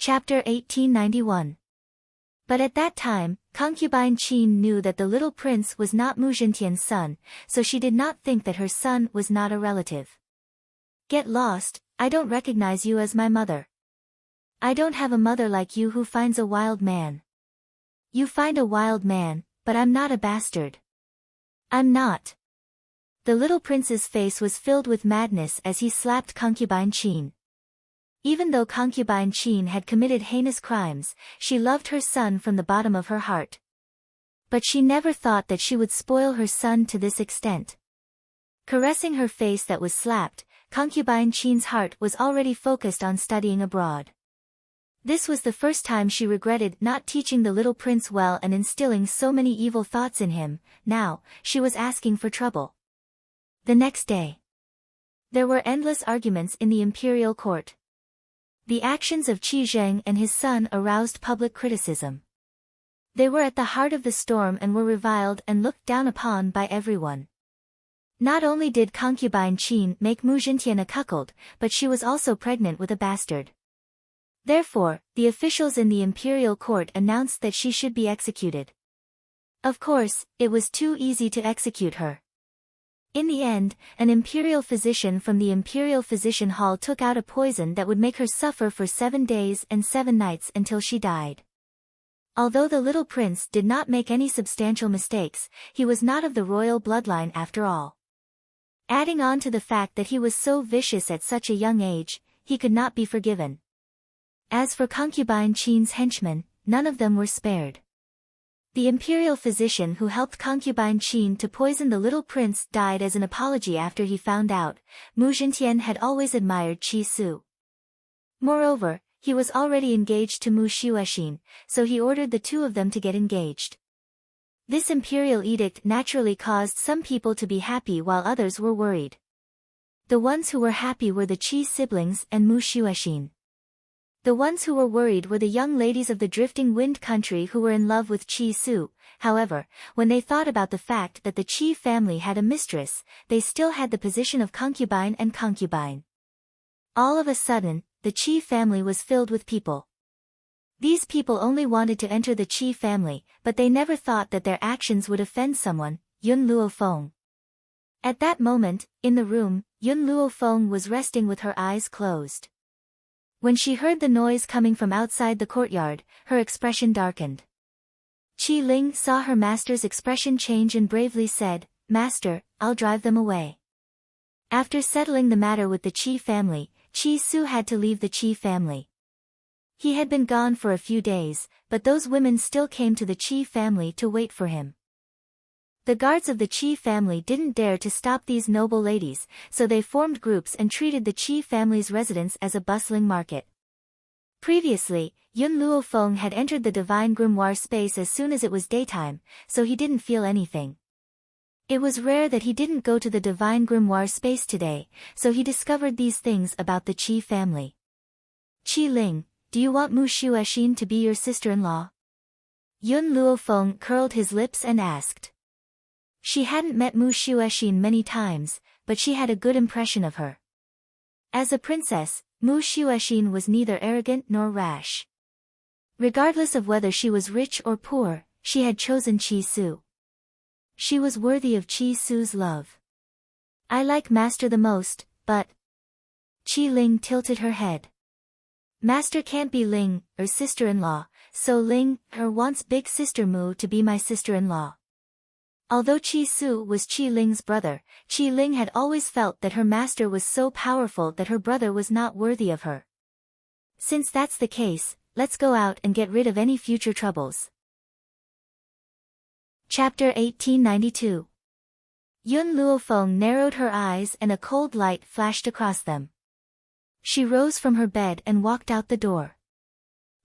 Chapter 1891. But at that time, concubine Qin knew that the little prince was not Mu Zhintian's son, so she did not think that her son was not a relative. Get lost, I don't recognize you as my mother. I don't have a mother like you who finds a wild man. You find a wild man, but I'm not a bastard. I'm not. The little prince's face was filled with madness as he slapped concubine Qin. Even though concubine Qin had committed heinous crimes, she loved her son from the bottom of her heart. But she never thought that she would spoil her son to this extent. Caressing her face that was slapped, concubine Qin's heart was already focused on studying abroad. This was the first time she regretted not teaching the little prince well and instilling so many evil thoughts in him. Now, she was asking for trouble. The next day, there were endless arguments in the imperial court. The actions of Qi Zheng and his son aroused public criticism. They were at the heart of the storm and were reviled and looked down upon by everyone. Not only did concubine Qin make Mu Zhintian a cuckold, but she was also pregnant with a bastard. Therefore, the officials in the imperial court announced that she should be executed. Of course, it was too easy to execute her. In the end, an imperial physician from the imperial physician hall took out a poison that would make her suffer for 7 days and 7 nights until she died. Although the little prince did not make any substantial mistakes, he was not of the royal bloodline after all. Adding on to the fact that he was so vicious at such a young age, he could not be forgiven. As for concubine Qin's henchmen, none of them were spared. The imperial physician who helped concubine Qin to poison the little prince died as an apology after he found out Mu Zhintian had always admired Qi Su. Moreover, he was already engaged to Mu Xuexin, so he ordered the two of them to get engaged. This imperial edict naturally caused some people to be happy while others were worried. The ones who were happy were the Qi siblings and Mu Xuexin. The ones who were worried were the young ladies of the drifting wind country who were in love with Qi Su. However, when they thought about the fact that the Qi family had a mistress, they still had the position of concubine and concubine. All of a sudden, the Qi family was filled with people. These people only wanted to enter the Qi family, but they never thought that their actions would offend someone, Yun Luofeng. At that moment, in the room, Yun Luofeng was resting with her eyes closed. When she heard the noise coming from outside the courtyard, her expression darkened. Qi Ling saw her master's expression change and bravely said, "Master, I'll drive them away." After settling the matter with the Qi family, Qi Su had to leave the Qi family. He had been gone for a few days, but those women still came to the Qi family to wait for him. The guards of the Qi family didn't dare to stop these noble ladies, so they formed groups and treated the Qi family's residence as a bustling market. Previously, Yun Luofeng had entered the divine grimoire space as soon as it was daytime, so he didn't feel anything. It was rare that he didn't go to the divine grimoire space today, so he discovered these things about the Qi family. "Qi Ling, do you want Mu Xuexin to be your sister-in-law?" Yun Luofeng curled his lips and asked. She hadn't met Mu Xuexin many times, but she had a good impression of her. As a princess, Mu Xuexin was neither arrogant nor rash. Regardless of whether she was rich or poor, she had chosen Qi Su. She was worthy of Qi Su's love. "I like Master the most, but..." Qi Ling tilted her head. "Master can't be Ling, or sister-in-law, so Ling, wants big sister Mu to be my sister-in-law." Although Qi Su was Qi Ling's brother, Qi Ling had always felt that her master was so powerful that her brother was not worthy of her. "Since that's the case, let's go out and get rid of any future troubles." Chapter 1892. Yun Luofeng narrowed her eyes and a cold light flashed across them. She rose from her bed and walked out the door.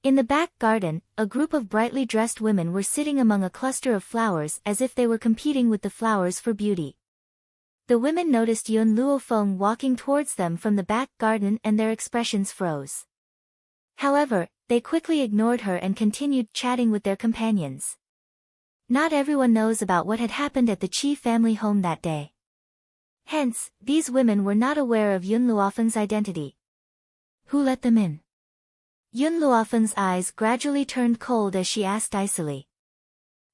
In the back garden, a group of brightly dressed women were sitting among a cluster of flowers as if they were competing with the flowers for beauty. The women noticed Yun Luofeng walking towards them from the back garden and their expressions froze. However, they quickly ignored her and continued chatting with their companions. Not everyone knows about what had happened at the Qi family home that day. Hence, these women were not aware of Yun Luofeng's identity. "Who let them in?" Yun Luofan's eyes gradually turned cold as she asked icily.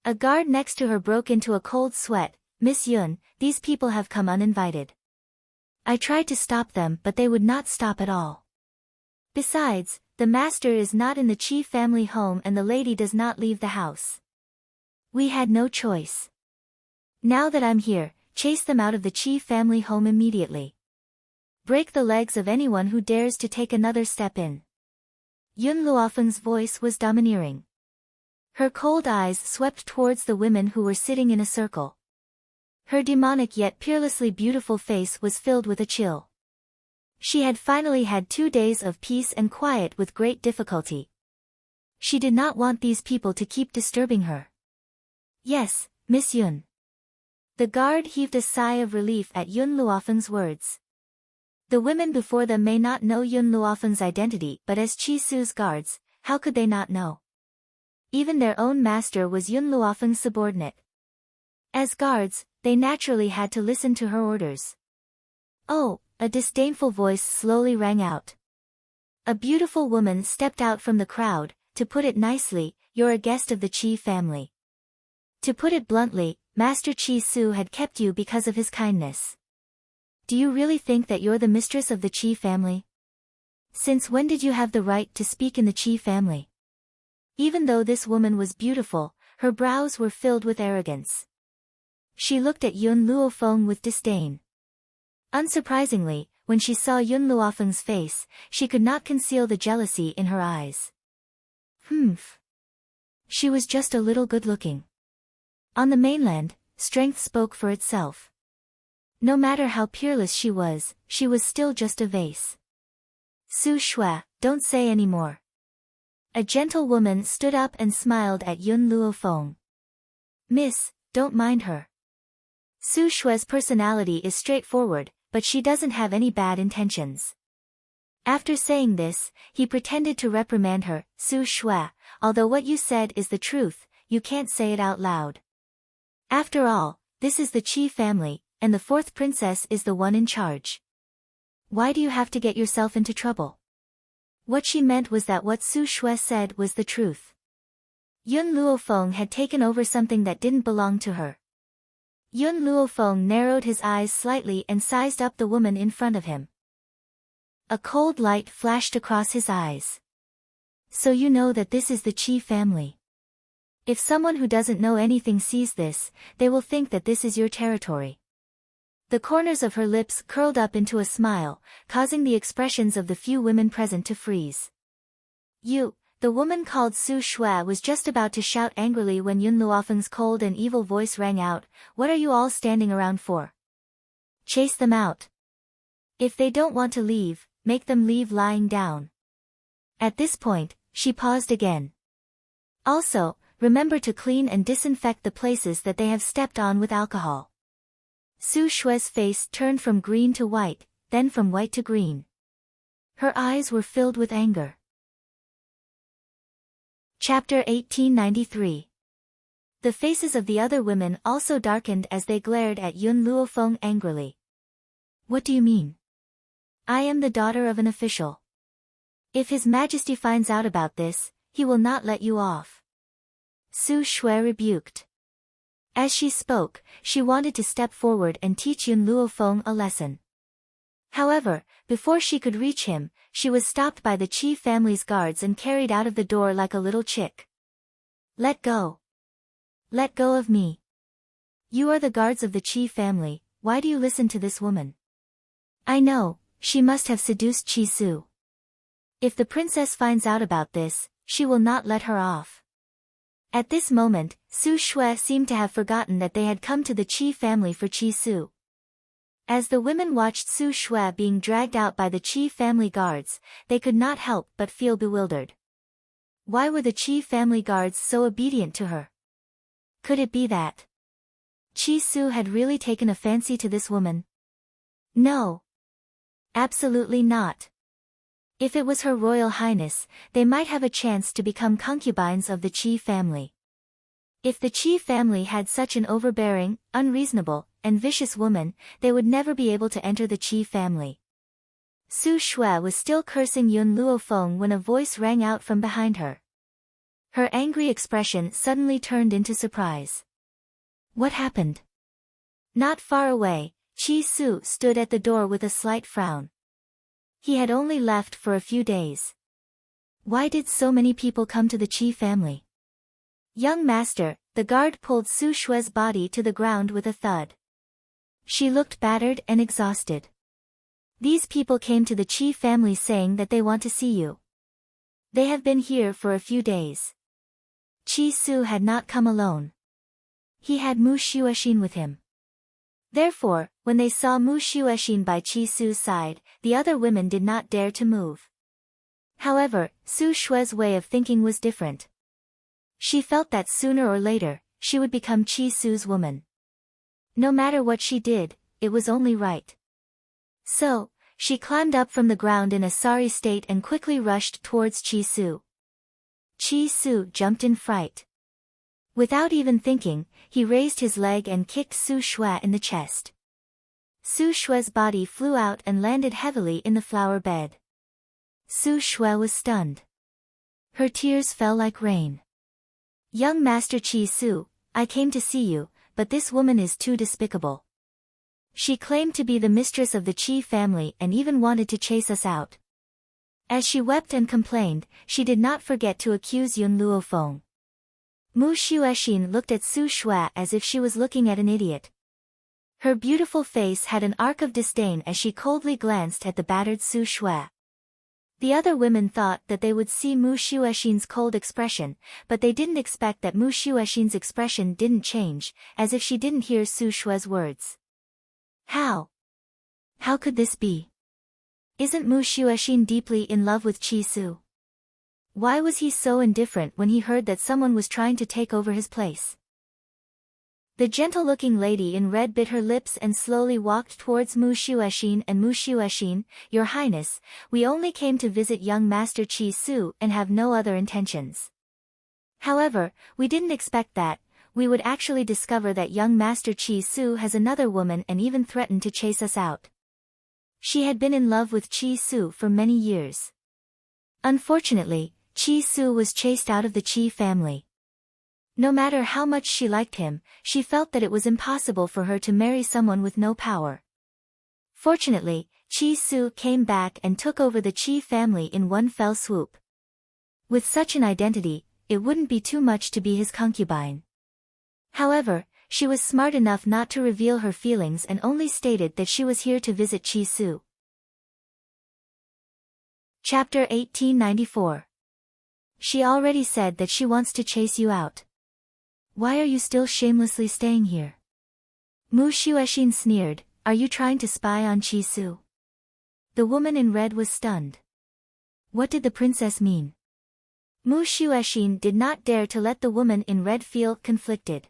A guard next to her broke into a cold sweat. Miss Yun, these people have come uninvited. I tried to stop them but they would not stop at all. Besides, the master is not in the Chi family home and the lady does not leave the house. We had no choice. Now that I'm here, chase them out of the Chi family home immediately. Break the legs of anyone who dares to take another step in. Yun Luofan's voice was domineering. Her cold eyes swept towards the women who were sitting in a circle. Her demonic yet peerlessly beautiful face was filled with a chill. She had finally had 2 days of peace and quiet with great difficulty. She did not want these people to keep disturbing her. Yes, Miss Yun. The guard heaved a sigh of relief at Yun Luofan's words. The women before them may not know Yun Luofan's identity, but as Chi Su's guards, how could they not know? Even their own master was Yun Luofan's subordinate. As guards, they naturally had to listen to her orders. Oh, a disdainful voice slowly rang out. A beautiful woman stepped out from the crowd. To put it nicely, you're a guest of the Chi family. To put it bluntly, Master Chi Su had kept you because of his kindness. Do you really think that you're the mistress of the Chi family? Since when did you have the right to speak in the Chi family? Even though this woman was beautiful, her brows were filled with arrogance. She looked at Yun Luofeng with disdain. Unsurprisingly, when she saw Yun Luofeng's face, she could not conceal the jealousy in her eyes. Humph. She was just a little good-looking. On the mainland, strength spoke for itself. No matter how peerless she was still just a vase. Su Shui, don't say any more. A gentle woman stood up and smiled at Yun Luofeng. Miss, don't mind her. Su Shui's personality is straightforward, but she doesn't have any bad intentions. After saying this, he pretended to reprimand her. Su Shui, although what you said is the truth, you can't say it out loud. After all, this is the Chi family, and the 4th princess is the one in charge. Why do you have to get yourself into trouble? What she meant was that what Su Shui said was the truth. Yun Luofeng had taken over something that didn't belong to her. Yun Luofeng narrowed his eyes slightly and sized up the woman in front of him. A cold light flashed across his eyes. So you know that this is the Chi family. If someone who doesn't know anything sees this, they will think that this is your territory. The corners of her lips curled up into a smile, causing the expressions of the few women present to freeze. The woman called Su Shui was just about to shout angrily when Yun Luofeng's cold and evil voice rang out, what are you all standing around for? Chase them out. If they don't want to leave, make them leave lying down. At this point, she paused again. Also, remember to clean and disinfect the places that they have stepped on with alcohol. Su Shui's face turned from green to white, then from white to green. Her eyes were filled with anger. Chapter 1893. The faces of the other women also darkened as they glared at Yun Luofeng angrily. What do you mean? I am the daughter of an official. If His Majesty finds out about this, he will not let you off. Su Shui rebuked. As she spoke, she wanted to step forward and teach Yun Luofeng a lesson. However, before she could reach him, she was stopped by the Chi family's guards and carried out of the door like a little chick. Let go. Let go of me. You are the guards of the Chi family, why do you listen to this woman? I know, she must have seduced Chi Su. If the princess finds out about this, she will not let her off. At this moment, Su Shui seemed to have forgotten that they had come to the Chi family for Chi Su. As the women watched Su Shui being dragged out by the Chi family guards, they could not help but feel bewildered. Why were the Chi family guards so obedient to her? Could it be that Chi Su had really taken a fancy to this woman? No. Absolutely not. If it was Her Royal Highness, they might have a chance to become concubines of the Chi family. If the Chi family had such an overbearing, unreasonable, and vicious woman, they would never be able to enter the Chi family. Su Shui was still cursing Yun Luofeng when a voice rang out from behind her. Her angry expression suddenly turned into surprise. What happened? Not far away, Chi Su stood at the door with a slight frown. He had only left for a few days. Why did so many people come to the Qi family? Young master, the guard pulled Su Shui's body to the ground with a thud. She looked battered and exhausted. These people came to the Qi family saying that they want to see you. They have been here for a few days. Chi Su had not come alone. He had Mu Shuexin with him. Therefore, when they saw Mu Shuexin by Chi Su's side, the other women did not dare to move. However, Su Shui's way of thinking was different. She felt that sooner or later, she would become Chi Su's woman. No matter what she did, it was only right. So, she climbed up from the ground in a sorry state and quickly rushed towards Chi Su. Chi Su jumped in fright. Without even thinking, he raised his leg and kicked Su Shui in the chest. Su Shui's body flew out and landed heavily in the flower bed. Su Shui was stunned. Her tears fell like rain. Young Master Chi Su, I came to see you, but this woman is too despicable. She claimed to be the mistress of the Qi family and even wanted to chase us out. As she wept and complained, she did not forget to accuse Yun Luofeng. Mu Shuexin looked at Su Shui as if she was looking at an idiot. Her beautiful face had an arc of disdain as she coldly glanced at the battered Su Shui. The other women thought that they would see Mu Shuexin's cold expression, but they didn't expect that Mu Shuexin's expression didn't change, as if she didn't hear Su Shui's words. How? How could this be? Isn't Mu Shuexin deeply in love with Chi Su? Why was he so indifferent when he heard that someone was trying to take over his place? The gentle-looking lady in red bit her lips and slowly walked towards Mu Shuexin and Mu Shuexin, Your Highness, we only came to visit young Master Chi Su and have no other intentions. However, we didn't expect that, we would actually discover that young Master Chi Su has another woman and even threatened to chase us out. She had been in love with Chi Su for many years. Unfortunately, Chi Su was chased out of the Qi family. No matter how much she liked him, she felt that it was impossible for her to marry someone with no power. Fortunately, Chi Su came back and took over the Qi family in one fell swoop. With such an identity, it wouldn't be too much to be his concubine. However, she was smart enough not to reveal her feelings and only stated that she was here to visit Chi Su. Chapter 1894. She already said that she wants to chase you out. Why are you still shamelessly staying here? Mu Shuexin sneered, are you trying to spy on Chi Su? The woman in red was stunned. What did the princess mean? Mu Shuexin did not dare to let the woman in red feel conflicted.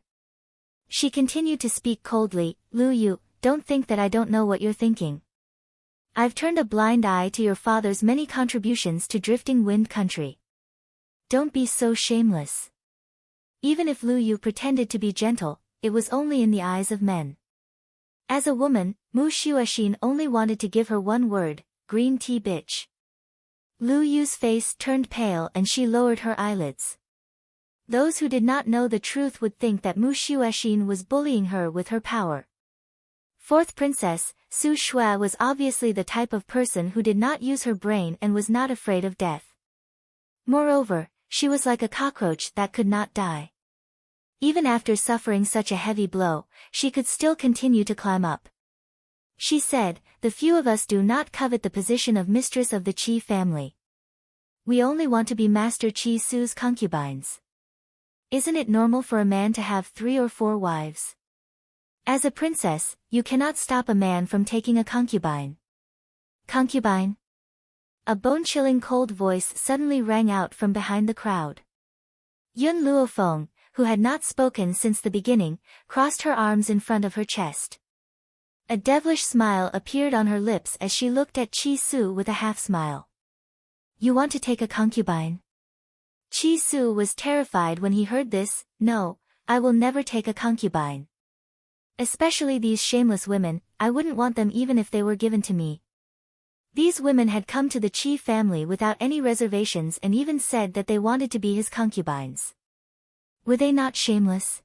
She continued to speak coldly, Lu Yu, don't think that I don't know what you're thinking. I've turned a blind eye to your father's many contributions to Drifting Wind Country. Don't be so shameless. Even if Lu Yu pretended to be gentle, it was only in the eyes of men. As a woman, Mu Shuexin only wanted to give her one word, green tea bitch. Lu Yu's face turned pale and she lowered her eyelids. Those who did not know the truth would think that Mu Shuexin was bullying her with her power. Fourth princess, Su Shui was obviously the type of person who did not use her brain and was not afraid of death. Moreover, she was like a cockroach that could not die. Even after suffering such a heavy blow, she could still continue to climb up. She said, the few of us do not covet the position of mistress of the Qi family. We only want to be Master Chi Su's concubines. Isn't it normal for a man to have 3 or 4 wives? As a princess, you cannot stop a man from taking a concubine. Concubine? A bone-chilling cold voice suddenly rang out from behind the crowd. Yun Luofeng, who had not spoken since the beginning, crossed her arms in front of her chest. A devilish smile appeared on her lips as she looked at Chi Su with a half-smile. You want to take a concubine? Chi Su was terrified when he heard this. No, I will never take a concubine. Especially these shameless women, I wouldn't want them even if they were given to me. These women had come to the Qi family without any reservations and even said that they wanted to be his concubines. Were they not shameless?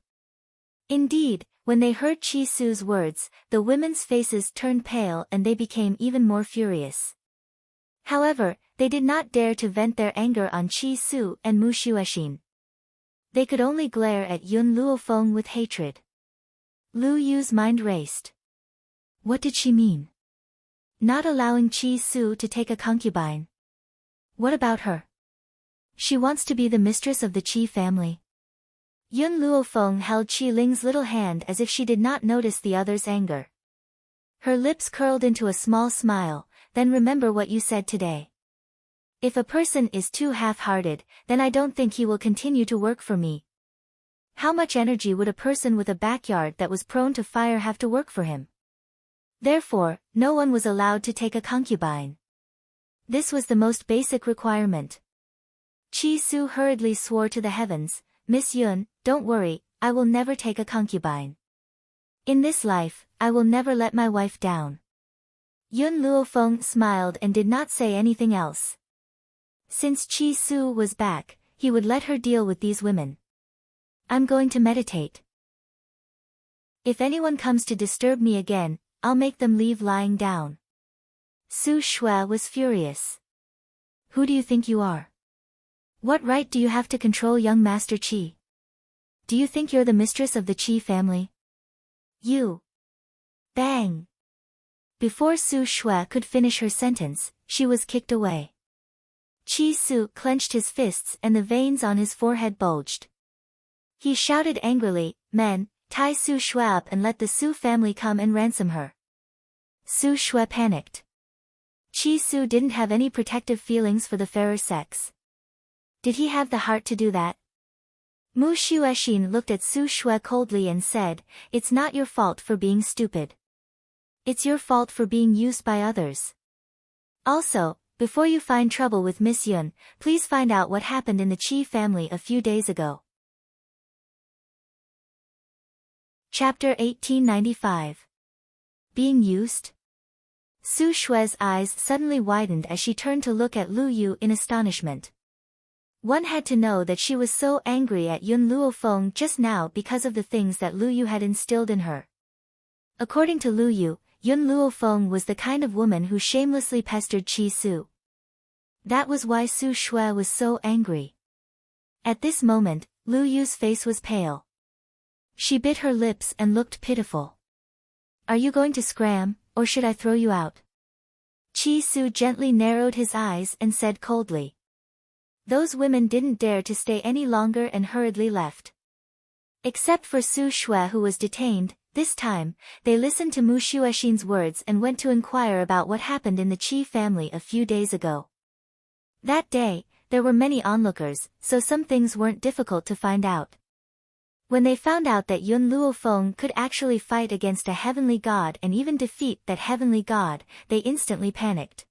Indeed, when they heard Qi Su's words, the women's faces turned pale and they became even more furious. However, they did not dare to vent their anger on Qi Su and Mu Xuexin. They could only glare at Yun Luofeng with hatred. Lu Yu's mind raced. What did she mean? Not allowing Qi Su to take a concubine. What about her? She wants to be the mistress of the Qi family. Yun Luofeng held Qi Ling's little hand as if she did not notice the other's anger. Her lips curled into a small smile. Then remember what you said today. If a person is too half-hearted, then I don't think he will continue to work for me. How much energy would a person with a backyard that was prone to fire have to work for him? Therefore, no one was allowed to take a concubine. This was the most basic requirement. Qi Su hurriedly swore to the heavens, Miss Yun, don't worry, I will never take a concubine. In this life, I will never let my wife down. Yun Luofeng smiled and did not say anything else. Since Qi Su was back, he would let her deal with these women. I'm going to meditate. If anyone comes to disturb me again, I'll make them leave lying down. Su Shui was furious. Who do you think you are? What right do you have to control young Master Qi? Do you think you're the mistress of the Qi family? You. Bang! Before Su Shui could finish her sentence, she was kicked away. Qi Su clenched his fists and the veins on his forehead bulged. He shouted angrily, Men, tie Su Shui up and let the Su family come and ransom her. Su Shui panicked. Qi Su didn't have any protective feelings for the fairer sex. Did he have the heart to do that? Mu Xuexin looked at Su Shui coldly and said, It's not your fault for being stupid. It's your fault for being used by others. Also, before you find trouble with Miss Yun, please find out what happened in the Qi family a few days ago. Chapter 1895. Being used? Su Shui's eyes suddenly widened as she turned to look at Lu Yu in astonishment. One had to know that she was so angry at Yun Luofeng just now because of the things that Lu Yu had instilled in her. According to Lu Yu, Yun Luofeng was the kind of woman who shamelessly pestered Qi Su. That was why Su Shui was so angry. At this moment, Lu Yu's face was pale. She bit her lips and looked pitiful. Are you going to scram, or should I throw you out? Qi Su gently narrowed his eyes and said coldly. Those women didn't dare to stay any longer and hurriedly left. Except for Su Shui who was detained. This time, they listened to Mu Xuexin's words and went to inquire about what happened in the Qi family a few days ago. That day, there were many onlookers, so some things weren't difficult to find out. When they found out that Yun Luofeng could actually fight against a heavenly god and even defeat that heavenly god, they instantly panicked.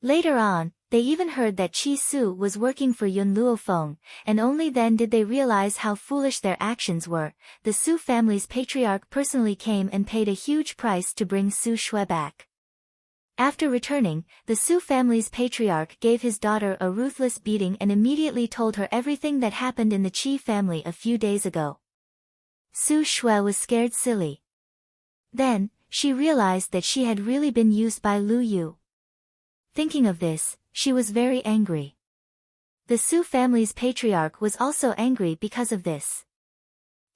Later on, they even heard that Qi Su was working for Yun Luofeng, and only then did they realize how foolish their actions were. The Su family's patriarch personally came and paid a huge price to bring Su Shui back. After returning, the Su family's patriarch gave his daughter a ruthless beating and immediately told her everything that happened in the Qi family a few days ago. Su Shui was scared silly. Then, she realized that she had really been used by Lu Yu. Thinking of this, she was very angry. The Su family's patriarch was also angry because of this.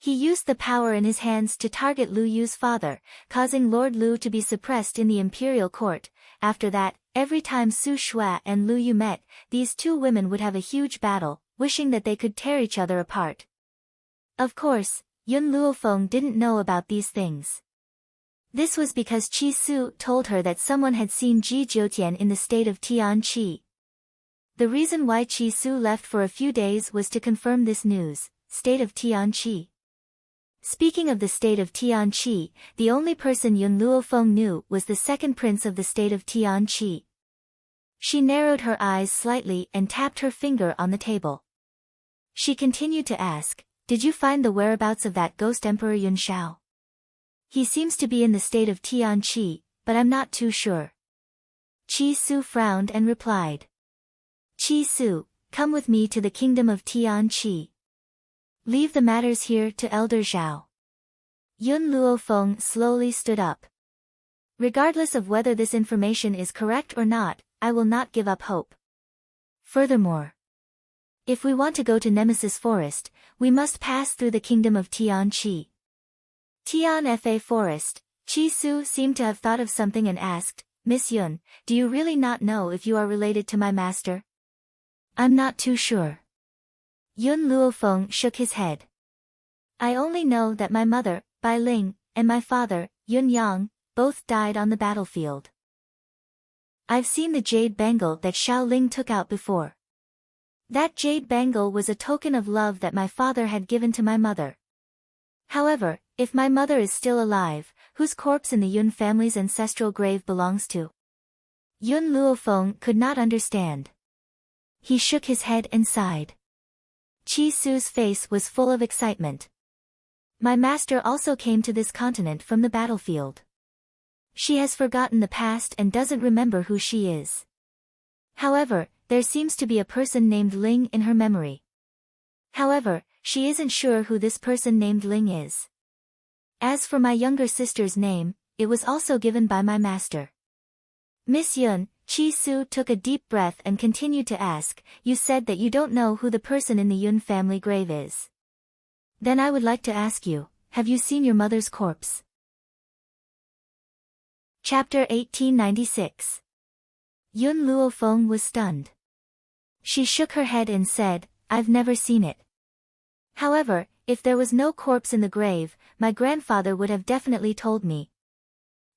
He used the power in his hands to target Lu Yu's father, causing Lord Lu to be suppressed in the imperial court. After that, every time Su Shui and Lu Yu met, these two women would have a huge battle, wishing that they could tear each other apart. Of course, Yun Luofeng didn't know about these things. This was because Qi Su told her that someone had seen Ji Jiutian in the state of Tianqi. The reason why Qi Su left for a few days was to confirm this news, state of Tianqi. Speaking of the state of Tianqi, the only person Yun Luofeng knew was the second prince of the state of Tianqi. She narrowed her eyes slightly and tapped her finger on the table. She continued to ask, Did you find the whereabouts of that ghost emperor Yun Shao? He seems to be in the state of Tianqi, but I'm not too sure. Chi Su frowned and replied. Chi Su, come with me to the kingdom of Tian Chi. Leave the matters here to Elder Zhao. Yun Luofeng slowly stood up. Regardless of whether this information is correct or not, I will not give up hope. Furthermore, if we want to go to Nemesis Forest, we must pass through the kingdom of Tian Chi. Tian Fa Forest. Chi Su seemed to have thought of something and asked, Miss Yun, do you really not know if you are related to my master? I'm not too sure. Yun Luofeng shook his head. I only know that my mother, Bai Ling, and my father, Yun Yang, both died on the battlefield. I've seen the jade bangle that Xiao Ling took out before. That jade bangle was a token of love that my father had given to my mother. However, if my mother is still alive, whose corpse in the Yun family's ancestral grave belongs to? Yun Luofeng could not understand. He shook his head and sighed. Chi Su's face was full of excitement. My master also came to this continent from the battlefield. She has forgotten the past and doesn't remember who she is. However, there seems to be a person named Ling in her memory. However, she isn't sure who this person named Ling is. As for my younger sister's name, it was also given by my master. Miss Yun, Chi Su took a deep breath and continued to ask, you said that you don't know who the person in the Yun family grave is. Then I would like to ask you, have you seen your mother's corpse? Chapter 1896. Yun Luofeng was stunned. She shook her head and said, I've never seen it. However, if there was no corpse in the grave, my grandfather would have definitely told me.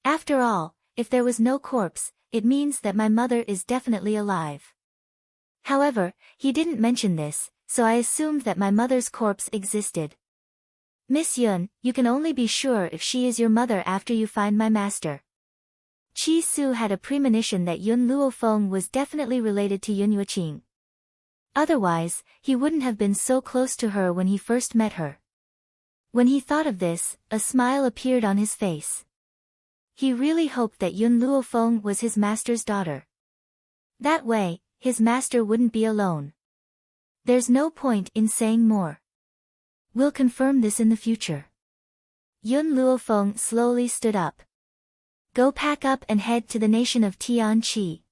After all, if there was no corpse, it means that my mother is definitely alive. However, he didn't mention this, so I assumed that my mother's corpse existed. Miss Yun, you can only be sure if she is your mother after you find my master. Chi Su had a premonition that Yun Luofeng was definitely related to Yun Yueqing. Otherwise, he wouldn't have been so close to her when he first met her. When he thought of this, a smile appeared on his face. He really hoped that Yun Luofeng was his master's daughter. That way, his master wouldn't be alone. There's no point in saying more. We'll confirm this in the future. Yun Luofeng slowly stood up. Go pack up and head to the nation of Tian Chi.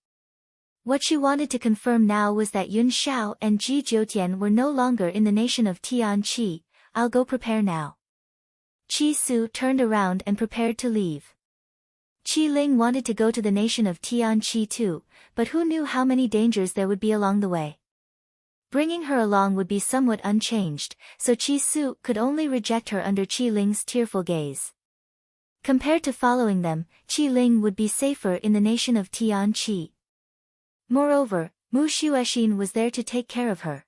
What she wanted to confirm now was that Yun Xiao and Ji Jiutian were no longer in the nation of Tian Chi. I'll go prepare now. Chi Su turned around and prepared to leave. Qi Ling wanted to go to the nation of Tian Chi too, but who knew how many dangers there would be along the way. Bringing her along would be somewhat unchanged, so Chi Su could only reject her under Qi Ling's tearful gaze. Compared to following them, Qi Ling would be safer in the nation of Tian Chi. Moreover, Mu Xuexin was there to take care of her.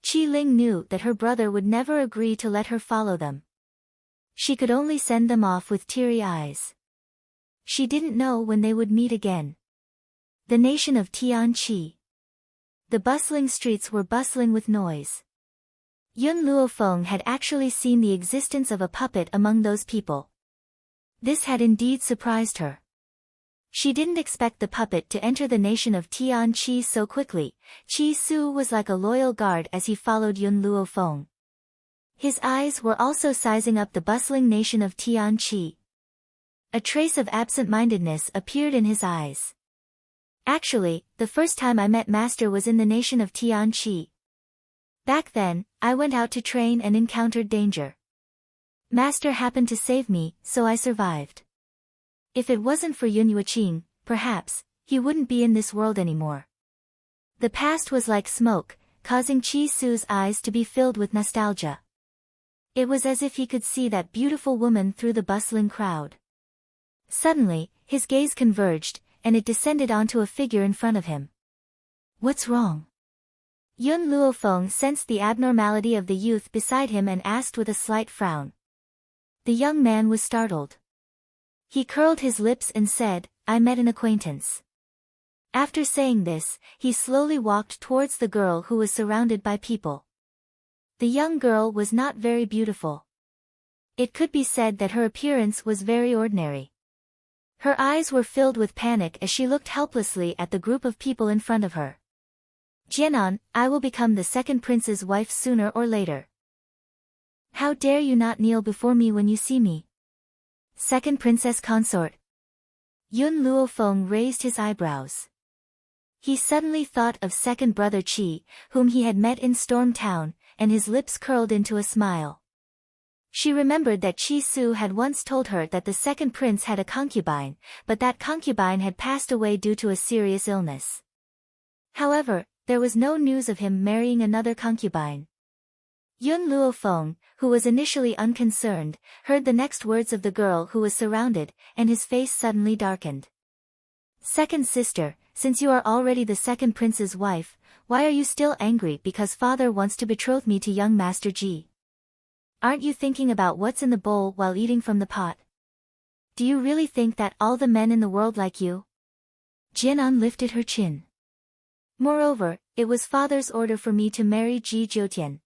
Qi Ling knew that her brother would never agree to let her follow them. She could only send them off with teary eyes. She didn't know when they would meet again. The nation of Tian Chi. The bustling streets were bustling with noise. Yun Luofeng had actually seen the existence of a puppet among those people. This had indeed surprised her. She didn't expect the puppet to enter the nation of Tian Chi so quickly. Chi Su was like a loyal guard as he followed Yun Luofeng. His eyes were also sizing up the bustling nation of Tian Chi. A trace of absent-mindedness appeared in his eyes. Actually, the first time I met Master was in the nation of Tian Chi. Back then, I went out to train and encountered danger. Master happened to save me, so I survived. If it wasn't for Yun Yueqing, perhaps, he wouldn't be in this world anymore. The past was like smoke, causing Chi Su's eyes to be filled with nostalgia. It was as if he could see that beautiful woman through the bustling crowd. Suddenly, his gaze converged, and it descended onto a figure in front of him. What's wrong? Yun Luofeng sensed the abnormality of the youth beside him and asked with a slight frown. The young man was startled. He curled his lips and said, I met an acquaintance. After saying this, he slowly walked towards the girl who was surrounded by people. The young girl was not very beautiful. It could be said that her appearance was very ordinary. Her eyes were filled with panic as she looked helplessly at the group of people in front of her. Jianan, I will become the second prince's wife sooner or later. How dare you not kneel before me when you see me? Second princess consort. Yun Luofeng raised his eyebrows. He suddenly thought of second brother Qi, whom he had met in Storm Town, and his lips curled into a smile. She remembered that Qi Su had once told her that the second prince had a concubine, but that concubine had passed away due to a serious illness. However, there was no news of him marrying another concubine. Yun Luofeng, who was initially unconcerned, heard the next words of the girl who was surrounded, and his face suddenly darkened. Second sister, since you are already the second prince's wife, why are you still angry because father wants to betroth me to young Master Ji? Aren't you thinking about what's in the bowl while eating from the pot? Do you really think that all the men in the world like you? Jianan lifted her chin. Moreover, it was father's order for me to marry Ji Jiutian.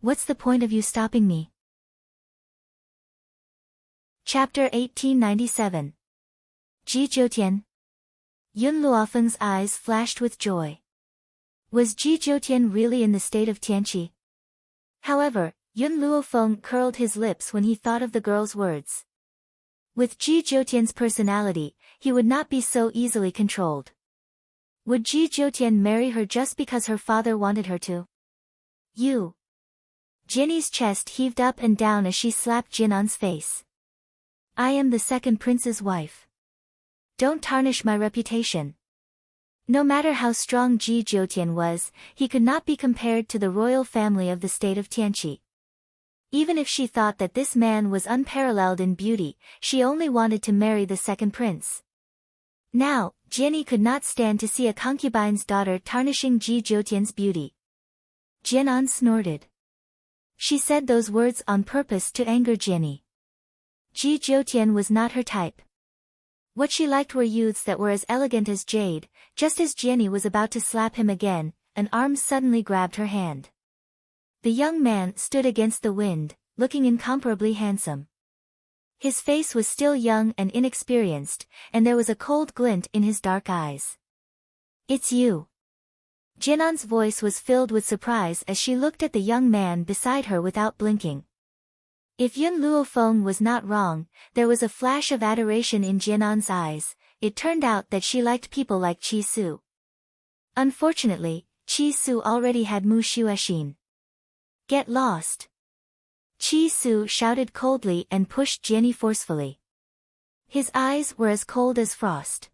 What's the point of you stopping me? Chapter 1897. Ji Jiutian. Yun Luofeng's eyes flashed with joy. Was Ji Jiutian really in the state of Tianqi? However, Yun Luofeng curled his lips when he thought of the girl's words. With Ji Jiutian's personality, he would not be so easily controlled. Would Ji Jiutian marry her just because her father wanted her to? You. Jinny's chest heaved up and down as she slapped Jinan's face. I am the second prince's wife. Don't tarnish my reputation. No matter how strong Ji Jiutian was, he could not be compared to the royal family of the state of Tianqi. Even if she thought that this man was unparalleled in beauty, she only wanted to marry the second prince. Now, Jinny could not stand to see a concubine's daughter tarnishing Ji Jiutian's beauty. Jinan snorted. She said those words on purpose to anger Jinny. Ji Jiutian was not her type. What she liked were youths that were as elegant as jade. Just as Jinny was about to slap him again, an arm suddenly grabbed her hand. The young man stood against the wind, looking incomparably handsome. His face was still young and inexperienced, and there was a cold glint in his dark eyes. It's you. Jinan's voice was filled with surprise as she looked at the young man beside her without blinking. If Yun Luofeng was not wrong, there was a flash of adoration in Jinan's eyes. It turned out that she liked people like Qi Su. Unfortunately, Qi Su already had Mu Shuexin. Get lost. Qi Su shouted coldly and pushed Jinny forcefully. His eyes were as cold as frost.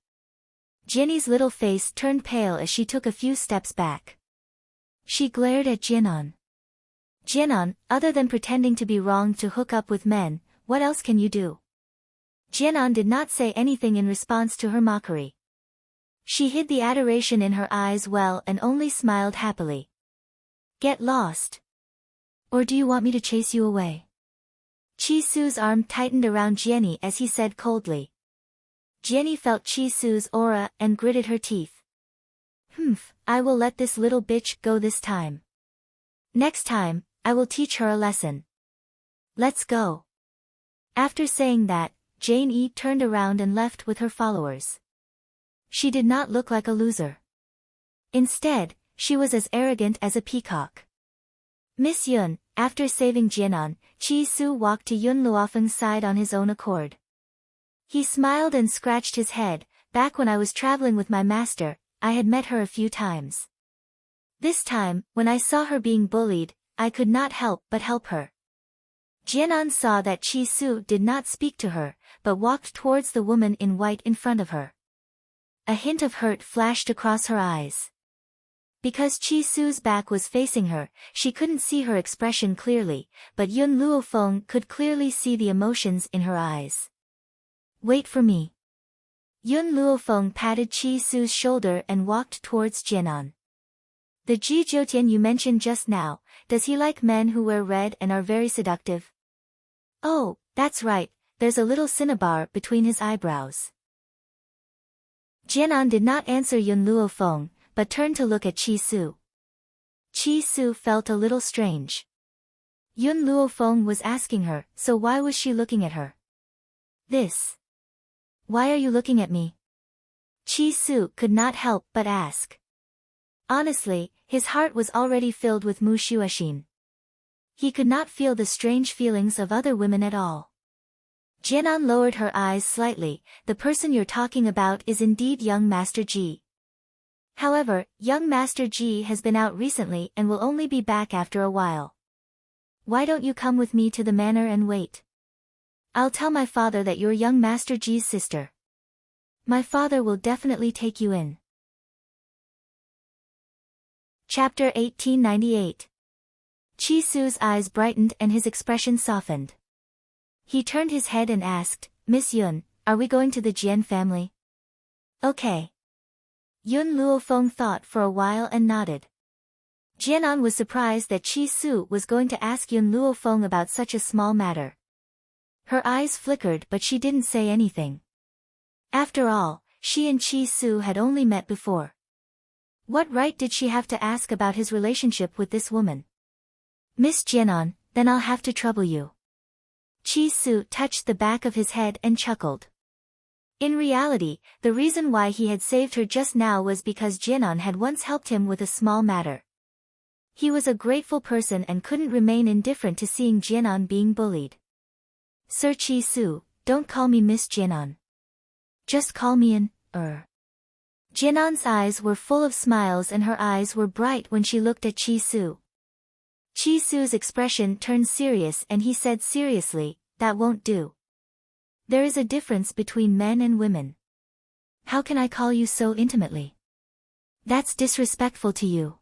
Jinny's little face turned pale as she took a few steps back. She glared at Jinan. Jinan, other than pretending to be wrong to hook up with men, what else can you do? Jinan did not say anything in response to her mockery. She hid the adoration in her eyes well and only smiled happily. Get lost. Or do you want me to chase you away? Qi Su's arm tightened around Jenny as he said coldly. Jenny felt Qi Su's aura and gritted her teeth. I will let this little bitch go this time. Next time, I will teach her a lesson. Let's go. After saying that, Jane E turned around and left with her followers. She did not look like a loser. Instead, she was as arrogant as a peacock. Miss Yun, after saving Jinan, Qi Su walked to Yun Luofeng's side on his own accord. He smiled and scratched his head. Back when I was traveling with my master, I had met her a few times. This time, when I saw her being bullied, I could not help but help her. Jianan saw that Qi Su did not speak to her, but walked towards the woman in white in front of her. A hint of hurt flashed across her eyes. Because Qi Su's back was facing her, she couldn't see her expression clearly, but Yun Luofeng could clearly see the emotions in her eyes. Wait for me. Yun Luofeng patted Qi Su's shoulder and walked towards Jianan. The Ji Jiutian you mentioned just now, does he like men who wear red and are very seductive? Oh, that's right, there's a little cinnabar between his eyebrows. Jianan did not answer Yun Luofeng, but turned to look at Qi Su. Qi Su felt a little strange. Yun Luofeng was asking her, so why was she looking at her? This. Why are you looking at me? Chi-su could not help but ask. Honestly, his heart was already filled with Mu Shuashin. He could not feel the strange feelings of other women at all. Jianan lowered her eyes slightly. The person you're talking about is indeed young Master Ji. However, young Master Ji has been out recently and will only be back after a while. Why don't you come with me to the manor and wait? I'll tell my father that you're young Master Ji's sister. My father will definitely take you in. Chapter 1898. Chi-su's eyes brightened and his expression softened. He turned his head and asked, Miss Yun, are we going to the Jian family? Okay. Yun Luofeng thought for a while and nodded. Jianan was surprised that Chi-su was going to ask Yun Luofeng about such a small matter. Her eyes flickered but she didn't say anything. After all, she and Chi-su had only met before. What right did she have to ask about his relationship with this woman? Miss Jianan, then I'll have to trouble you. Chi-su touched the back of his head and chuckled. In reality, the reason why he had saved her just now was because Jianan had once helped him with a small matter. He was a grateful person and couldn't remain indifferent to seeing Jianan being bullied. Sir Chi-su, don't call me Miss Jianan. Just call me an, Jianan's eyes were full of smiles and her eyes were bright when she looked at Chi-su. Chi-su's expression turned serious and he said seriously, that won't do. There is a difference between men and women. How can I call you so intimately? That's disrespectful to you.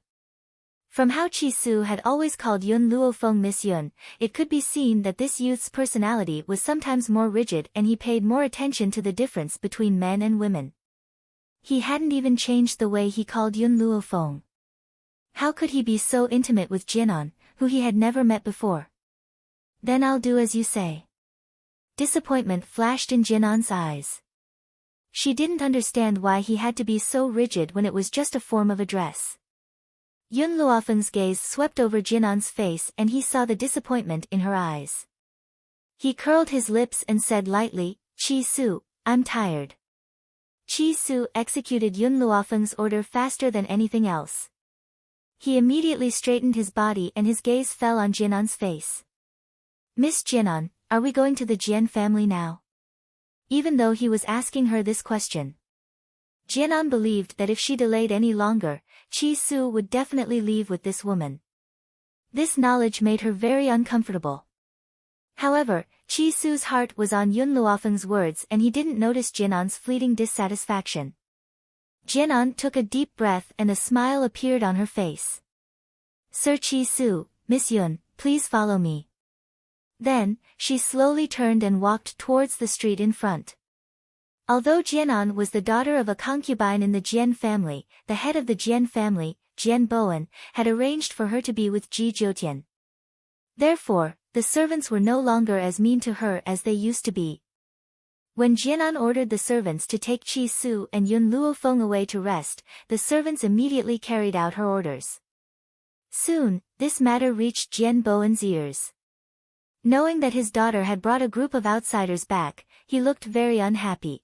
From how Chi-su had always called Yun Luofeng Miss Yun, it could be seen that this youth's personality was sometimes more rigid and he paid more attention to the difference between men and women. He hadn't even changed the way he called Yun Luofeng. How could he be so intimate with Jianan, who he had never met before? Then I'll do as you say. Disappointment flashed in Jianan's eyes. She didn't understand why he had to be so rigid when it was just a form of address. Yun Luofeng's gaze swept over Jianan's face and he saw the disappointment in her eyes. He curled his lips and said lightly, Chi-su, I'm tired. Chi-su executed Yun Luofeng's order faster than anything else. He immediately straightened his body and his gaze fell on Jianan's face. Miss Jianan, are we going to the Jian family now? Even though he was asking her this question, Jianan believed that if she delayed any longer, Chi-su would definitely leave with this woman. This knowledge made her very uncomfortable. However, Chi-su's heart was on Yun Luofeng's words and he didn't notice Jianan's fleeting dissatisfaction. Jianan took a deep breath and a smile appeared on her face. Sir Chi-su, Miss Yun, please follow me. Then, she slowly turned and walked towards the street in front. Although Jianan was the daughter of a concubine in the Jian family, the head of the Jian family, Jian Bowen, had arranged for her to be with Ji Zhoutian. Therefore, the servants were no longer as mean to her as they used to be. When Jianan ordered the servants to take Chi-su and Yun Luofeng away to rest, the servants immediately carried out her orders. Soon, this matter reached Jian Bowen's ears. Knowing that his daughter had brought a group of outsiders back, he looked very unhappy.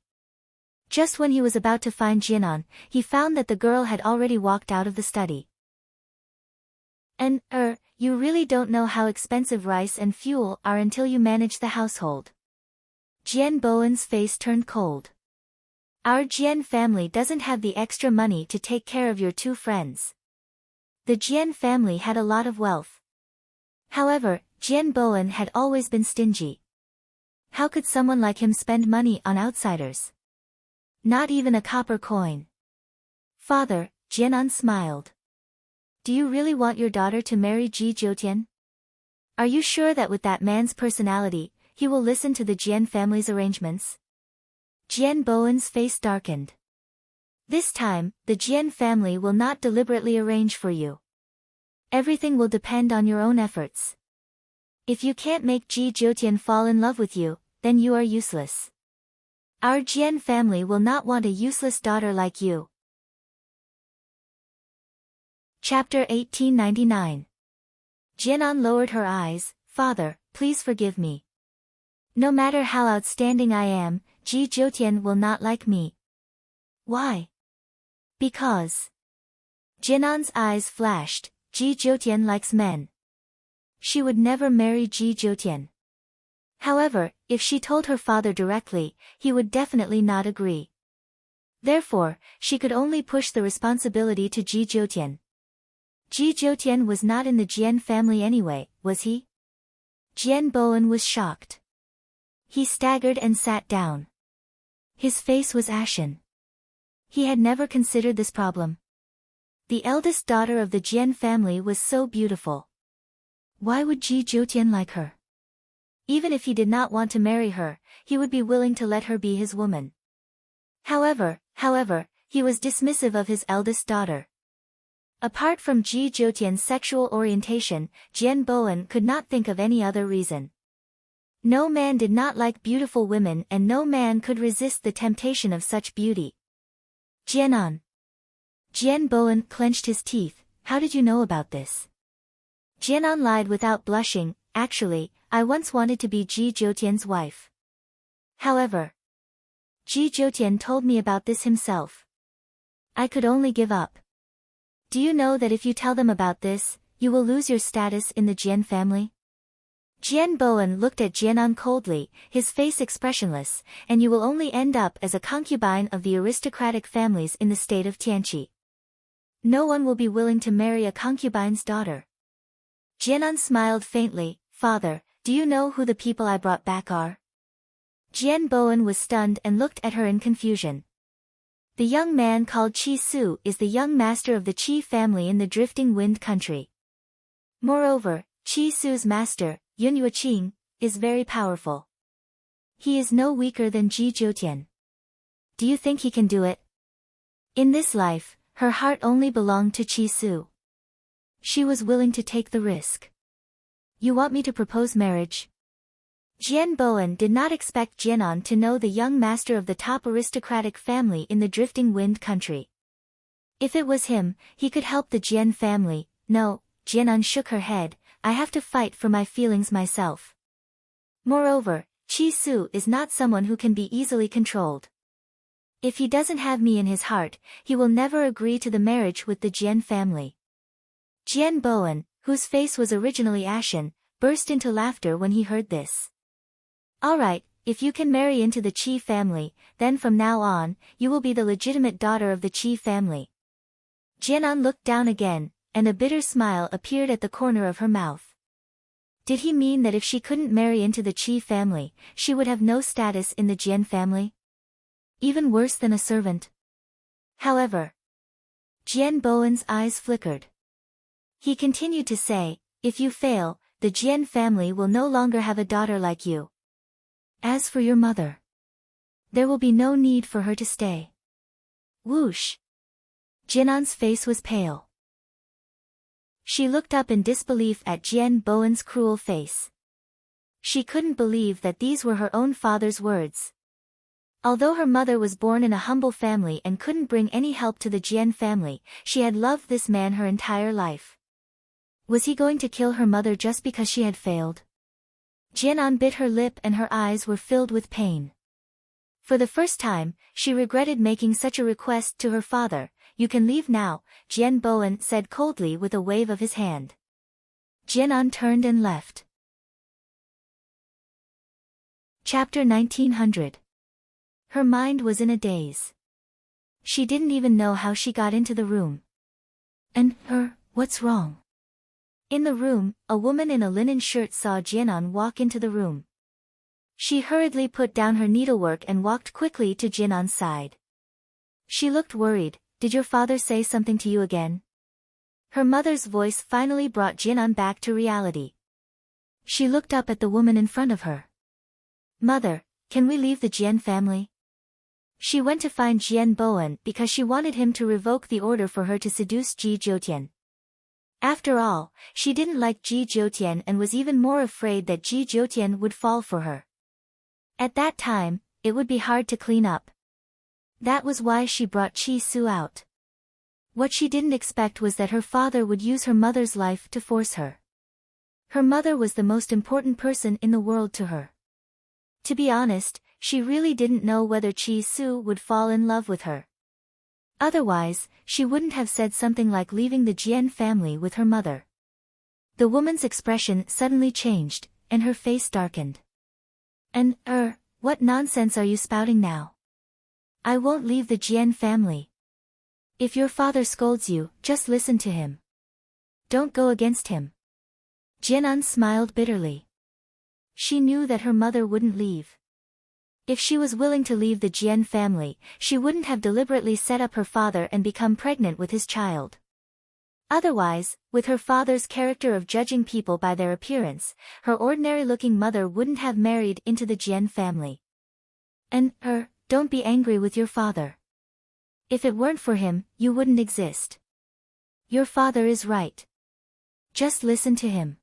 Just when he was about to find Jianan, he found that the girl had already walked out of the study. You really don't know how expensive rice and fuel are until you manage the household. Jian Bowen's face turned cold. Our Jian family doesn't have the extra money to take care of your two friends. The Jian family had a lot of wealth. However, Jian Bowen had always been stingy. How could someone like him spend money on outsiders? Not even a copper coin. Father, Jianan smiled. Do you really want your daughter to marry Ji Zhoutian? Are you sure that with that man's personality, he will listen to the Jian family's arrangements? Jian Bowen's face darkened. This time, the Jian family will not deliberately arrange for you. Everything will depend on your own efforts. If you can't make Ji Zhoutian fall in love with you, then you are useless. Our Jian family will not want a useless daughter like you. Chapter 1899. Jianan lowered her eyes. Father, please forgive me. No matter how outstanding I am, Ji Zhoutian will not like me. Why? Because. Jian'an's eyes flashed. Ji Zhoutian likes men. She would never marry Ji Zhoutian. However, if she told her father directly, he would definitely not agree. Therefore, she could only push the responsibility to Ji Zhoutian. Ji Zhoutian was not in the Jian family anyway, was he? Jian Bowen was shocked. He staggered and sat down. His face was ashen. He had never considered this problem. The eldest daughter of the Jian family was so beautiful. Why would Ji Zhoutian like her? Even if he did not want to marry her, he would be willing to let her be his woman. However, he was dismissive of his eldest daughter. Apart from Ji Zhoutian's sexual orientation, Jian Bowen could not think of any other reason. No man did not like beautiful women and no man could resist the temptation of such beauty. Jianan. Jian Bowen clenched his teeth. How did you know about this? Jianan lied without blushing. Actually, I once wanted to be Ji Zhoutian's wife. However, Ji Zhoutian told me about this himself. I could only give up. Do you know that if you tell them about this, you will lose your status in the Jian family? Jian Bowen looked at Jianan coldly, his face expressionless, and you will only end up as a concubine of the aristocratic families in the state of Tianqi. No one will be willing to marry a concubine's daughter. Jianan smiled faintly. Father, do you know who the people I brought back are? Jian Bowen was stunned and looked at her in confusion. The young man called Qi Su is the young master of the Qi family in the Drifting Wind country. Moreover, Qi Su's master, Yun Yueqing, is very powerful. He is no weaker than Ji Zhoutian. Do you think he can do it? In this life, her heart only belonged to Qi Su. She was willing to take the risk. You want me to propose marriage? Jian Bowen did not expect Jianan to know the young master of the top aristocratic family in the Drifting Wind country. If it was him, he could help the Jian family. No, Jianan shook her head. I have to fight for my feelings myself. Moreover, Qi Su is not someone who can be easily controlled. If he doesn't have me in his heart, he will never agree to the marriage with the Jian family. Jian Bowen, whose face was originally ashen, burst into laughter when he heard this. All right, if you can marry into the Qi family, then from now on, you will be the legitimate daughter of the Qi family. Jianan looked down again, and a bitter smile appeared at the corner of her mouth. Did he mean that if she couldn't marry into the Qi family, she would have no status in the Jian family? Even worse than a servant. However, Jian Bowen's eyes flickered. He continued to say, if you fail, the Jian family will no longer have a daughter like you. As for your mother, there will be no need for her to stay. Whoosh! Jianan's face was pale. She looked up in disbelief at Jian Bowen's cruel face. She couldn't believe that these were her own father's words. Although her mother was born in a humble family and couldn't bring any help to the Jian family, she had loved this man her entire life. Was he going to kill her mother just because she had failed? Jianan bit her lip and her eyes were filled with pain. For the first time, she regretted making such a request to her father. You can leave now, Jian Bowen said coldly with a wave of his hand. Jianan turned and left. Chapter 1900. Her mind was in a daze. She didn't even know how she got into the room. And what's wrong? In the room, a woman in a linen shirt saw Jianan walk into the room. She hurriedly put down her needlework and walked quickly to Jianan's side. She looked worried. Did your father say something to you again? Her mother's voice finally brought Jianan back to reality. She looked up at the woman in front of her. Mother, can we leave the Jian family? She went to find Jian Bowen because she wanted him to revoke the order for her to seduce Ji Zhoutian. After all, she didn't like Ji Zhoutian and was even more afraid that Ji Zhoutian would fall for her. At that time, it would be hard to clean up. That was why she brought Qi Su out. What she didn't expect was that her father would use her mother's life to force her. Her mother was the most important person in the world to her. To be honest, she really didn't know whether Chi Su would fall in love with her. Otherwise, she wouldn't have said something like leaving the Jian family with her mother. The woman's expression suddenly changed, and her face darkened. What nonsense are you spouting now? I won't leave the Jian family. If your father scolds you, just listen to him. Don't go against him. Jianan smiled bitterly. She knew that her mother wouldn't leave. If she was willing to leave the Jian family, she wouldn't have deliberately set up her father and become pregnant with his child. Otherwise, with her father's character of judging people by their appearance, her ordinary-looking mother wouldn't have married into the Jian family. Don't be angry with your father. If it weren't for him, you wouldn't exist. Your father is right. Just listen to him.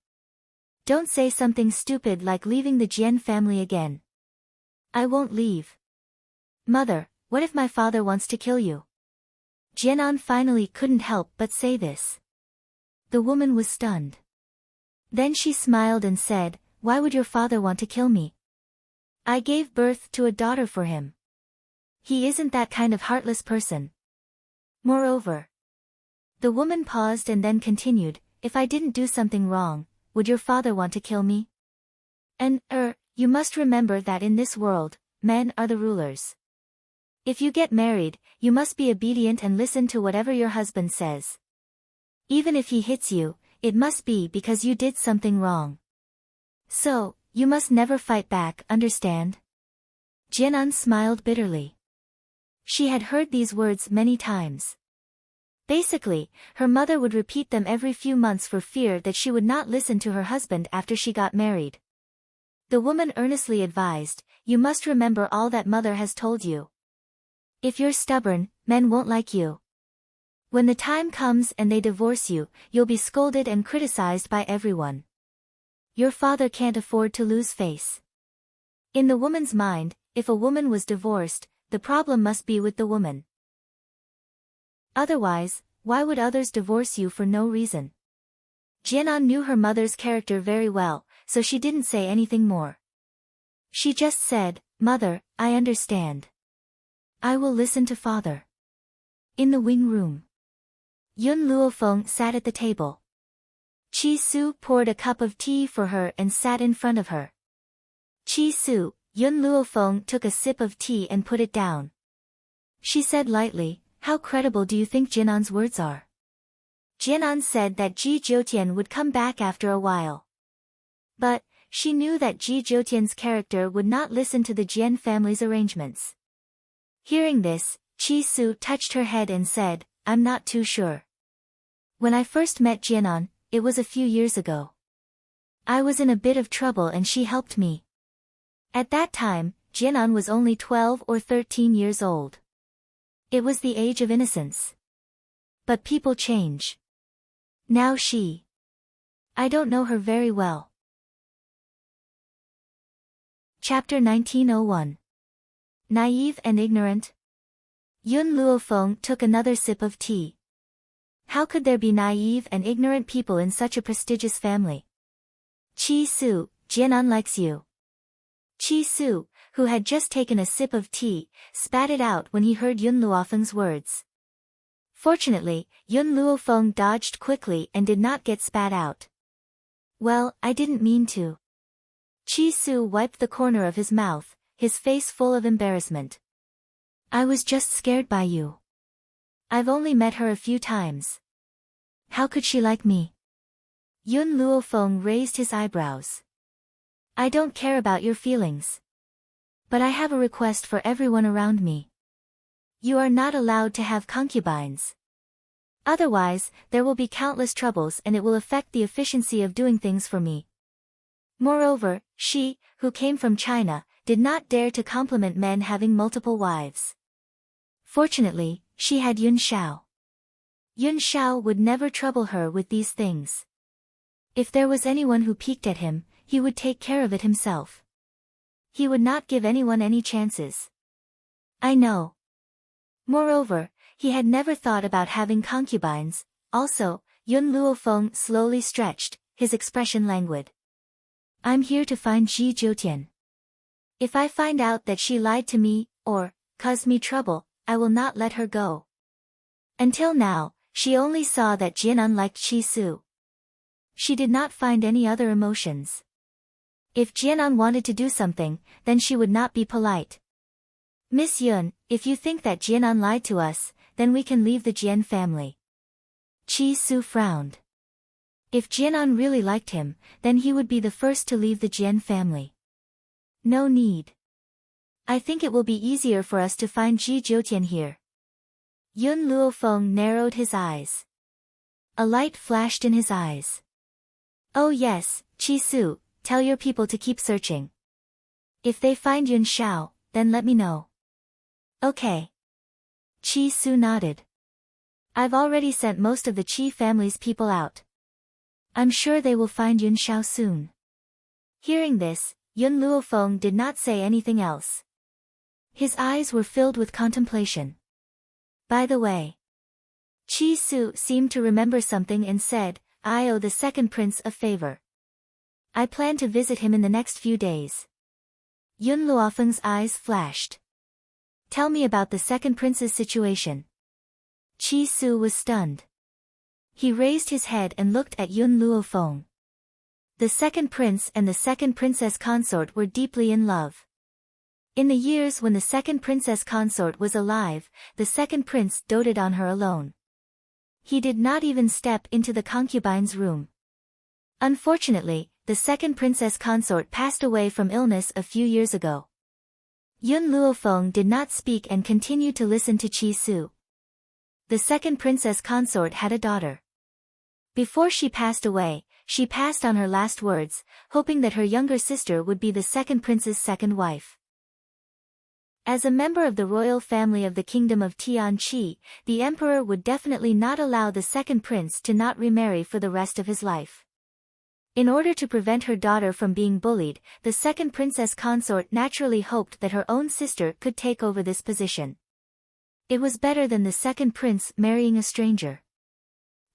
Don't say something stupid like leaving the Jian family again. I won't leave. Mother, what if my father wants to kill you? Jianan finally couldn't help but say this. The woman was stunned. Then she smiled and said, why would your father want to kill me? I gave birth to a daughter for him. He isn't that kind of heartless person. Moreover. The woman paused and then continued, if I didn't do something wrong, would your father want to kill me? You must remember that in this world, men are the rulers. If you get married, you must be obedient and listen to whatever your husband says. Even if he hits you, it must be because you did something wrong. So, you must never fight back, understand? Jianan smiled bitterly. She had heard these words many times. Basically, her mother would repeat them every few months for fear that she would not listen to her husband after she got married. The woman earnestly advised, you must remember all that mother has told you. If you're stubborn, men won't like you. When the time comes and they divorce you, you'll be scolded and criticized by everyone. Your father can't afford to lose face. In the woman's mind, if a woman was divorced, the problem must be with the woman. Otherwise, why would others divorce you for no reason? Jianan knew her mother's character very well, so she didn't say anything more. She just said, Mother, I understand. I will listen to father. In the wing room. Yun Luofeng sat at the table. Chi Su poured a cup of tea for her and sat in front of her. Chi Su, Yun Luofeng took a sip of tea and put it down. She said lightly, how credible do you think Jianan's words are? Jianan said that Ji Zhoutian would come back after a while. But, she knew that Ji Zhoutian's character would not listen to the Jian family's arrangements. Hearing this, Chi Su touched her head and said, I'm not too sure. When I first met Jianan, it was a few years ago. I was in a bit of trouble and she helped me. At that time, Jianan was only 12 or 13 years old. It was the age of innocence. But people change. Now I don't know her very well. Chapter 1901. Naive and ignorant. Yun Luofeng took another sip of tea. How could there be naive and ignorant people in such a prestigious family? Chi Su, Jianan likes you. Chi Su, who had just taken a sip of tea, spat it out when he heard Yun Luofeng's words. Fortunately, Yun Luofeng dodged quickly and did not get spat out. Well, I didn't mean to. Chi Su wiped the corner of his mouth, his face full of embarrassment. I was just scared by you. I've only met her a few times. How could she like me? Yun Luofeng raised his eyebrows. I don't care about your feelings. But I have a request for everyone around me. You are not allowed to have concubines. Otherwise, there will be countless troubles and it will affect the efficiency of doing things for me. Moreover, she, who came from China, did not dare to compliment men having multiple wives. Fortunately, she had Yun Shao. Yun Shao would never trouble her with these things. If there was anyone who peeked at him, he would take care of it himself. He would not give anyone any chances. I know. Moreover, he had never thought about having concubines. Also, Yun Luofeng slowly stretched, his expression languid. I'm here to find Ji Zhoutian. If I find out that she lied to me, or caused me trouble, I will not let her go. Until now, she only saw that Jianan liked Chi-Su. She did not find any other emotions. If Jianan wanted to do something, then she would not be polite. Miss Yun, if you think that Jianan lied to us, then we can leave the Jian family. Chi-Su frowned. If Jianan really liked him, then he would be the first to leave the Jian family. No need. I think it will be easier for us to find Ji Jiutian here. Yun Luofeng narrowed his eyes. A light flashed in his eyes. Oh yes, Chi-Su, tell your people to keep searching. If they find Yun Xiao, then let me know. Okay. Chi-Su nodded. I've already sent most of the Qi family's people out. I'm sure they will find Yun Xiao soon. Hearing this, Yun Luofeng did not say anything else. His eyes were filled with contemplation. By the way, Chi-Su seemed to remember something and said, I owe the second prince a favor. I plan to visit him in the next few days. Yun Luofeng's eyes flashed. Tell me about the second prince's situation. Chi-Su was stunned. He raised his head and looked at Yun Luofeng. The second prince and the second princess consort were deeply in love. In the years when the second princess consort was alive, the second prince doted on her alone. He did not even step into the concubine's room. Unfortunately, the second princess consort passed away from illness a few years ago. Yun Luofeng did not speak and continued to listen to Chi-Su. The second princess consort had a daughter. Before she passed away, she passed on her last words, hoping that her younger sister would be the second prince's second wife. As a member of the royal family of the kingdom of Tianqi, the emperor would definitely not allow the second prince to not remarry for the rest of his life. In order to prevent her daughter from being bullied, the second princess consort naturally hoped that her own sister could take over this position. It was better than the second prince marrying a stranger.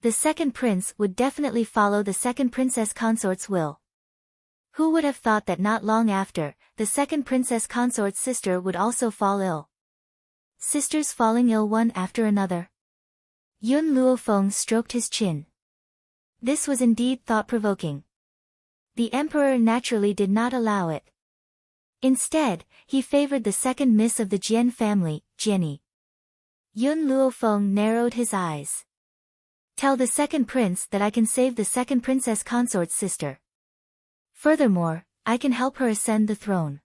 The second prince would definitely follow the second princess consort's will. Who would have thought that not long after, the second princess consort's sister would also fall ill? Sisters falling ill one after another. Yun Luofeng stroked his chin. This was indeed thought-provoking. The emperor naturally did not allow it. Instead, he favored the second miss of the Jian family, Jenny. Yun Luofeng narrowed his eyes. Tell the second prince that I can save the second princess consort's sister. Furthermore, I can help her ascend the throne.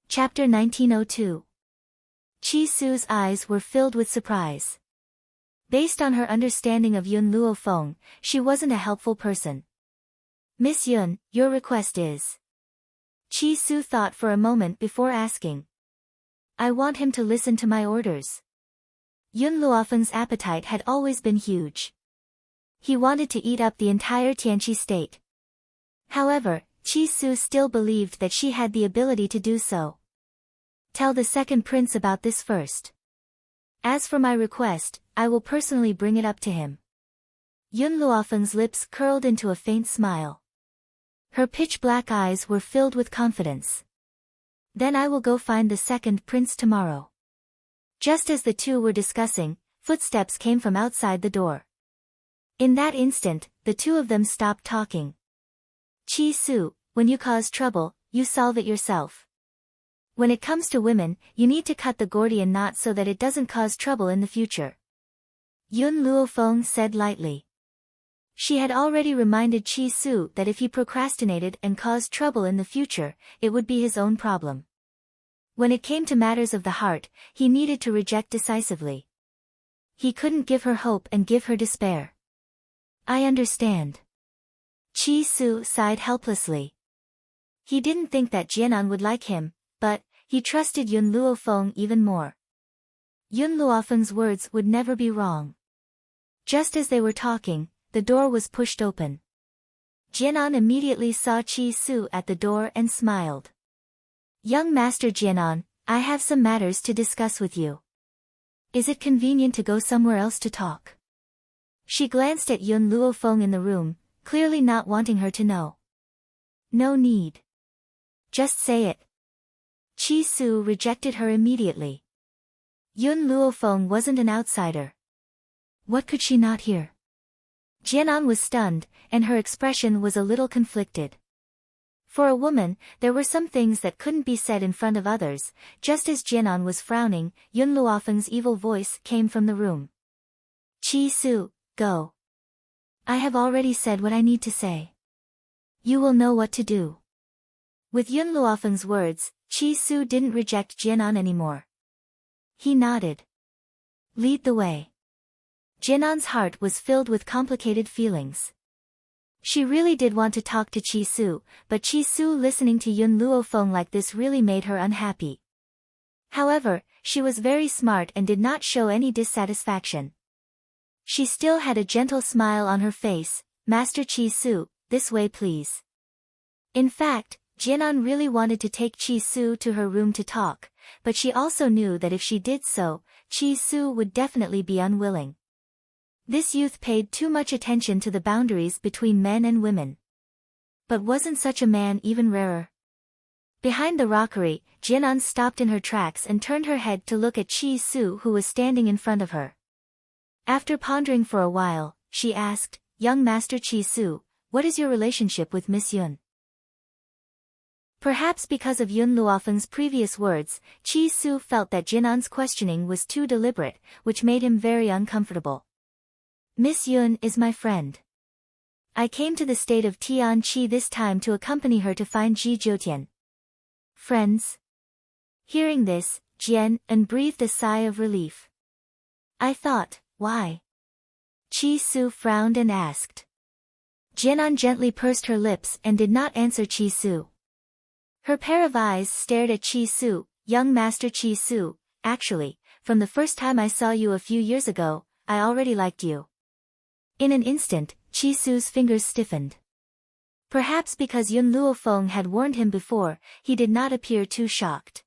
Chapter 1902. Chi-Su's eyes were filled with surprise. Based on her understanding of Yun Luofeng, she wasn't a helpful person. Miss Yun, your request is. Chi-Su thought for a moment before asking. I want him to listen to my orders. Yun Luofeng's appetite had always been huge. He wanted to eat up the entire Tianqi state. However, Chi-Su still believed that she had the ability to do so. Tell the second prince about this first. As for my request, I will personally bring it up to him. Yun Luofeng's lips curled into a faint smile. Her pitch-black eyes were filled with confidence. Then I will go find the second prince tomorrow. Just as the two were discussing, footsteps came from outside the door. In that instant, the two of them stopped talking. Chi-Su, when you cause trouble, you solve it yourself. When it comes to women, you need to cut the Gordian knot so that it doesn't cause trouble in the future. Yun Luofeng said lightly. She had already reminded Chi-Su that if he procrastinated and caused trouble in the future, it would be his own problem. When it came to matters of the heart, he needed to reject decisively. He couldn't give her hope and give her despair. I understand. Chi-Su sighed helplessly. He didn't think that Jianan would like him, but he trusted Yun Luofeng even more. Yun Luofeng's words would never be wrong. Just as they were talking, the door was pushed open. Jianan immediately saw Chi-Su at the door and smiled. Young Master Jianan, I have some matters to discuss with you. Is it convenient to go somewhere else to talk? She glanced at Yun Luofeng in the room, clearly not wanting her to know. No need. Just say it. Chi Su rejected her immediately. Yun Luofeng wasn't an outsider. What could she not hear? Jianan was stunned, and her expression was a little conflicted. For a woman, there were some things that couldn't be said in front of others. Just as Jianan was frowning, Yun Luofeng's evil voice came from the room. Chi Su, go. I have already said what I need to say. You will know what to do. With Yun Luofeng's words, Chi Su didn't reject Jianan anymore. He nodded. Lead the way. Jianan's heart was filled with complicated feelings. She really did want to talk to Chi Su, but Chi Su listening to Yun Luofeng like this really made her unhappy. However, she was very smart and did not show any dissatisfaction. She still had a gentle smile on her face. Master Chi Su, this way please. In fact, Jianan really wanted to take Chi Su to her room to talk, but she also knew that if she did so, Chi Su would definitely be unwilling. This youth paid too much attention to the boundaries between men and women. But wasn't such a man even rarer? Behind the rockery, Jianan stopped in her tracks and turned her head to look at Chi Su, who was standing in front of her. After pondering for a while, she asked, Young Master Chi Su, what is your relationship with Miss Yun? Perhaps because of Yun Luofeng's previous words, Chi Su felt that Jianan's questioning was too deliberate, which made him very uncomfortable. Miss Yun is my friend. I came to the state of Tianqi this time to accompany her to find Ji Jiutian. Friends? Hearing this, Jian breathed a sigh of relief. I thought, why? Chi Su frowned and asked. Jianan gently pursed her lips and did not answer Chi Su. Her pair of eyes stared at Chi Su. Young Master Chi Su, actually, from the first time I saw you a few years ago, I already liked you. In an instant, Chi Su's fingers stiffened. Perhaps because Yun Luofeng had warned him before, he did not appear too shocked.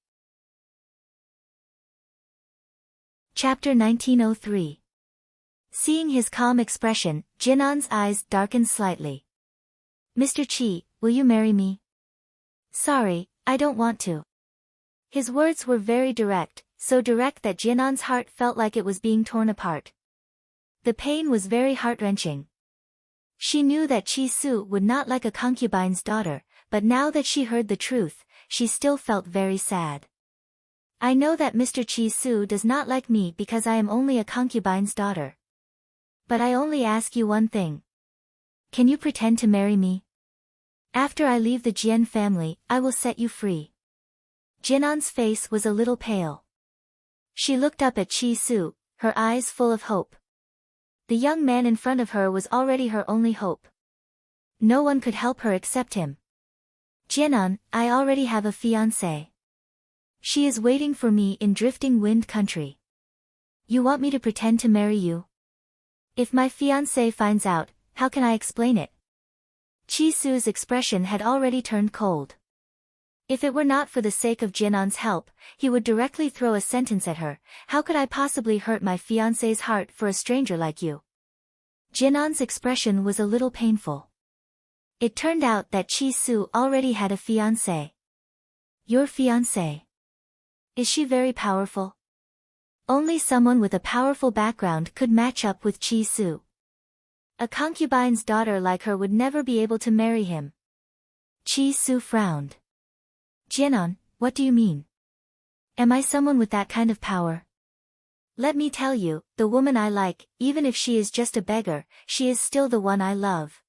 Chapter 1903. Seeing his calm expression, Jianan's eyes darkened slightly. Mr. Qi, will you marry me? Sorry, I don't want to. His words were very direct, so direct that Jianan's heart felt like it was being torn apart. The pain was very heart-wrenching. She knew that Chi Su would not like a concubine's daughter, but now that she heard the truth, she still felt very sad. I know that Mr. Chi Su does not like me because I am only a concubine's daughter. But I only ask you one thing. Can you pretend to marry me? After I leave the Jian family, I will set you free. Jianan's face was a little pale. She looked up at Chi Su, her eyes full of hope. The young man in front of her was already her only hope. No one could help her except him. Jianan, I already have a fiancée. She is waiting for me in Drifting Wind Country. You want me to pretend to marry you? If my fiancé finds out, how can I explain it? Chi Su's expression had already turned cold. If it were not for the sake of Jianan's help, he would directly throw a sentence at her. How could I possibly hurt my fiancé's heart for a stranger like you? Jianan's expression was a little painful. It turned out that Chi Su already had a fiancé. Your fiancé? Is she very powerful? Only someone with a powerful background could match up with Chi Su. A concubine's daughter like her would never be able to marry him. Chi Su frowned. Jianan, what do you mean? Am I someone with that kind of power? Let me tell you, the woman I like, even if she is just a beggar, she is still the one I love.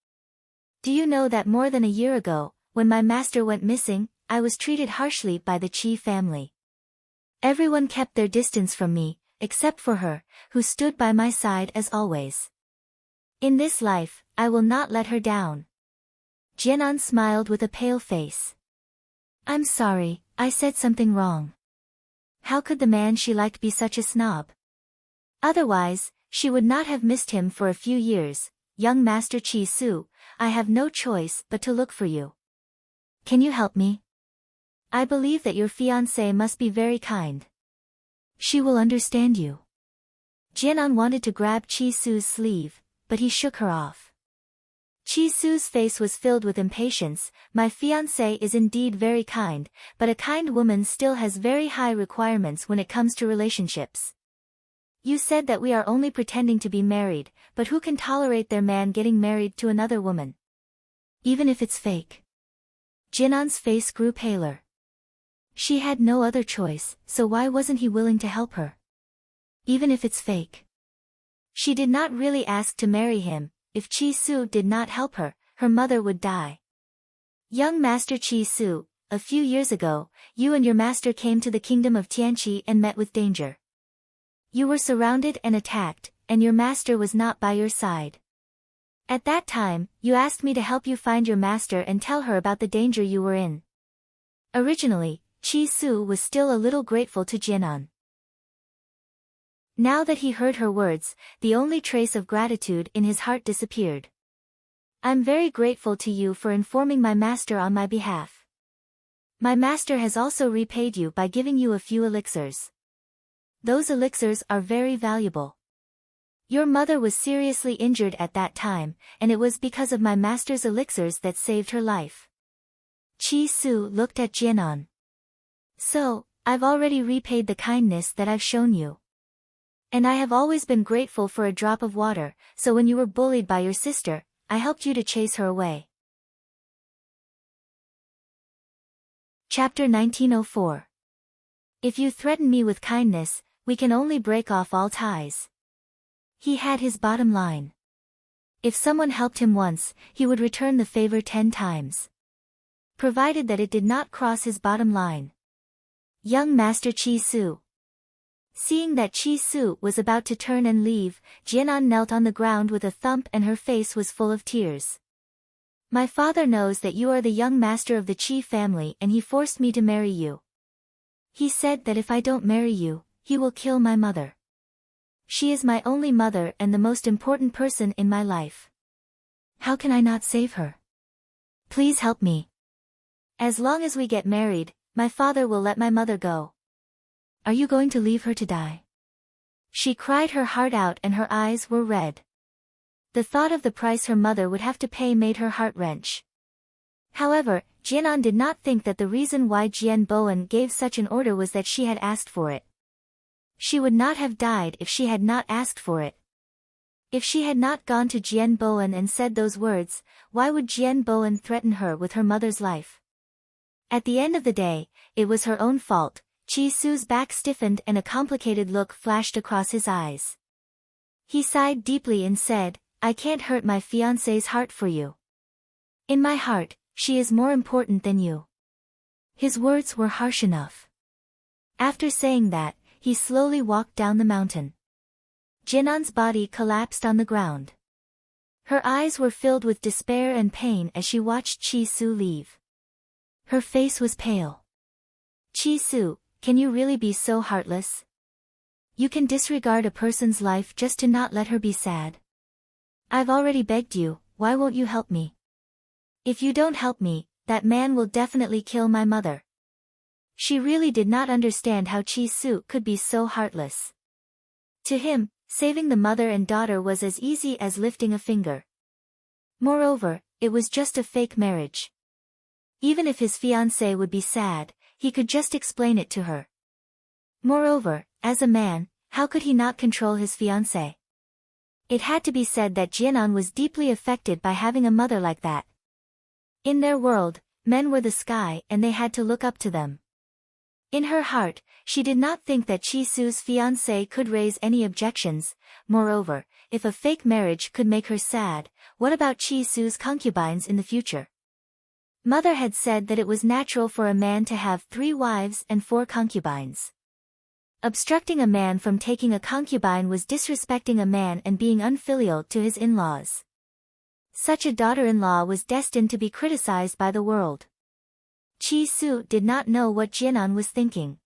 Do you know that more than a year ago, when my master went missing, I was treated harshly by the Qi family. Everyone kept their distance from me, except for her, who stood by my side as always. In this life, I will not let her down. Jianan smiled with a pale face. I'm sorry, I said something wrong. How could the man she liked be such a snob? Otherwise, she would not have missed him for a few years. Young Master Chi Su, I have no choice but to look for you. Can you help me? I believe that your fiancée must be very kind. She will understand you. Jianan wanted to grab Chi Su's sleeve, but he shook her off. Chi Su's face was filled with impatience. My fiancé is indeed very kind, but a kind woman still has very high requirements when it comes to relationships. You said that we are only pretending to be married, but who can tolerate their man getting married to another woman? Even if it's fake. Jinan's face grew paler. She had no other choice, so why wasn't he willing to help her? Even if it's fake. She did not really ask to marry him. If Chi Su did not help her, her mother would die. Young Master Chi Su, a few years ago, you and your master came to the kingdom of Tianqi and met with danger. You were surrounded and attacked, and your master was not by your side. At that time, you asked me to help you find your master and tell her about the danger you were in. Originally, Chi Su was still a little grateful to Jinan. Now that he heard her words, the only trace of gratitude in his heart disappeared. I'm very grateful to you for informing my master on my behalf. My master has also repaid you by giving you a few elixirs. Those elixirs are very valuable. Your mother was seriously injured at that time, and it was because of my master's elixirs that saved her life. Chi Su looked at Jinan. So, I've already repaid the kindness that I've shown you. And I have always been grateful for a drop of water, so when you were bullied by your sister, I helped you to chase her away. Chapter 1904. If you threaten me with kindness, we can only break off all ties. He had his bottom line. If someone helped him once, he would return the favor 10 times. Provided that it did not cross his bottom line. Young Master Chi Su. Seeing that Chi Su was about to turn and leave, Jinan knelt on the ground with a thump and her face was full of tears. My father knows that you are the young master of the Chi family and he forced me to marry you. He said that if I don't marry you, he will kill my mother. She is my only mother and the most important person in my life. How can I not save her? Please help me. As long as we get married, my father will let my mother go. Are you going to leave her to die? She cried her heart out and her eyes were red. The thought of the price her mother would have to pay made her heart wrench. However, Jinan did not think that the reason why Jian Bowen gave such an order was that she had asked for it. She would not have died if she had not asked for it. If she had not gone to Jian Bowen and said those words, why would Jian Bowen threaten her with her mother's life? At the end of the day, it was her own fault. Chi Su's back stiffened and a complicated look flashed across his eyes. He sighed deeply and said, I can't hurt my fiancé's heart for you. In my heart, she is more important than you. His words were harsh enough. After saying that, he slowly walked down the mountain. Jinan's body collapsed on the ground. Her eyes were filled with despair and pain as she watched Chi Su leave. Her face was pale. Chi Su, can you really be so heartless? You can disregard a person's life just to not let her be sad. I've already begged you, why won't you help me? If you don't help me, that man will definitely kill my mother. She really did not understand how Chi Su could be so heartless. To him, saving the mother and daughter was as easy as lifting a finger. Moreover, it was just a fake marriage. Even if his fiancée would be sad, he could just explain it to her. Moreover, as a man, how could he not control his fiancée? It had to be said that Jinan was deeply affected by having a mother like that. In their world, men were the sky and they had to look up to them. In her heart, she did not think that Chi Su's fiancé could raise any objections. Moreover, if a fake marriage could make her sad, what about Chi Su's concubines in the future? Mother had said that it was natural for a man to have 3 wives and 4 concubines. Obstructing a man from taking a concubine was disrespecting a man and being unfilial to his in-laws. Such a daughter-in-law was destined to be criticized by the world. Chi Su did not know what Jinan was thinking.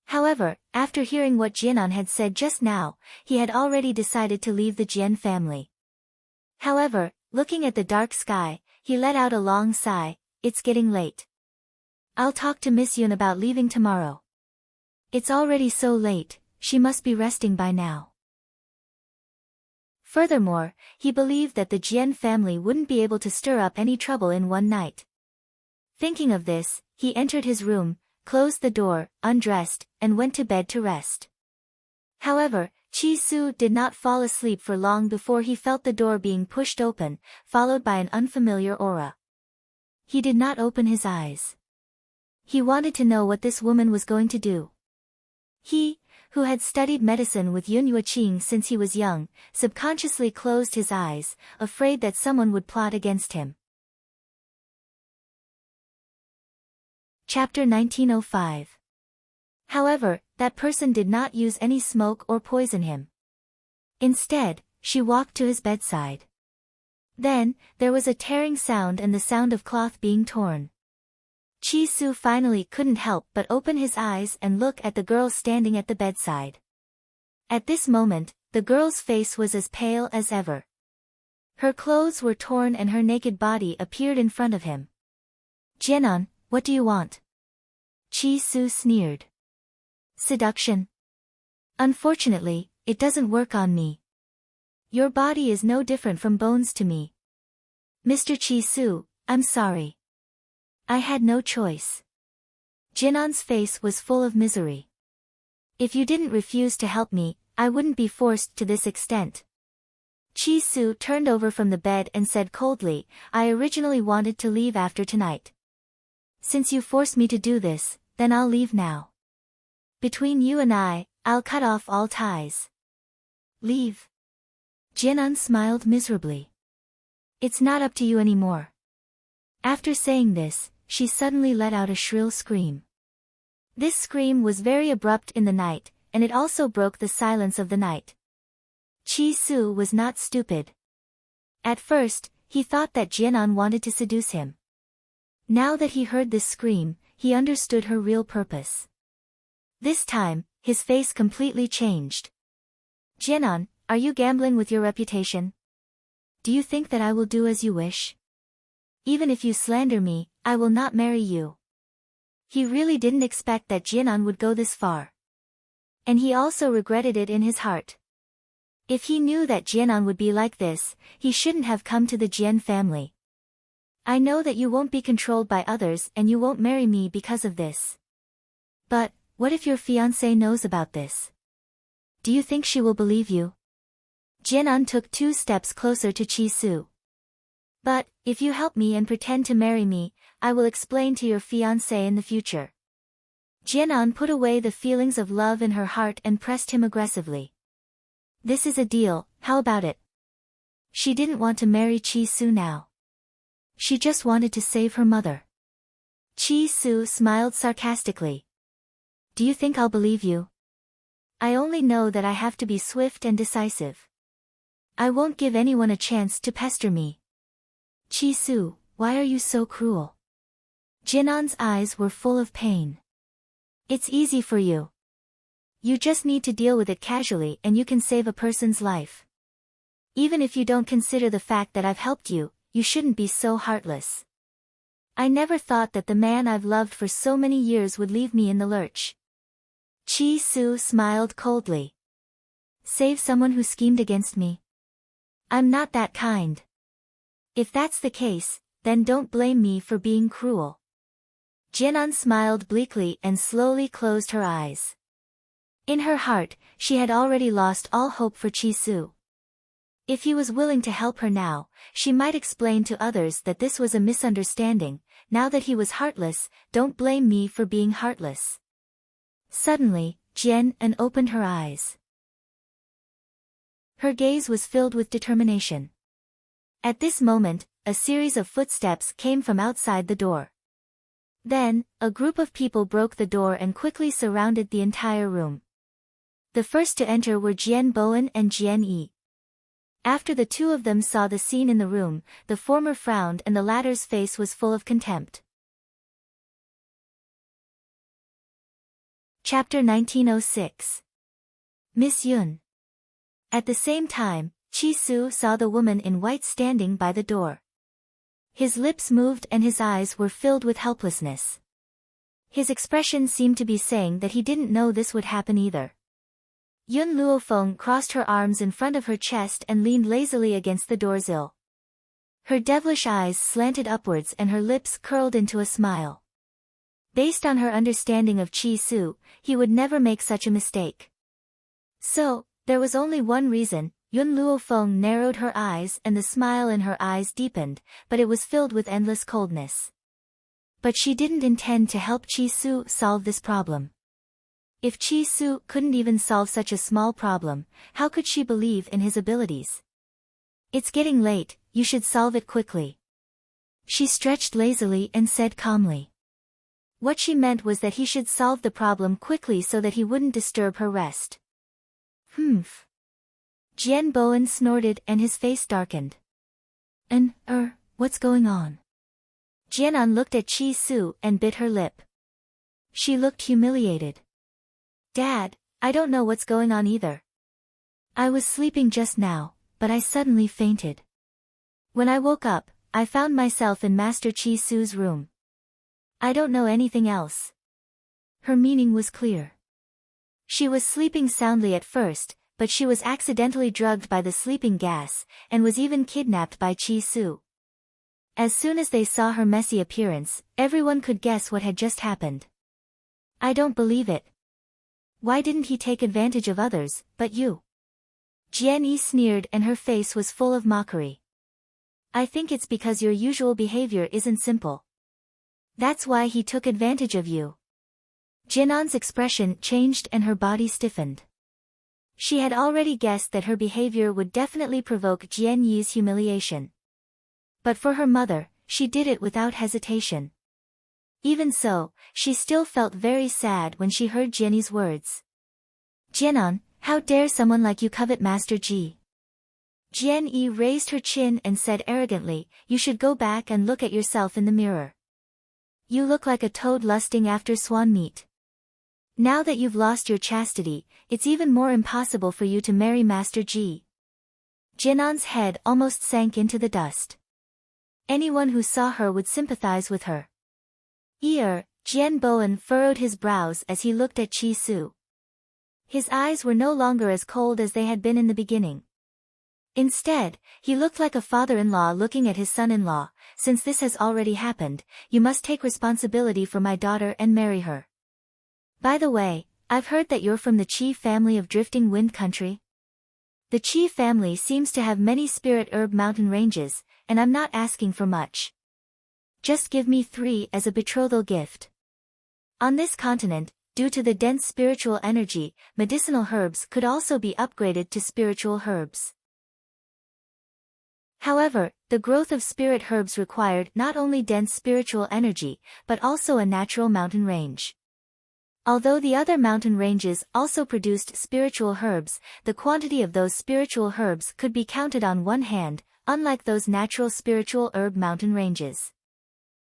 However, after hearing what Jinan had said just now, he had already decided to leave the Jian family. However, looking at the dark sky, he let out a long sigh. It's getting late. I'll talk to Miss Yun about leaving tomorrow. It's already so late, she must be resting by now. Furthermore, he believed that the Jian family wouldn't be able to stir up any trouble in one night. Thinking of this, he entered his room, closed the door, undressed, and went to bed to rest. However, Chi-Su did not fall asleep for long before he felt the door being pushed open, followed by an unfamiliar aura. He did not open his eyes. He wanted to know what this woman was going to do. He, who had studied medicine with Yun Yuqing since he was young, subconsciously closed his eyes, afraid that someone would plot against him. Chapter 1905. However, that person did not use any smoke or poison him. Instead, she walked to his bedside. Then, there was a tearing sound and the sound of cloth being torn. Chi-Su finally couldn't help but open his eyes and look at the girl standing at the bedside. At this moment, the girl's face was as pale as ever. Her clothes were torn and her naked body appeared in front of him. "Jianan, what do you want?" Chi-Su sneered. "Seduction? Unfortunately, it doesn't work on me. Your body is no different from bones to me. Mr. Chi-Su, I'm sorry. I had no choice." Jianan's face was full of misery. "If you didn't refuse to help me, I wouldn't be forced to this extent." Chi-Su turned over from the bed and said coldly, "I originally wanted to leave after tonight. Since you forced me to do this, then I'll leave now. Between you and I'll cut off all ties." "Leave?" Jianan smiled miserably. "It's not up to you anymore." After saying this, she suddenly let out a shrill scream. This scream was very abrupt in the night, and it also broke the silence of the night. Chi-Su was not stupid. At first, he thought that Jianan wanted to seduce him. Now that he heard this scream, he understood her real purpose. This time, his face completely changed. "Jianan, are you gambling with your reputation? Do you think that I will do as you wish? Even if you slander me, I will not marry you." He really didn't expect that Jianan would go this far. And he also regretted it in his heart. If he knew that Jianan would be like this, he shouldn't have come to the Jian family. "I know that you won't be controlled by others and you won't marry me because of this. But, what if your fiancé knows about this? Do you think she will believe you?" Jianan took 2 steps closer to Chi-Su. "But, if you help me and pretend to marry me, I will explain to your fiancé in the future." Jianan put away the feelings of love in her heart and pressed him aggressively. "This is a deal, how about it?" She didn't want to marry Chi-Su now. She just wanted to save her mother. Chi-Su smiled sarcastically. "Do you think I'll believe you? I only know that I have to be swift and decisive. I won't give anyone a chance to pester me." "Chi-Su, why are you so cruel?" Jianan's eyes were full of pain. "It's easy for you. You just need to deal with it casually and you can save a person's life. Even if you don't consider the fact that I've helped you, you shouldn't be so heartless. I never thought that the man I've loved for so many years would leave me in the lurch." Chi-Su smiled coldly. "Save someone who schemed against me? I'm not that kind. If that's the case, then don't blame me for being cruel." Jianan smiled bleakly and slowly closed her eyes. In her heart, she had already lost all hope for Chi-Su. If he was willing to help her now, she might explain to others that this was a misunderstanding. Now that he was heartless, don't blame me for being heartless. Suddenly, Jian opened her eyes. Her gaze was filled with determination. At this moment, a series of footsteps came from outside the door. Then, a group of people broke the door and quickly surrounded the entire room. The first to enter were Jian Bowen and Jian Yi. After the two of them saw the scene in the room, the former frowned and the latter's face was full of contempt. Chapter 1906. Miss Yun. At the same time, Chi-Su saw the woman in white standing by the door. His lips moved and his eyes were filled with helplessness. His expression seemed to be saying that he didn't know this would happen either. Yun Luofeng crossed her arms in front of her chest and leaned lazily against the doorsill. Her devilish eyes slanted upwards and her lips curled into a smile. Based on her understanding of Chi Su, he would never make such a mistake. So, there was only one reason. Yun Luofeng narrowed her eyes and the smile in her eyes deepened, but it was filled with endless coldness. But she didn't intend to help Chi Su solve this problem. If Chi Su couldn't even solve such a small problem, how could she believe in his abilities? It's getting late, you should solve it quickly. She stretched lazily and said calmly. What she meant was that he should solve the problem quickly so that he wouldn't disturb her rest. Humph. Jian Bowen snorted and his face darkened. What's going on? Jianan looked at Chi Su and bit her lip. She looked humiliated. Dad, I don't know what's going on either. I was sleeping just now, but I suddenly fainted. When I woke up, I found myself in Master Chi Su's room. I don't know anything else. Her meaning was clear. She was sleeping soundly at first, but she was accidentally drugged by the sleeping gas, and was even kidnapped by Chi Su. As soon as they saw her messy appearance, everyone could guess what had just happened. I don't believe it. Why didn't he take advantage of others, but you? Jian Yi sneered and her face was full of mockery. I think it's because your usual behavior isn't simple. That's why he took advantage of you. Jianan's expression changed and her body stiffened. She had already guessed that her behavior would definitely provoke Jian Yi's humiliation. But for her mother, she did it without hesitation. Even so, she still felt very sad when she heard Jian Yi's words. Jianan, how dare someone like you covet Master Ji? Jian Yi raised her chin and said arrogantly, you should go back and look at yourself in the mirror. You look like a toad lusting after swan meat. Now that you've lost your chastity, it's even more impossible for you to marry Master Ji. Jianan's head almost sank into the dust. Anyone who saw her would sympathize with her. Jian Bowen furrowed his brows as he looked at Chi Su. His eyes were no longer as cold as they had been in the beginning. Instead, he looked like a father-in-law looking at his son-in-law. Since this has already happened, you must take responsibility for my daughter and marry her. By the way, I've heard that you're from the Qi family of Drifting Wind Country. The Qi family seems to have many spirit herb mountain ranges, and I'm not asking for much. Just give me 3 as a betrothal gift. On this continent, due to the dense spiritual energy, medicinal herbs could also be upgraded to spiritual herbs. However, the growth of spirit herbs required not only dense spiritual energy, but also a natural mountain range. Although the other mountain ranges also produced spiritual herbs, the quantity of those spiritual herbs could be counted on one hand, unlike those natural spiritual herb mountain ranges.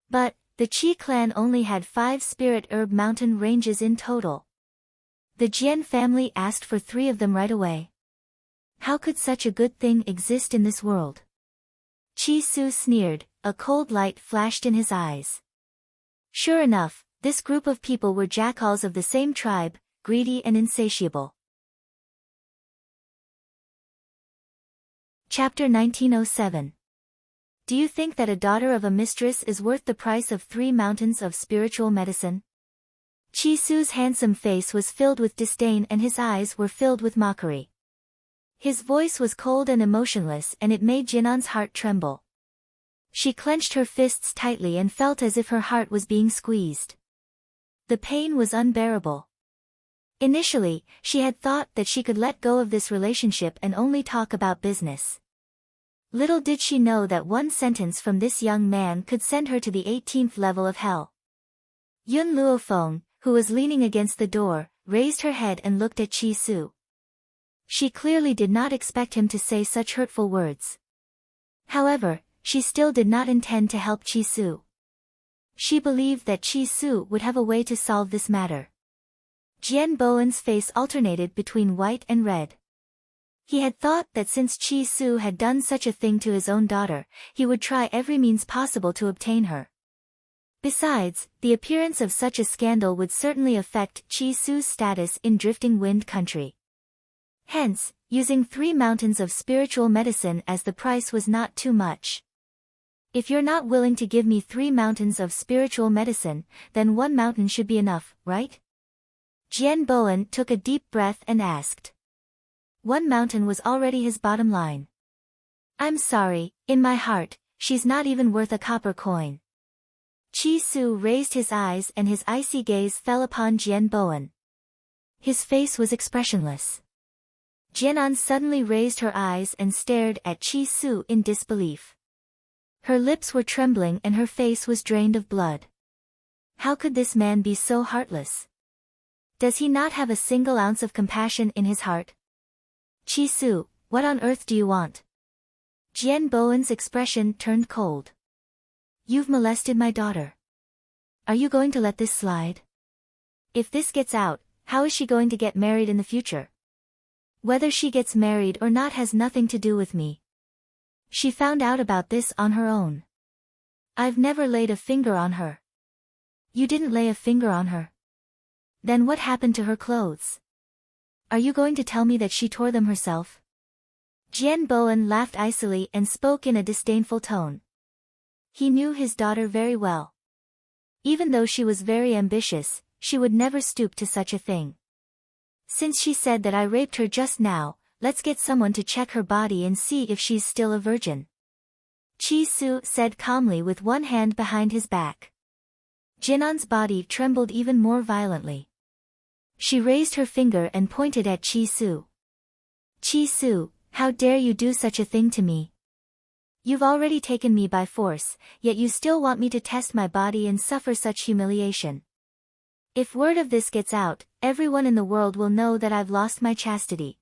But, the Qi clan only had 5 spirit herb mountain ranges in total. The Jian family asked for 3 of them right away. How could such a good thing exist in this world? Chi Su sneered, a cold light flashed in his eyes. Sure enough, this group of people were jackals of the same tribe, greedy and insatiable. Chapter 1907. Do you think that a daughter of a mistress is worth the price of 3 mountains of spiritual medicine? Chi Su's handsome face was filled with disdain and his eyes were filled with mockery. His voice was cold and emotionless and it made Jianan's heart tremble. She clenched her fists tightly and felt as if her heart was being squeezed. The pain was unbearable. Initially, she had thought that she could let go of this relationship and only talk about business. Little did she know that one sentence from this young man could send her to the 18th level of hell. Yun Luofeng, who was leaning against the door, raised her head and looked at Chi Su. She clearly did not expect him to say such hurtful words. However, she still did not intend to help Chi Su. She believed that Chi Su would have a way to solve this matter. Jian Bowen's face alternated between white and red. He had thought that since Chi Su had done such a thing to his own daughter, he would try every means possible to obtain her. Besides, the appearance of such a scandal would certainly affect Chi Su's status in Drifting Wind Country. Hence, using 3 mountains of spiritual medicine as the price was not too much. If you're not willing to give me 3 mountains of spiritual medicine, then 1 mountain should be enough, right? Jian Bowen took a deep breath and asked. 1 mountain was already his bottom line. I'm sorry, in my heart, she's not even worth a copper coin. Chi Su raised his eyes and his icy gaze fell upon Jian Bowen. His face was expressionless. Jianan suddenly raised her eyes and stared at Chi Su in disbelief. Her lips were trembling and her face was drained of blood. How could this man be so heartless? Does he not have a single ounce of compassion in his heart? Chi Su, what on earth do you want? Jian Bowen's expression turned cold. You've molested my daughter. Are you going to let this slide? If this gets out, how is she going to get married in the future? Whether she gets married or not has nothing to do with me. She found out about this on her own. I've never laid a finger on her. You didn't lay a finger on her. Then what happened to her clothes? Are you going to tell me that she tore them herself? Jian Bowen laughed icily and spoke in a disdainful tone. He knew his daughter very well. Even though she was very ambitious, she would never stoop to such a thing. Since she said that I raped her just now, let's get someone to check her body and see if she's still a virgin. Chi Su said calmly with one hand behind his back. Jinan's body trembled even more violently. She raised her finger and pointed at Chi Su. Chi Su, how dare you do such a thing to me? You've already taken me by force, yet you still want me to test my body and suffer such humiliation. If word of this gets out, everyone in the world will know that I've lost my chastity.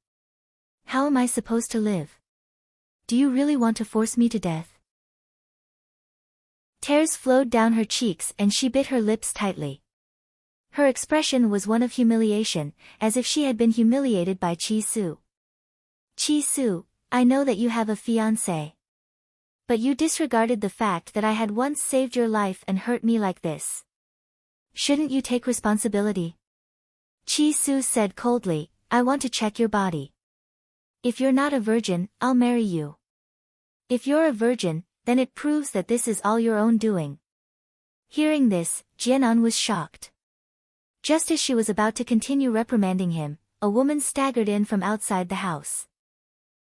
How am I supposed to live? Do you really want to force me to death? Tears flowed down her cheeks and she bit her lips tightly. Her expression was one of humiliation, as if she had been humiliated by Chi Su. Chi Su, I know that you have a fiancé. But you disregarded the fact that I had once saved your life and hurt me like this. Shouldn't you take responsibility? Chi Su said coldly, I want to check your body. If you're not a virgin, I'll marry you. If you're a virgin, then it proves that this is all your own doing. Hearing this, Jianan was shocked. Just as she was about to continue reprimanding him, a woman staggered in from outside the house.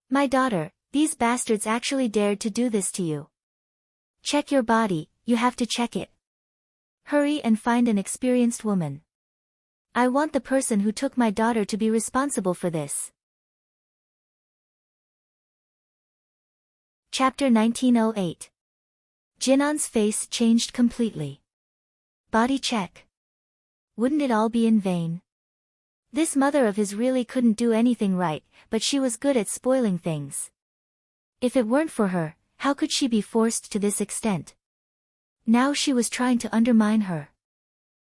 My daughter, these bastards actually dared to do this to you. Check your body, you have to check it. Hurry and find an experienced woman. I want the person who took my daughter to be responsible for this. Chapter 1908. Jinan's face changed completely. Body check. Wouldn't it all be in vain? This mother of his really couldn't do anything right, but she was good at spoiling things. If it weren't for her, how could she be forced to this extent? Now she was trying to undermine her.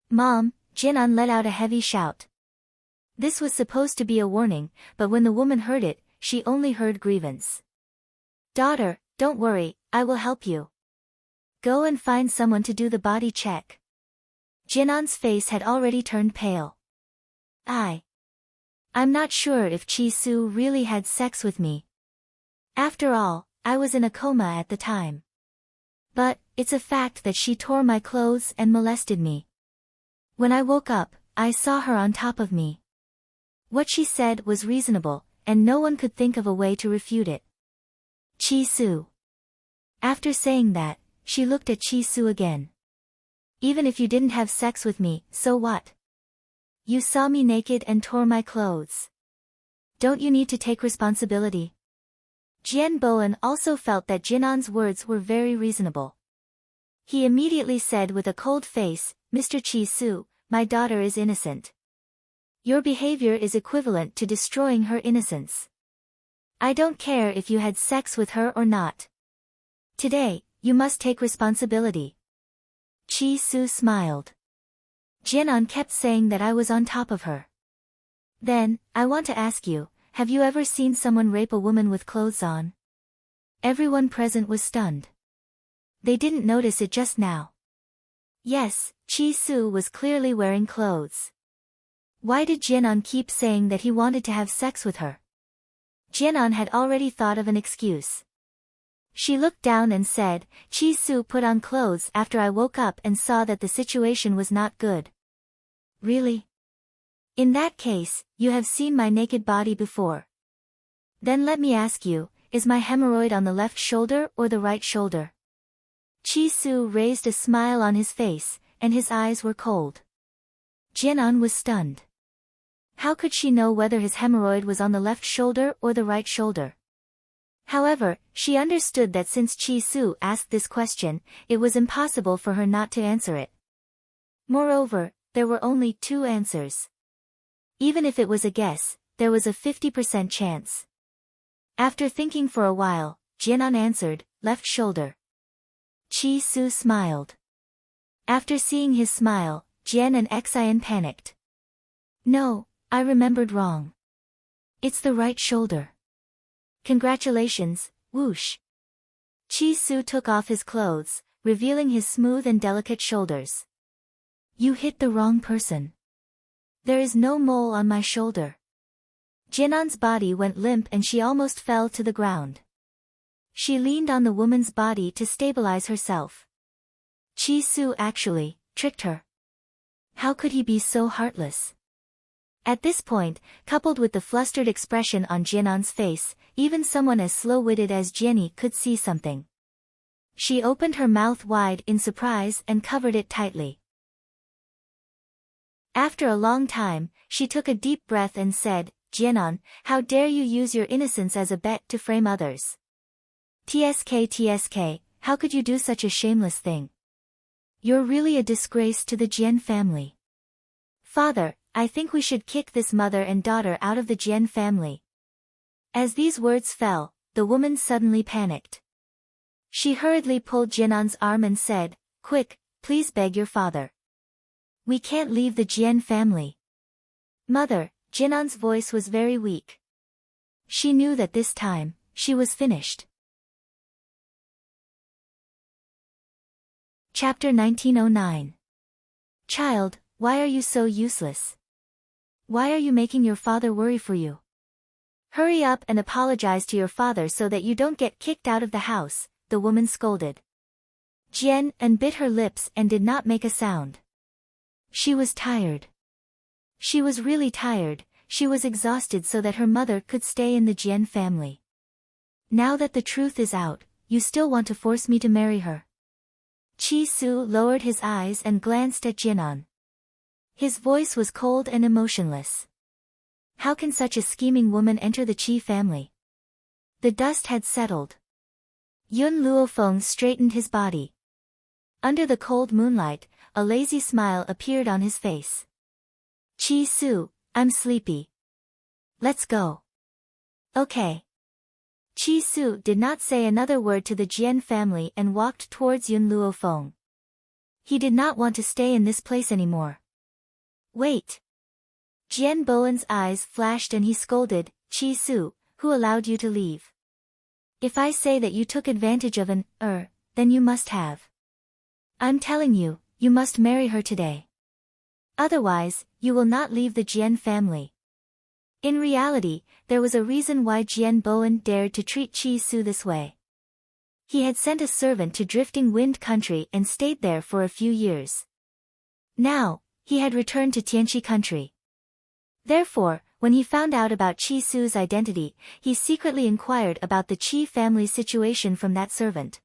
Mom, Jinan let out a heavy shout. This was supposed to be a warning, but when the woman heard it, she only heard grievance. Daughter, don't worry, I will help you. Go and find someone to do the body check. Jinan's face had already turned pale. I'm not sure if Chi Su really had sex with me. After all, I was in a coma at the time. But, it's a fact that she tore my clothes and molested me. When I woke up, I saw her on top of me. What she said was reasonable, and no one could think of a way to refute it. Chi Su. After saying that, she looked at Chi Su again. Even if you didn't have sex with me, so what? You saw me naked and tore my clothes. Don't you need to take responsibility? Jian Bowen also felt that Jinan's words were very reasonable. He immediately said with a cold face, Mr. Chi Su, my daughter is innocent. Your behavior is equivalent to destroying her innocence. I don't care if you had sex with her or not. Today, you must take responsibility. Chi Su smiled. Jinan kept saying that I was on top of her. Then, I want to ask you, have you ever seen someone rape a woman with clothes on? Everyone present was stunned. They didn't notice it just now. Yes, Chi Su was clearly wearing clothes. Why did Jinan keep saying that he wanted to have sex with her? Jianan had already thought of an excuse. She looked down and said, Chi Su put on clothes after I woke up and saw that the situation was not good. Really? In that case, you have seen my naked body before. Then let me ask you, is my hemorrhoid on the left shoulder or the right shoulder? Chi Su raised a smile on his face, and his eyes were cold. Jianan was stunned. How could she know whether his hemorrhoid was on the left shoulder or the right shoulder? However, she understood that since Chi Su asked this question, it was impossible for her not to answer it. Moreover, there were only two answers. Even if it was a guess, there was a 50% chance. After thinking for a while, Jianan answered, left shoulder. Chi Su smiled. After seeing his smile, Jian and Xian panicked. No, I remembered wrong. It's the right shoulder. Congratulations, whoosh. Chi Su took off his clothes, revealing his smooth and delicate shoulders. You hit the wrong person. There is no mole on my shoulder. Jianan's body went limp and she almost fell to the ground. She leaned on the woman's body to stabilize herself. Chi Su actually tricked her. How could he be so heartless? At this point, coupled with the flustered expression on Jianan's face, even someone as slow-witted as Jenny could see something. She opened her mouth wide in surprise and covered it tightly. After a long time, she took a deep breath and said, Jianan, how dare you use your innocence as a bet to frame others? TSK, how could you do such a shameless thing? You're really a disgrace to the Jian family. Father, I think we should kick this mother and daughter out of the Jian family. As these words fell, the woman suddenly panicked. She hurriedly pulled Jianan's arm and said, Quick, please beg your father. We can't leave the Jian family. Mother, Jianan's voice was very weak. She knew that this time, she was finished. Chapter 1909. Child, why are you so useless? Why are you making your father worry for you? Hurry up and apologize to your father so that you don't get kicked out of the house, the woman scolded. Jian bit her lips and did not make a sound. She was tired. She was really tired, she was exhausted so that her mother could stay in the Jian family. Now that the truth is out, you still want to force me to marry her. Chi Su lowered his eyes and glanced at Jianan. His voice was cold and emotionless. How can such a scheming woman enter the Qi family? The dust had settled. Yun Luofeng straightened his body. Under the cold moonlight, a lazy smile appeared on his face. Chi Su, I'm sleepy. Let's go. Okay. Chi Su did not say another word to the Jian family and walked towards Yun Luofeng. He did not want to stay in this place anymore. Wait. Jian Bowen's eyes flashed and he scolded, Chi Su, who allowed you to leave? If I say that you took advantage of then you must have. I'm telling you, you must marry her today. Otherwise, you will not leave the Jian family. In reality, there was a reason why Jian Bowen dared to treat Chi Su this way. He had sent a servant to Drifting Wind Country and stayed there for a few years. Now, he had returned to Tianqi Country. Therefore, when he found out about Chi Su's identity, he secretly inquired about the Qi family situation from that servant.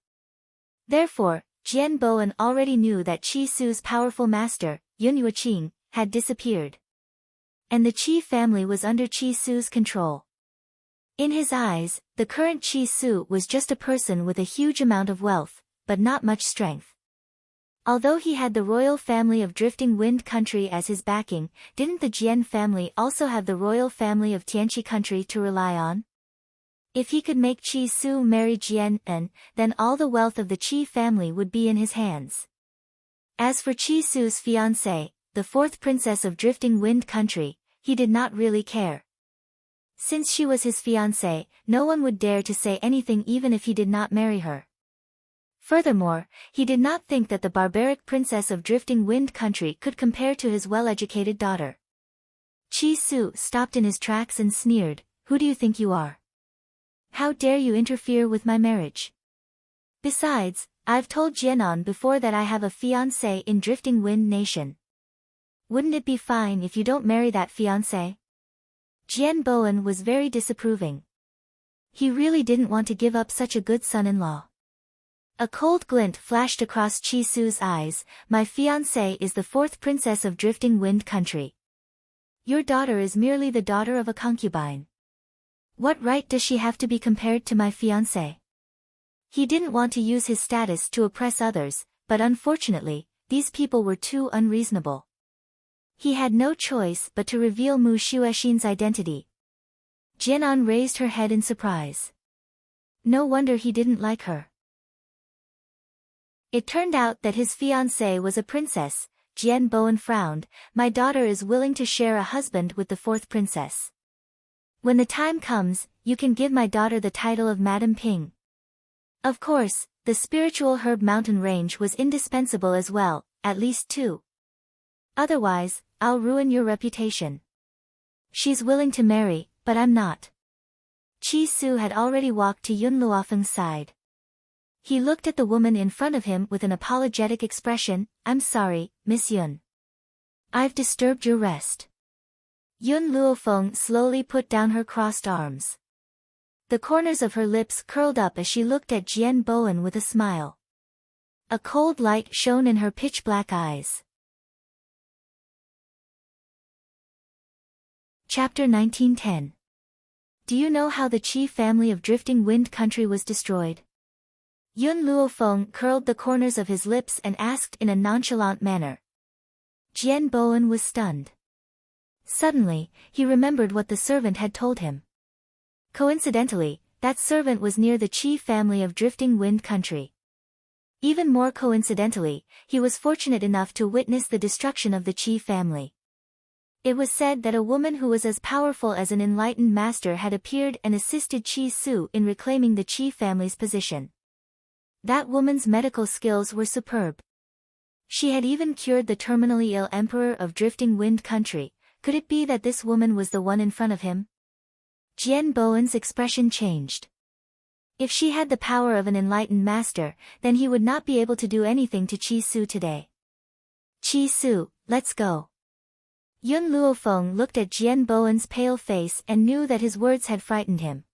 Therefore, Jian Bowen already knew that Chi Su's powerful master, Yun Yuqing, had disappeared. And the Qi family was under Chi Su's control. In his eyes, the current Chi Su was just a person with a huge amount of wealth, but not much strength. Although he had the royal family of Drifting Wind Country as his backing, didn't the Jian family also have the royal family of Tianqi Country to rely on? If he could make Chi Su marry Jian, then all the wealth of the Qi family would be in his hands. As for Chi Su's fiancée, the fourth princess of Drifting Wind Country, he did not really care. Since she was his fiancée, no one would dare to say anything even if he did not marry her. Furthermore, he did not think that the barbaric princess of Drifting Wind Country could compare to his well-educated daughter. Chi Su stopped in his tracks and sneered, Who do you think you are? How dare you interfere with my marriage? Besides, I've told Jianan before that I have a fiancé in Drifting Wind Nation. Wouldn't it be fine if you don't marry that fiancé? Jian Bowen was very disapproving. He really didn't want to give up such a good son-in-law. A cold glint flashed across Chi Su's eyes. My fiancée is the fourth princess of Drifting Wind Country. Your daughter is merely the daughter of a concubine. What right does she have to be compared to my fiancé? He didn't want to use his status to oppress others, but unfortunately, these people were too unreasonable. He had no choice but to reveal Mu Xuexin's identity. Jianan raised her head in surprise. No wonder he didn't like her. It turned out that his fiancée was a princess. Jian Bowen frowned. My daughter is willing to share a husband with the fourth princess. When the time comes, you can give my daughter the title of Madam Ping. Of course, the spiritual herb mountain range was indispensable as well, at least 2. Otherwise, I'll ruin your reputation. She's willing to marry, but I'm not. Chi Su had already walked to Yun Luofeng's side. He looked at the woman in front of him with an apologetic expression. I'm sorry, Miss Yun. I've disturbed your rest. Yun Luofeng slowly put down her crossed arms. The corners of her lips curled up as she looked at Jian Bowen with a smile. A cold light shone in her pitch-black eyes. Chapter 1910. Do you know how the Qi family of Drifting Wind Country was destroyed? Yun Luofeng curled the corners of his lips and asked in a nonchalant manner. Jian Bowen was stunned. Suddenly, he remembered what the servant had told him. Coincidentally, that servant was near the Qi family of Drifting Wind Country. Even more coincidentally, he was fortunate enough to witness the destruction of the Qi family. It was said that a woman who was as powerful as an enlightened master had appeared and assisted Chi Su in reclaiming the Qi family's position. That woman's medical skills were superb. She had even cured the terminally ill emperor of Drifting Wind Country. Could it be that this woman was the one in front of him? Jian Bowen's expression changed. If she had the power of an enlightened master, then he would not be able to do anything to Chi Su today. Chi Su, let's go. Yun Luofeng looked at Jian Bowen's pale face and knew that his words had frightened him.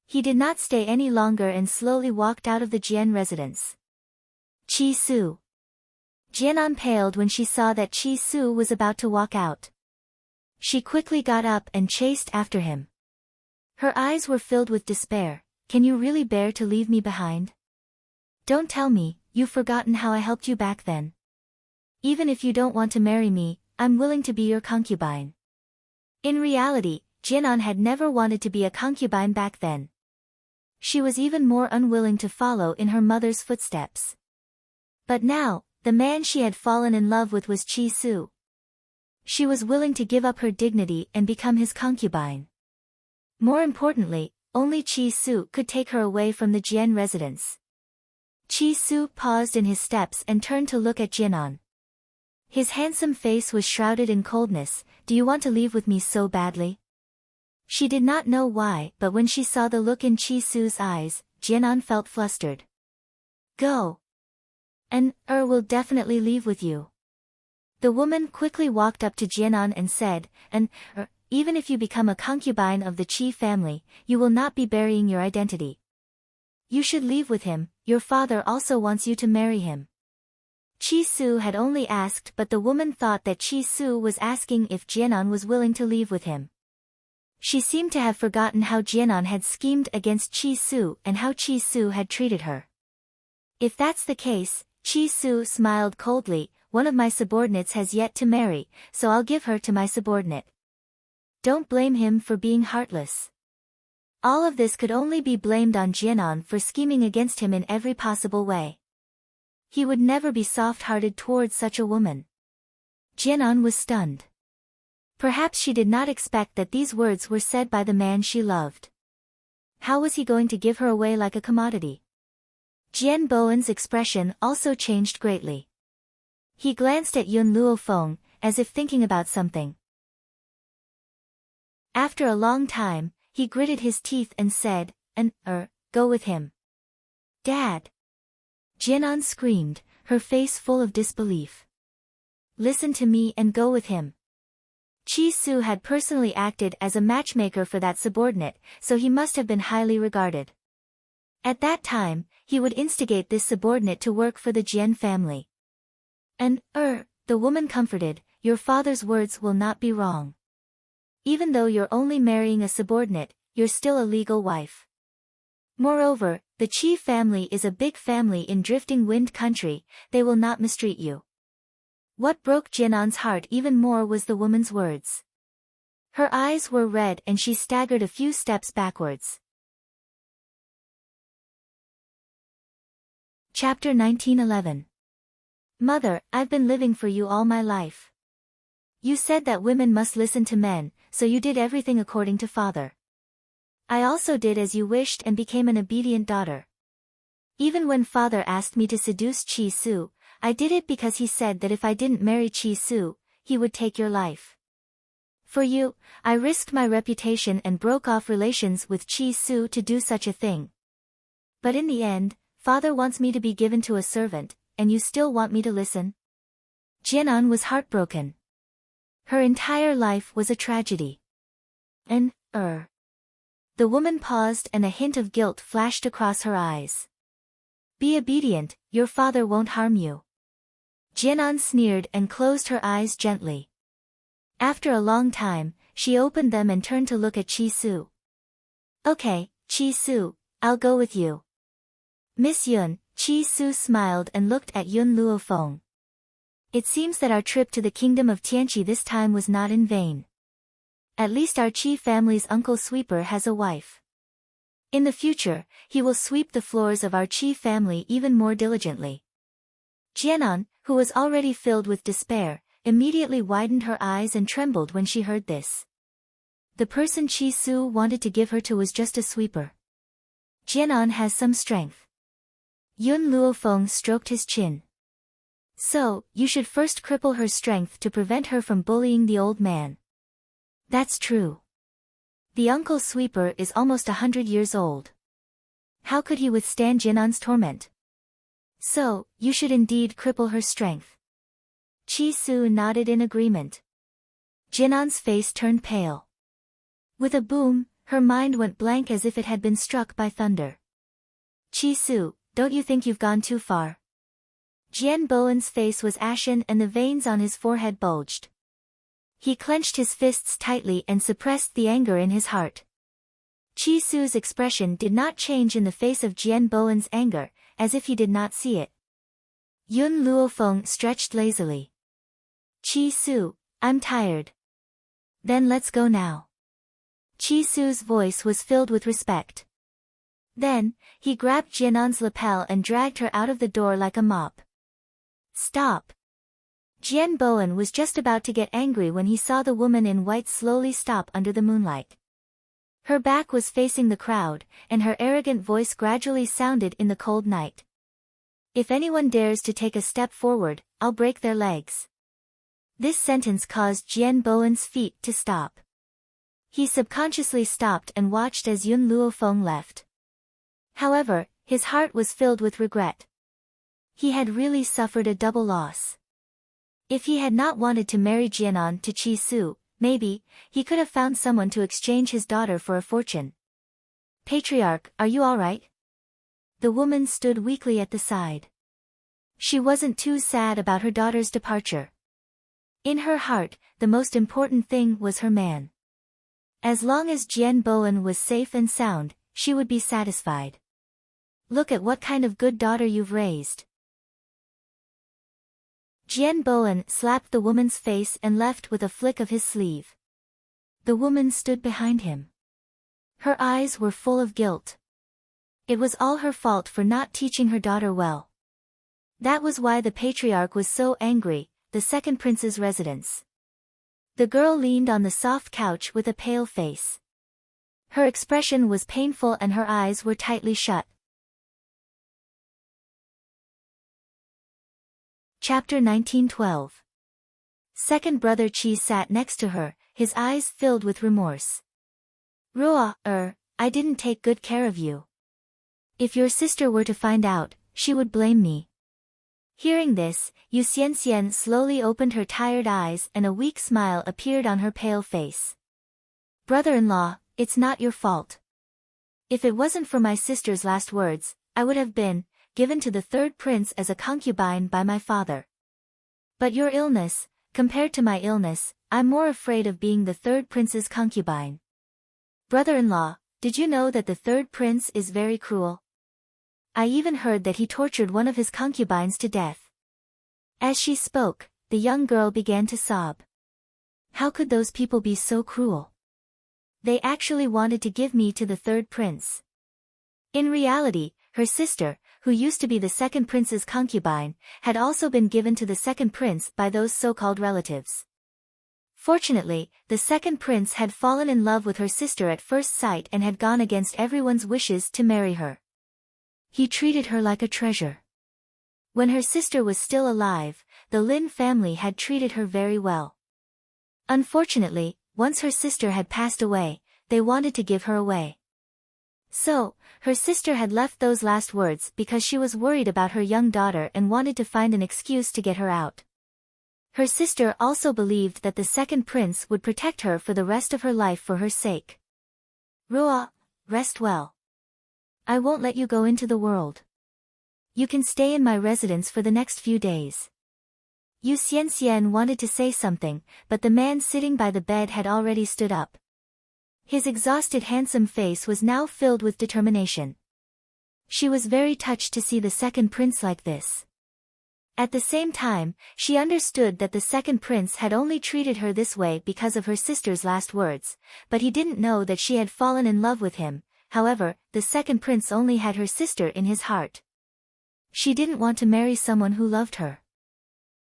He did not stay any longer and slowly walked out of the Jian residence. Chi Su. Jianan paled when she saw that Chi Su was about to walk out. She quickly got up and chased after him. Her eyes were filled with despair. Can you really bear to leave me behind? Don't tell me, you've forgotten how I helped you back then. Even if you don't want to marry me, I'm willing to be your concubine. In reality, Jianan had never wanted to be a concubine back then. She was even more unwilling to follow in her mother's footsteps. But now, the man she had fallen in love with was Chi Su. She was willing to give up her dignity and become his concubine. More importantly, only Chi Su could take her away from the Jian residence. Chi Su paused in his steps and turned to look at Jianan. His handsome face was shrouded in coldness. Do you want to leave with me so badly? She did not know why, but when she saw the look in Chi Su's eyes, Jianan felt flustered. Go. And will definitely leave with you. The woman quickly walked up to Jianan and said, even if you become a concubine of the Qi family, you will not be burying your identity. You should leave with him, your father also wants you to marry him. Chi Su had only asked, but the woman thought that Chi Su was asking if Jianan was willing to leave with him. She seemed to have forgotten how Jianan had schemed against Chi Su and how Chi Su had treated her. If that's the case, Chi Su smiled coldly, one of my subordinates has yet to marry, so I'll give her to my subordinate. Don't blame him for being heartless. All of this could only be blamed on Jianan for scheming against him in every possible way. He would never be soft-hearted towards such a woman. Jianan was stunned. Perhaps she did not expect that these words were said by the man she loved. How was he going to give her away like a commodity? Jian Bowen's expression also changed greatly. He glanced at Yun Luofeng, as if thinking about something. After a long time, he gritted his teeth and said, and, go with him. Dad! Jianan screamed, her face full of disbelief. Listen to me and go with him. Chi Su had personally acted as a matchmaker for that subordinate, so he must have been highly regarded. At that time, he would instigate this subordinate to work for the Jian family. And, the woman comforted, your father's words will not be wrong. Even though you're only marrying a subordinate, you're still a legal wife. Moreover, the Qi family is a big family in Drifting Wind country, they will not mistreat you. What broke Jianan's heart even more was the woman's words. Her eyes were red and she staggered a few steps backwards. Chapter 19:11. Mother, I've been living for you all my life. You said that women must listen to men, so you did everything according to father. I also did as you wished and became an obedient daughter. Even when father asked me to seduce Chi Su, I did it because he said that if I didn't marry Chi Su, he would take your life. For you, I risked my reputation and broke off relations with Chi Su to do such a thing. But in the end, father wants me to be given to a servant, and you still want me to listen? Jianan was heartbroken. Her entire life was a tragedy. And, The woman paused and a hint of guilt flashed across her eyes. Be obedient, your father won't harm you. Jianan sneered and closed her eyes gently. After a long time, she opened them and turned to look at Chi Su. Okay, Chi Su, I'll go with you. Miss Yun, Chi Su smiled and looked at Yun Luofeng. It seems that our trip to the kingdom of Tianqi this time was not in vain. At least our Qi family's uncle sweeper has a wife. In the future, he will sweep the floors of our Qi family even more diligently. Jianan, who was already filled with despair, immediately widened her eyes and trembled when she heard this. The person Chi Su wanted to give her to was just a sweeper. Jianan has some strength. Yun Luofeng stroked his chin. So, you should first cripple her strength to prevent her from bullying the old man. That's true. The uncle sweeper is almost 100 years old. How could he withstand Jianan's torment? So, you should indeed cripple her strength. Chi Su nodded in agreement. Jianan's face turned pale. With a boom, her mind went blank as if it had been struck by thunder. Chi Su, don't you think you've gone too far? Jian Bowen's face was ashen and the veins on his forehead bulged. He clenched his fists tightly and suppressed the anger in his heart. Chi Su's expression did not change in the face of Jian Bowen's anger, as if he did not see it. Yun Luofeng stretched lazily. Chi Su, I'm tired. Then let's go now. Chi Su's voice was filled with respect. Then, he grabbed Jianan's lapel and dragged her out of the door like a mop. Stop. Jian Bowen was just about to get angry when he saw the woman in white slowly stop under the moonlight. Her back was facing the crowd, and her arrogant voice gradually sounded in the cold night. If anyone dares to take a step forward, I'll break their legs. This sentence caused Jian Bowen's feet to stop. He subconsciously stopped and watched as Yun Luofeng left. However, his heart was filled with regret. He had really suffered a double loss. If he had not wanted to marry Jianan to Chi Su, maybe, he could have found someone to exchange his daughter for a fortune. Patriarch, are you all right? The woman stood weakly at the side. She wasn't too sad about her daughter's departure. In her heart, the most important thing was her man. As long as Jian Bowen was safe and sound, she would be satisfied. Look at what kind of good daughter you've raised. Jian Bowen slapped the woman's face and left with a flick of his sleeve. The woman stood behind him. Her eyes were full of guilt. It was all her fault for not teaching her daughter well. That was why the patriarch was so angry, the second prince's residence. The girl leaned on the soft couch with a pale face. Her expression was painful and her eyes were tightly shut. Chapter 19:12. Second brother Chi sat next to her, his eyes filled with remorse. Ruo, I didn't take good care of you. If your sister were to find out, she would blame me. Hearing this, Yu Xianxian slowly opened her tired eyes and a weak smile appeared on her pale face. Brother-in-law, it's not your fault. If it wasn't for my sister's last words, I would have been given to the third prince as a concubine by my father. But your illness, compared to my illness, I'm more afraid of being the third prince's concubine. Brother-in-law, did you know that the third prince is very cruel? I even heard that he tortured one of his concubines to death. As she spoke, the young girl began to sob. How could those people be so cruel? They actually wanted to give me to the third prince. In reality, her sister, who used to be the second prince's concubine, had also been given to the second prince by those so-called relatives. Fortunately, the second prince had fallen in love with her sister at first sight and had gone against everyone's wishes to marry her. He treated her like a treasure. When her sister was still alive, the Lin family had treated her very well. Unfortunately, once her sister had passed away, they wanted to give her away. So, her sister had left those last words because she was worried about her young daughter and wanted to find an excuse to get her out. Her sister also believed that the second prince would protect her for the rest of her life for her sake. Ruo, rest well. I won't let you go into the world. You can stay in my residence for the next few days. Yu Xianxian wanted to say something, but the man sitting by the bed had already stood up. His exhausted handsome face was now filled with determination. She was very touched to see the second prince like this. At the same time, she understood that the second prince had only treated her this way because of her sister's last words, but he didn't know that she had fallen in love with him. However, the second prince only had her sister in his heart. She didn't want to marry someone who loved her.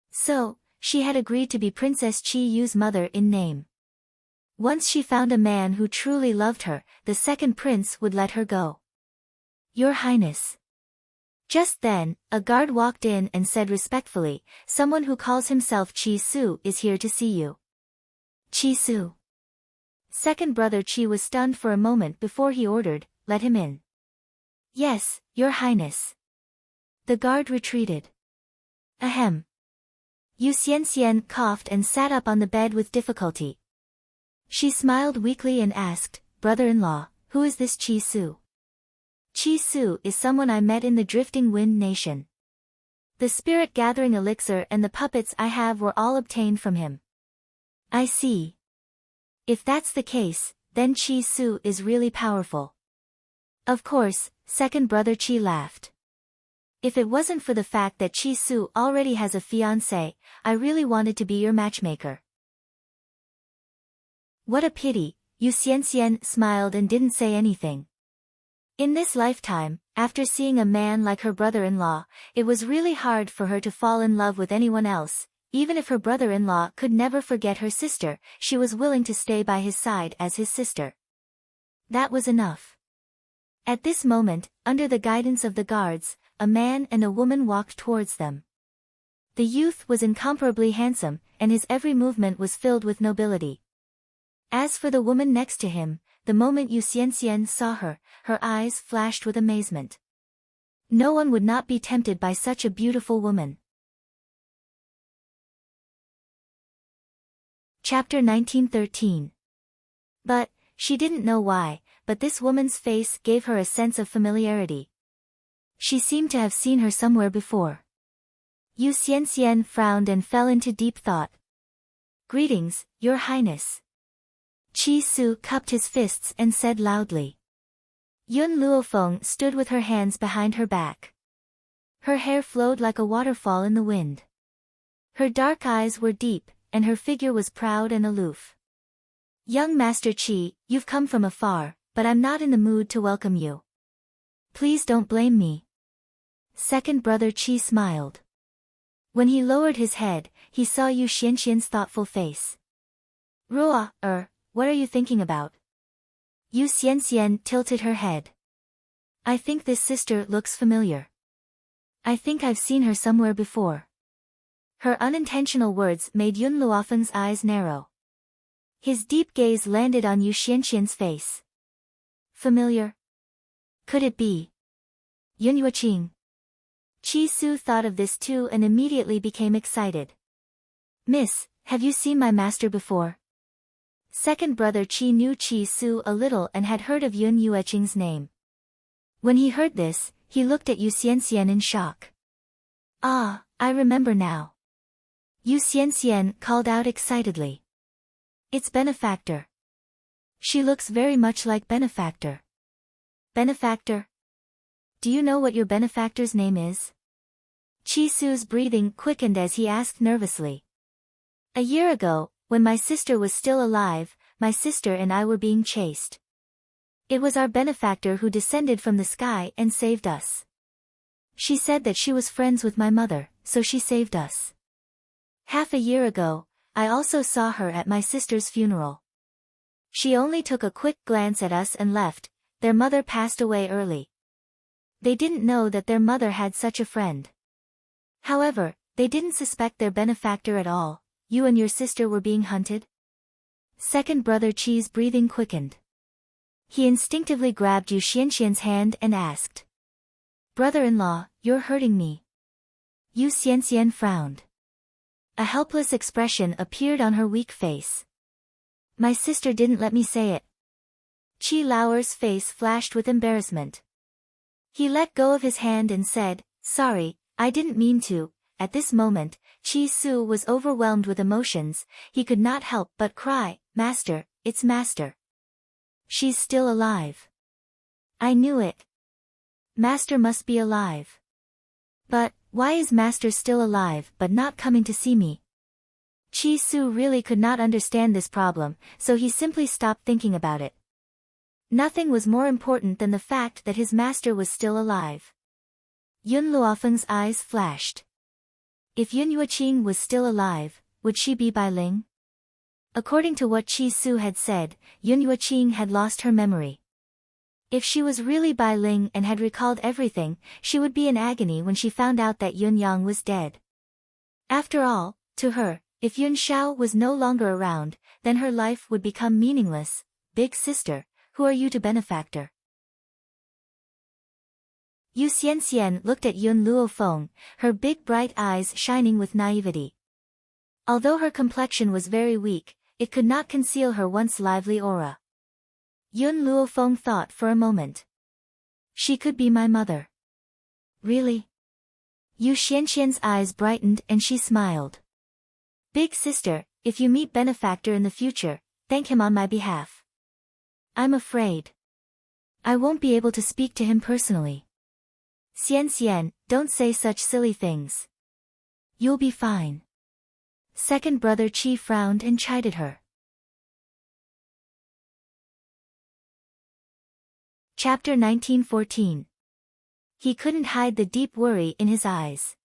So, she had agreed to be Princess Qi Yu's mother in name. Once she found a man who truly loved her, the second prince would let her go. Your Highness. Just then, a guard walked in and said respectfully, someone who calls himself Qi Su is here to see you. Qi Su. Second brother Qi was stunned for a moment before he ordered, let him in. Yes, Your Highness. The guard retreated. Ahem. Yu Xianxian coughed and sat up on the bed with difficulty. She smiled weakly and asked, brother-in-law, who is this Qi Su? Qi Su is someone I met in the Drifting Wind Nation. The spirit-gathering elixir and the puppets I have were all obtained from him. I see. If that's the case, then Qi Su is really powerful. Of course, second brother Qi laughed. If it wasn't for the fact that Qi Su already has a fiancé, I really wanted to be your matchmaker. What a pity, Yu Xianxian smiled and didn't say anything. In this lifetime, after seeing a man like her brother-in-law, it was really hard for her to fall in love with anyone else. Even if her brother-in-law could never forget her sister, she was willing to stay by his side as his sister. That was enough. At this moment, under the guidance of the guards, a man and a woman walked towards them. The youth was incomparably handsome, and his every movement was filled with nobility. As for the woman next to him, the moment Yu Xianxian saw her, her eyes flashed with amazement. No one would not be tempted by such a beautiful woman. Chapter 1913. But, she didn't know why, but this woman's face gave her a sense of familiarity. She seemed to have seen her somewhere before. Yu Xianxian frowned and fell into deep thought. Greetings, Your Highness. Qi Su cupped his fists and said loudly. Yun Luofeng stood with her hands behind her back. Her hair flowed like a waterfall in the wind. Her dark eyes were deep, and her figure was proud and aloof. Young Master Qi, you've come from afar, but I'm not in the mood to welcome you. Please don't blame me. Second brother Qi smiled. When he lowered his head, he saw Yu Xianxian's thoughtful face. Ruo, what are you thinking about? Yu Xianxian tilted her head. I think this sister looks familiar. I think I've seen her somewhere before. Her unintentional words made Yun Luofeng's eyes narrow. His deep gaze landed on Yu Xianxian's face. familiar? Could it be Yun Yueching? Chi Su thought of this too and immediately became excited. Miss, have you seen my master before? Second brother Chi knew Chi Su a little and had heard of Yun Yueching's name. When he heard this, he looked at Yu Xianxian in shock. Ah, I remember now. Yu Xianxian called out excitedly. It's Benefactor. She looks very much like Benefactor. Benefactor? Do you know what your benefactor's name is? Chi Su's breathing quickened as he asked nervously. A year ago, when my sister was still alive, my sister and I were being chased. It was our benefactor who descended from the sky and saved us. She said that she was friends with my mother, so she saved us. Half a year ago, I also saw her at my sister's funeral. She only took a quick glance at us and left. Their mother passed away early. They didn't know that their mother had such a friend. However, they didn't suspect their benefactor at all. You and your sister were being hunted? Second brother Chi's breathing quickened. He instinctively grabbed Yu Xianxian's hand and asked. Brother-in-law, you're hurting me. Yu Xianxian frowned. A helpless expression appeared on her weak face. My sister didn't let me say it. Chi Lauer's face flashed with embarrassment. He let go of his hand and said, Sorry, I didn't mean to. At this moment, Chi Su was overwhelmed with emotions. He could not help but cry, Master, it's Master. She's still alive. I knew it. Master must be alive. But, why is Master still alive but not coming to see me? Chi Su really could not understand this problem, so he simply stopped thinking about it. Nothing was more important than the fact that his master was still alive. Yun Luofeng's eyes flashed. If Yun Yueching was still alive, would she be Bai Ling? According to what Chi Su had said, Yun Yueching had lost her memory. If she was really Bai Ling and had recalled everything, she would be in agony when she found out that Yun Yang was dead. After all, to her, if Yun Shao was no longer around, then her life would become meaningless. Big sister, who are you to benefactor? Yu Xianxian looked at Yun Luofeng, her big bright eyes shining with naivety. Although her complexion was very weak, it could not conceal her once lively aura. Yun Luofeng thought for a moment. She could be my mother. Really? Yu Xianxian's eyes brightened and she smiled. Big sister, if you meet benefactor in the future, thank him on my behalf. I'm afraid I won't be able to speak to him personally. Xianxian, don't say such silly things. You'll be fine. Second brother Chi frowned and chided her. Chapter 1914. He couldn't hide the deep worry in his eyes.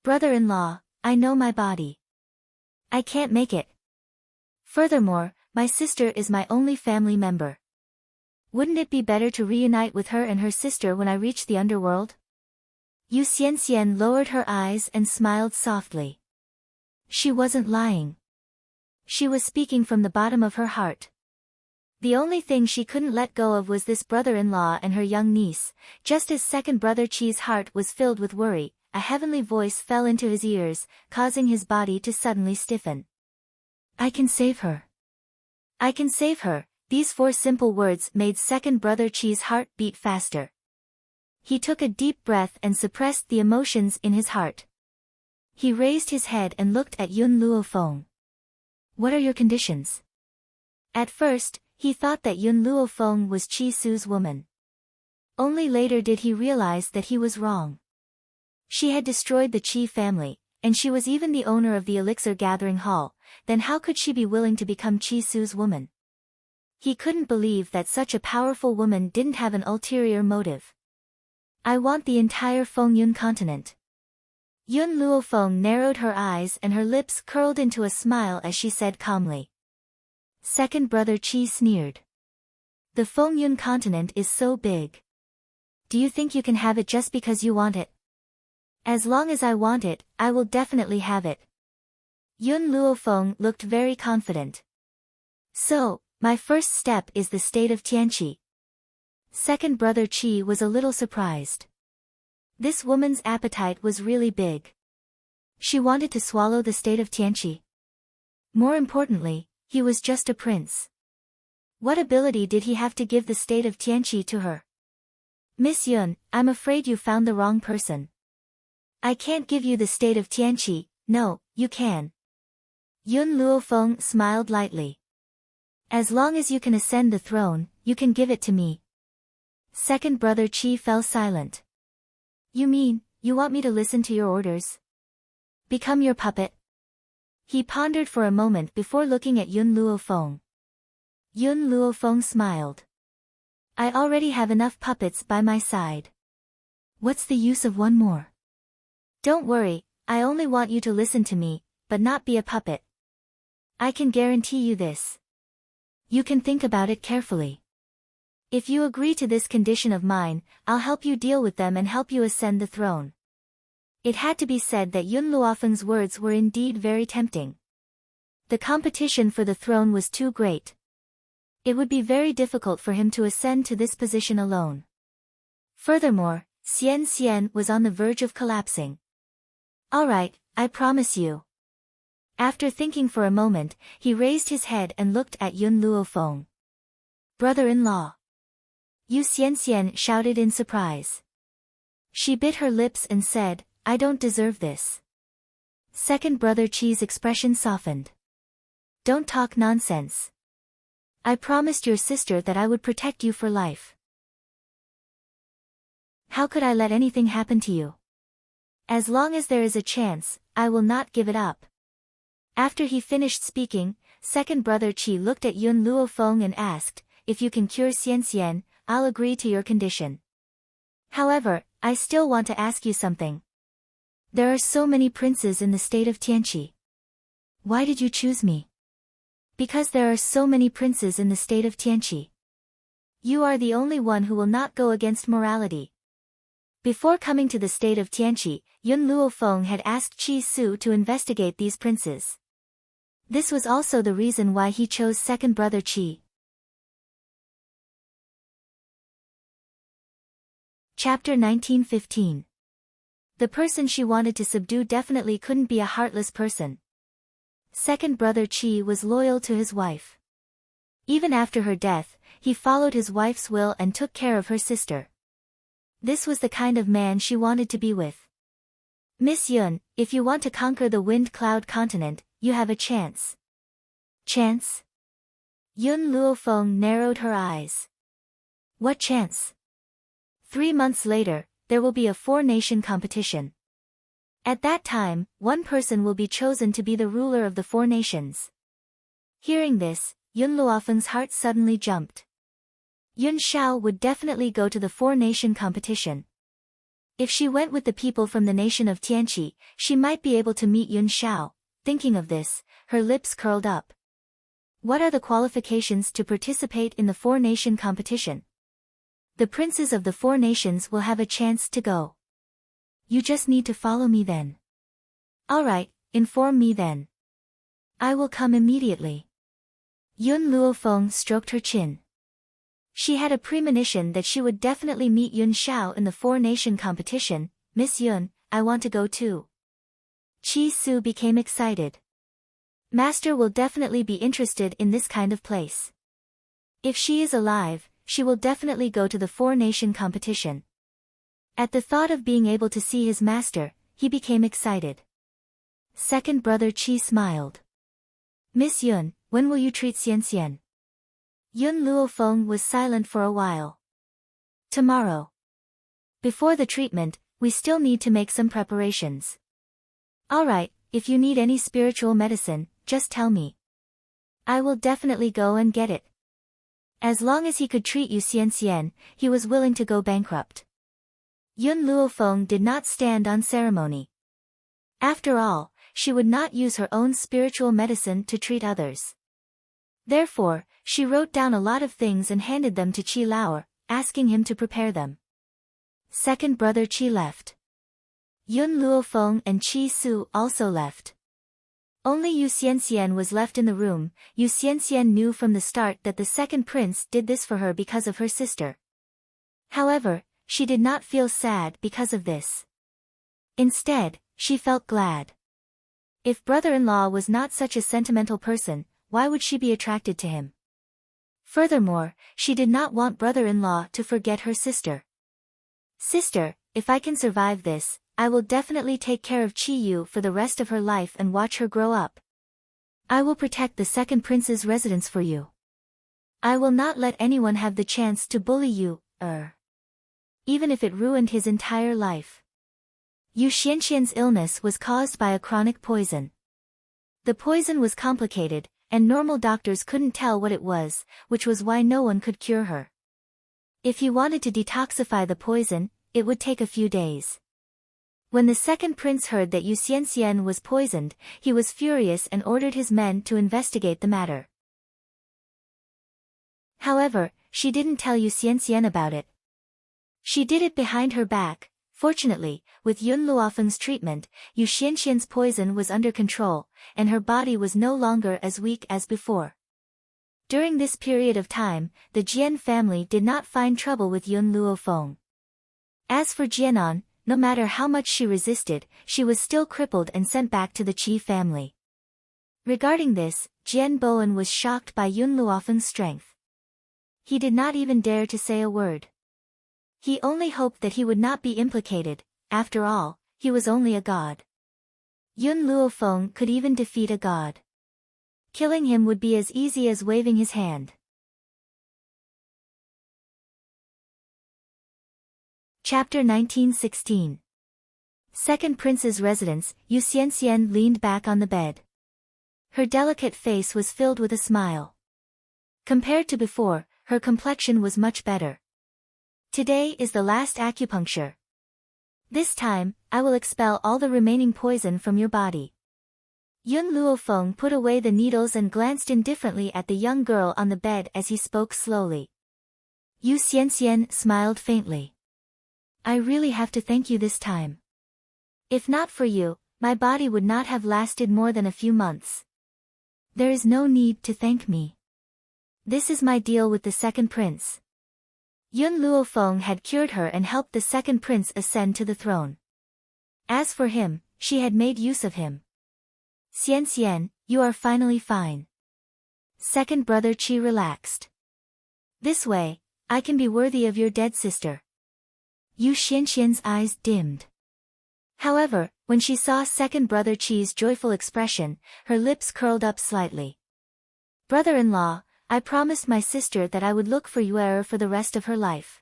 Brother-in-law, I know my body. I can't make it. Furthermore, my sister is my only family member. Wouldn't it be better to reunite with her and her sister when I reach the underworld? Yu Xianxian lowered her eyes and smiled softly. She wasn't lying. She was speaking from the bottom of her heart. The only thing she couldn't let go of was this brother-in-law and her young niece. Just as second brother Chi's heart was filled with worry, a heavenly voice fell into his ears, causing his body to suddenly stiffen. I can save her. I can save her. These 4 simple words made second brother Chi's heart beat faster. He took a deep breath and suppressed the emotions in his heart. He raised his head and looked at Yun Luofeng. What are your conditions? At first, he thought that Yun Luofeng was Chi Su's woman. Only later did he realize that he was wrong. She had destroyed the Chi family, and she was even the owner of the elixir gathering hall. Then how could she be willing to become Chi Su's woman? He couldn't believe that such a powerful woman didn't have an ulterior motive. I want the entire Fengyun continent. Yun Luofeng narrowed her eyes and her lips curled into a smile as she said calmly. Second brother Chi sneered. The Fengyun continent is so big. Do you think you can have it just because you want it? As long as I want it, I will definitely have it. Yun Luofeng looked very confident. So, my first step is the state of Tianqi. Second brother Qi was a little surprised. This woman's appetite was really big. She wanted to swallow the state of Tianqi. More importantly, he was just a prince. What ability did he have to give the state of Tianqi to her? Miss Yun, I'm afraid you found the wrong person. I can't give you the state of Tianqi. No, you can. Yun Luofeng smiled lightly. As long as you can ascend the throne, you can give it to me. Second brother Qi fell silent. You mean, you want me to listen to your orders? Become your puppet? He pondered for a moment before looking at Yun Luofeng. Yun Luofeng smiled. I already have enough puppets by my side. What's the use of one more? Don't worry, I only want you to listen to me, but not be a puppet. I can guarantee you this. You can think about it carefully. If you agree to this condition of mine, I'll help you deal with them and help you ascend the throne. It had to be said that Yun Luofeng's words were indeed very tempting. The competition for the throne was too great. It would be very difficult for him to ascend to this position alone. Furthermore, Xian Xian was on the verge of collapsing. All right, I promise you. After thinking for a moment, he raised his head and looked at Yun Luofeng. Brother-in-law. Yu Xianxian shouted in surprise. She bit her lips and said, I don't deserve this. Second brother Qi's expression softened. Don't talk nonsense. I promised your sister that I would protect you for life. How could I let anything happen to you? As long as there is a chance, I will not give it up. After he finished speaking, second brother Qi looked at Yun Luofeng and asked, if you can cure Xianxian, I'll agree to your condition. However, I still want to ask you something. There are so many princes in the state of Tianqi. Why did you choose me? Because there are so many princes in the state of Tianqi. You are the only one who will not go against morality. Before coming to the state of Tianqi, Yun Luofeng had asked Qi Su to investigate these princes. This was also the reason why he chose second brother Qi. Chapter 1915. The person she wanted to subdue definitely couldn't be a heartless person. Second brother Qi was loyal to his wife. Even after her death, he followed his wife's will and took care of her sister. This was the kind of man she wanted to be with. Miss Yun, if you want to conquer the Wind Cloud continent, you have a chance. Chance? Yun Luofeng narrowed her eyes. What chance? 3 months later, there will be a 4-nation competition. At that time, one person will be chosen to be the ruler of the 4 nations. Hearing this, Yun Luofeng's heart suddenly jumped. Yun Shao would definitely go to the 4-nation competition. If she went with the people from the nation of Tianqi, she might be able to meet Yun Shao. Thinking of this, her lips curled up. What are the qualifications to participate in the 4-nation competition? The princes of the 4 nations will have a chance to go. You just need to follow me then. Alright, inform me then. I will come immediately. Yun Luofeng stroked her chin. She had a premonition that she would definitely meet Yun Shao in the 4-nation competition. Miss Yun, I want to go too. Qi Su became excited. Master will definitely be interested in this kind of place. If she is alive, she will definitely go to the 4-nation competition. At the thought of being able to see his master, he became excited. Second brother Qi smiled. Miss Yun, when will you treat Xianxian? Yun Luofeng was silent for a while. Tomorrow. Before the treatment, we still need to make some preparations. Alright, if you need any spiritual medicine, just tell me. I will definitely go and get it. As long as he could treat Yu Xianxian, he was willing to go bankrupt. Yun Luofeng did not stand on ceremony. After all, she would not use her own spiritual medicine to treat others. Therefore, she wrote down a lot of things and handed them to Qi Lao, asking him to prepare them. Second brother Qi left. Yun Luofeng and Qi Su also left. Only Yu Xianxian was left in the room. Yu Xianxian knew from the start that the second prince did this for her because of her sister. However, she did not feel sad because of this. Instead, she felt glad. If brother-in-law was not such a sentimental person, why would she be attracted to him? Furthermore, she did not want brother-in-law to forget her sister. Sister, if I can survive this, I will definitely take care of Chi-yu for the rest of her life and watch her grow up. I will protect the second prince's residence for you. I will not let anyone have the chance to bully you, even if it ruined his entire life. Yu Xianxian's illness was caused by a chronic poison. The poison was complicated, and normal doctors couldn't tell what it was, which was why no one could cure her. If he wanted to detoxify the poison, it would take a few days. When the second prince heard that Yu Xianxian was poisoned, he was furious and ordered his men to investigate the matter. However, she didn't tell Yu Xianxian about it. She did it behind her back. Fortunately, with Yun Luofeng's treatment, Yu Xianxian's poison was under control, and her body was no longer as weak as before. During this period of time, the Jian family did not find trouble with Yun Luofeng. As for Jianan, no matter how much she resisted, she was still crippled and sent back to the Qi family. Regarding this, Jian Bowen was shocked by Yun Luofeng's strength. He did not even dare to say a word. He only hoped that he would not be implicated. After all, he was only a god. Yun Luofeng could even defeat a god. Killing him would be as easy as waving his hand. Chapter 1916. Second Prince's residence. Yu Xianxian leaned back on the bed. Her delicate face was filled with a smile. Compared to before, her complexion was much better. Today is the last acupuncture. This time, I will expel all the remaining poison from your body. Yun Luofeng put away the needles and glanced indifferently at the young girl on the bed as he spoke slowly. Yu Xianxian smiled faintly. I really have to thank you this time. If not for you, my body would not have lasted more than a few months. There is no need to thank me. This is my deal with the second prince. Yun Luofeng had cured her and helped the second prince ascend to the throne. As for him, she had made use of him. Xianxian, you are finally fine. Second brother Qi relaxed. This way, I can be worthy of your dead sister. Yu Xianxian's eyes dimmed. However, when she saw second brother Qi's joyful expression, her lips curled up slightly. Brother-in-law, I promised my sister that I would look for Yuer for the rest of her life.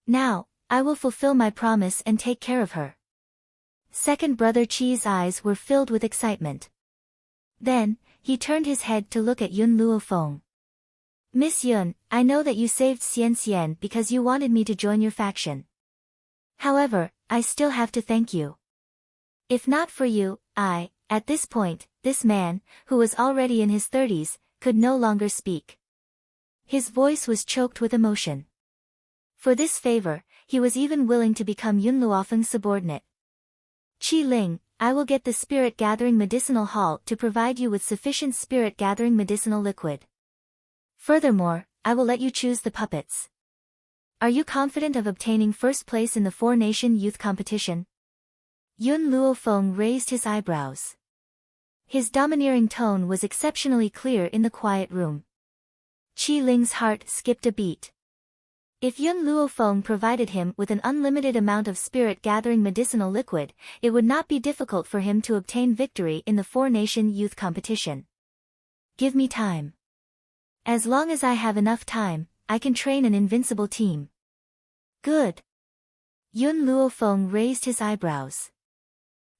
Now, I will fulfill my promise and take care of her. Second brother Qi's eyes were filled with excitement. Then, he turned his head to look at Yun Luofeng. Miss Yun, I know that you saved Xianxian because you wanted me to join your faction. However, I still have to thank you. If not for you, at this point, this man, who was already in his 30s, could no longer speak. His voice was choked with emotion. For this favor, he was even willing to become Yun Luofeng's subordinate. Qi Ling, I will get the spirit-gathering medicinal hall to provide you with sufficient spirit-gathering medicinal liquid. Furthermore, I will let you choose the puppets. Are you confident of obtaining first place in the four-nation youth competition? Yun Luofeng raised his eyebrows. His domineering tone was exceptionally clear in the quiet room. Qi Ling's heart skipped a beat. If Yun Luofeng provided him with an unlimited amount of spirit-gathering medicinal liquid, it would not be difficult for him to obtain victory in the four-nation youth competition. Give me time. As long as I have enough time, I can train an invincible team. Good. Yun Luofeng raised his eyebrows.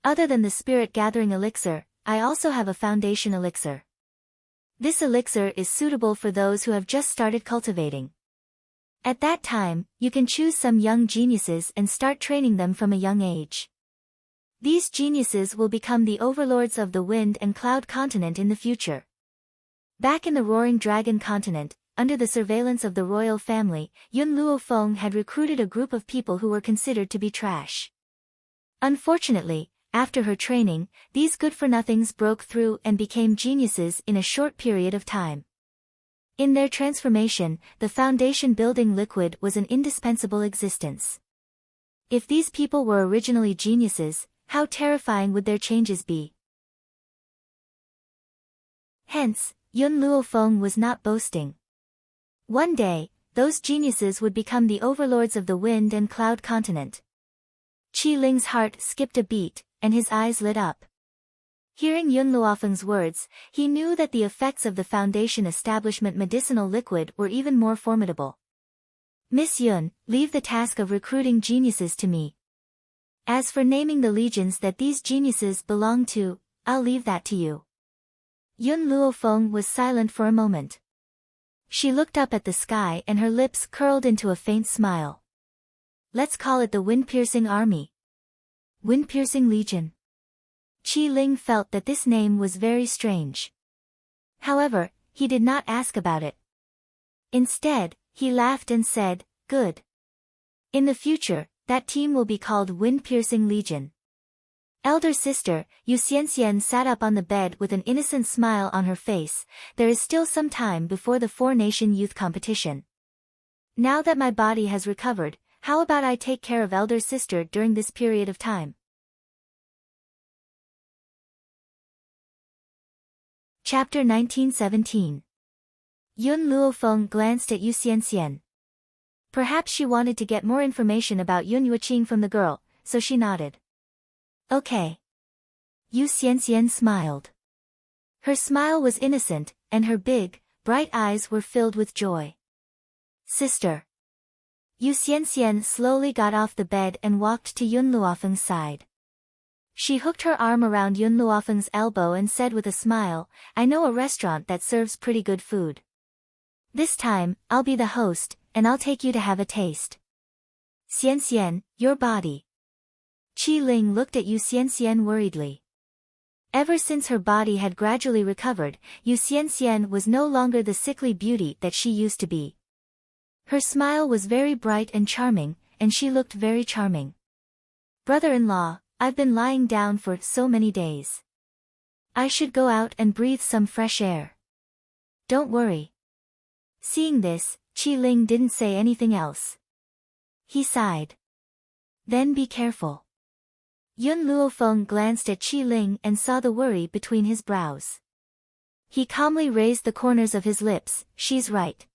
Other than the spirit-gathering elixir, I also have a foundation elixir. This elixir is suitable for those who have just started cultivating. At that time, you can choose some young geniuses and start training them from a young age. These geniuses will become the overlords of the Wind and Cloud continent in the future. Back in the Roaring Dragon continent, under the surveillance of the royal family, Yun Luofeng had recruited a group of people who were considered to be trash. Unfortunately, after her training, these good-for-nothings broke through and became geniuses in a short period of time. In their transformation, the foundation building liquid was an indispensable existence. If these people were originally geniuses, how terrifying would their changes be? Hence, Yun Luofeng was not boasting. One day, those geniuses would become the overlords of the wind and cloud continent. Qi Ling's heart skipped a beat, and his eyes lit up. Hearing Yun Luofeng's words, he knew that the effects of the foundation establishment medicinal liquid were even more formidable. Miss Yun, leave the task of recruiting geniuses to me. As for naming the legions that these geniuses belong to, I'll leave that to you. Yun Luofeng was silent for a moment. She looked up at the sky and her lips curled into a faint smile. Let's call it the Wind-Piercing Army. Wind-Piercing Legion. Qi Ling felt that this name was very strange. However, he did not ask about it. Instead, he laughed and said, "Good. In the future, that team will be called Wind-Piercing Legion." Elder sister, Yu Xianxian sat up on the bed with an innocent smile on her face. There is still some time before the four-nation youth competition. Now that my body has recovered, how about I take care of elder sister during this period of time? Chapter 1917. Yun Luofeng glanced at Yu Xianxian. Perhaps she wanted to get more information about Yun Yuqing from the girl, so she nodded. Okay. Yu Xianxian smiled. Her smile was innocent, and her big, bright eyes were filled with joy. Sister. Yu Xianxian slowly got off the bed and walked to Yun Luofeng's side. She hooked her arm around Yun Luofeng's elbow and said with a smile, "I know a restaurant that serves pretty good food. This time, I'll be the host, and I'll take you to have a taste." Xianxian, your body. Qi Ling looked at Yu Xianxian worriedly. Ever since her body had gradually recovered, Yu Xianxian was no longer the sickly beauty that she used to be. Her smile was very bright and charming, and she looked very charming. Brother-in-law, I've been lying down for so many days. I should go out and breathe some fresh air. Don't worry. Seeing this, Qi Ling didn't say anything else. He sighed. Then be careful. Yun Luofeng glanced at Qi Ling and saw the worry between his brows. He calmly raised the corners of his lips. She's right.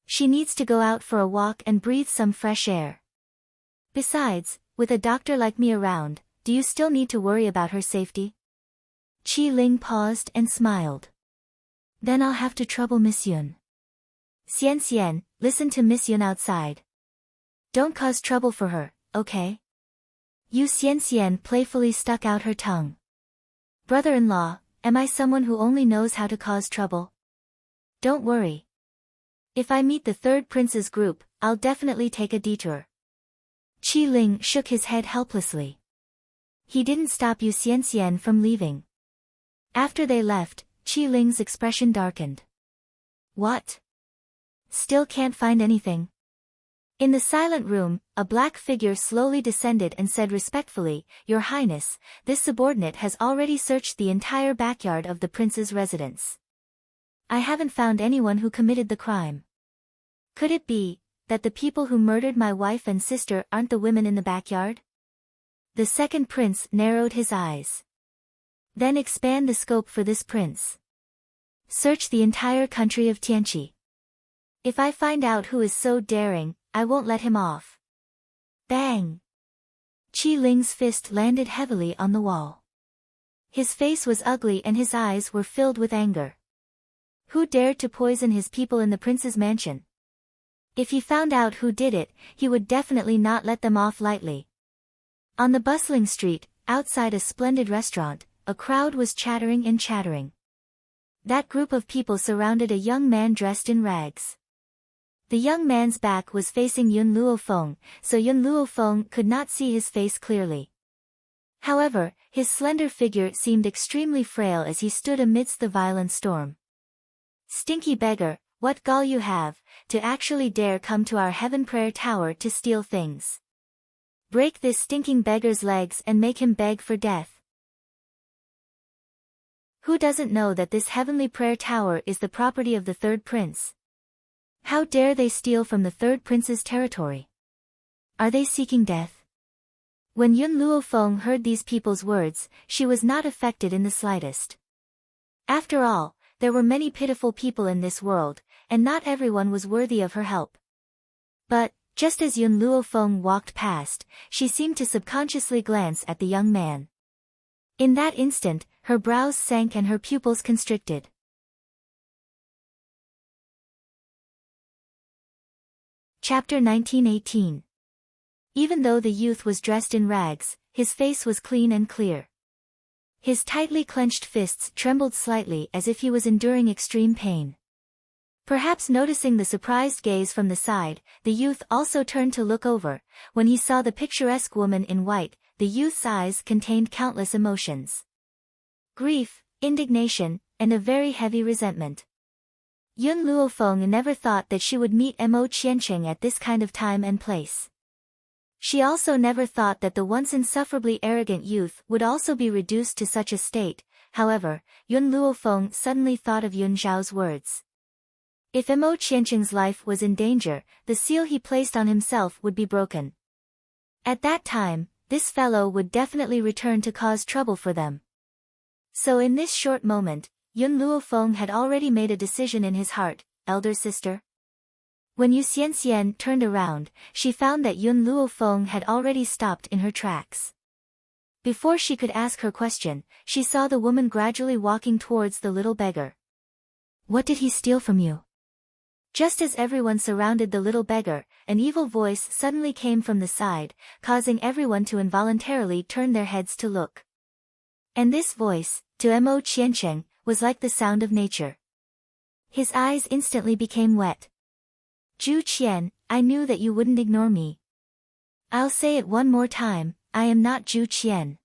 She needs to go out for a walk and breathe some fresh air. Besides, with a doctor like me around, do you still need to worry about her safety? Qi Ling paused and smiled. Then I'll have to trouble Miss Yun. Xianxian, listen to Miss Yun outside. Don't cause trouble for her, okay? Yu Xianxian playfully stuck out her tongue. Brother-in-law, am I someone who only knows how to cause trouble? Don't worry. If I meet the third prince's group, I'll definitely take a detour. Qi Ling shook his head helplessly. He didn't stop Yu Xianxian from leaving. After they left, Qi Ling's expression darkened. What? Still can't find anything? In the silent room, a black figure slowly descended and said respectfully, "Your Highness, this subordinate has already searched the entire backyard of the prince's residence. I haven't found anyone who committed the crime. Could it be that the people who murdered my wife and sister aren't the women in the backyard?" The second prince narrowed his eyes. Then expand the scope for this prince. Search the entire country of Tianqi. If I find out who is so daring, I won't let him off. Bang! Qi Ling's fist landed heavily on the wall. His face was ugly and his eyes were filled with anger. Who dared to poison his people in the prince's mansion? If he found out who did it, he would definitely not let them off lightly. On the bustling street, outside a splendid restaurant, a crowd was chattering and chattering. That group of people surrounded a young man dressed in rags. The young man's back was facing Yun Luofeng, so Yun Luofeng could not see his face clearly. However, his slender figure seemed extremely frail as he stood amidst the violent storm. "Stinky beggar, what gall you have, to actually dare come to our heaven prayer tower to steal things. Break this stinking beggar's legs and make him beg for death." Who doesn't know that this heavenly prayer tower is the property of the third prince? How dare they steal from the third prince's territory? Are they seeking death? When Yun Luofeng heard these people's words, she was not affected in the slightest. After all, there were many pitiful people in this world, and not everyone was worthy of her help. But, just as Yun Luofeng walked past, she seemed to subconsciously glance at the young man. In that instant, her brows sank and her pupils constricted. Chapter 1918. Even though the youth was dressed in rags, his face was clean and clear. His tightly clenched fists trembled slightly as if he was enduring extreme pain. Perhaps noticing the surprised gaze from the side, the youth also turned to look over. When he saw the picturesque woman in white, the youth's eyes contained countless emotions. Grief, indignation, and a very heavy resentment. Yun Luofeng never thought that she would meet Mo Qianqing at this kind of time and place. She also never thought that the once insufferably arrogant youth would also be reduced to such a state. However, Yun Luofeng suddenly thought of Yun Zhao's words. If Mo Qianqing's life was in danger, the seal he placed on himself would be broken. At that time, this fellow would definitely return to cause trouble for them. So in this short moment, Yun Luofeng had already made a decision in his heart, elder sister. When Yu Xianxian turned around, she found that Yun Luofeng had already stopped in her tracks. Before she could ask her question, she saw the woman gradually walking towards the little beggar. What did he steal from you? Just as everyone surrounded the little beggar, an evil voice suddenly came from the side, causing everyone to involuntarily turn their heads to look. And this voice, to Mo Qianqing, was like the sound of nature. His eyes instantly became wet. Zhu Qian, I knew that you wouldn't ignore me. I'll say it one more time, I am not Zhu Qian.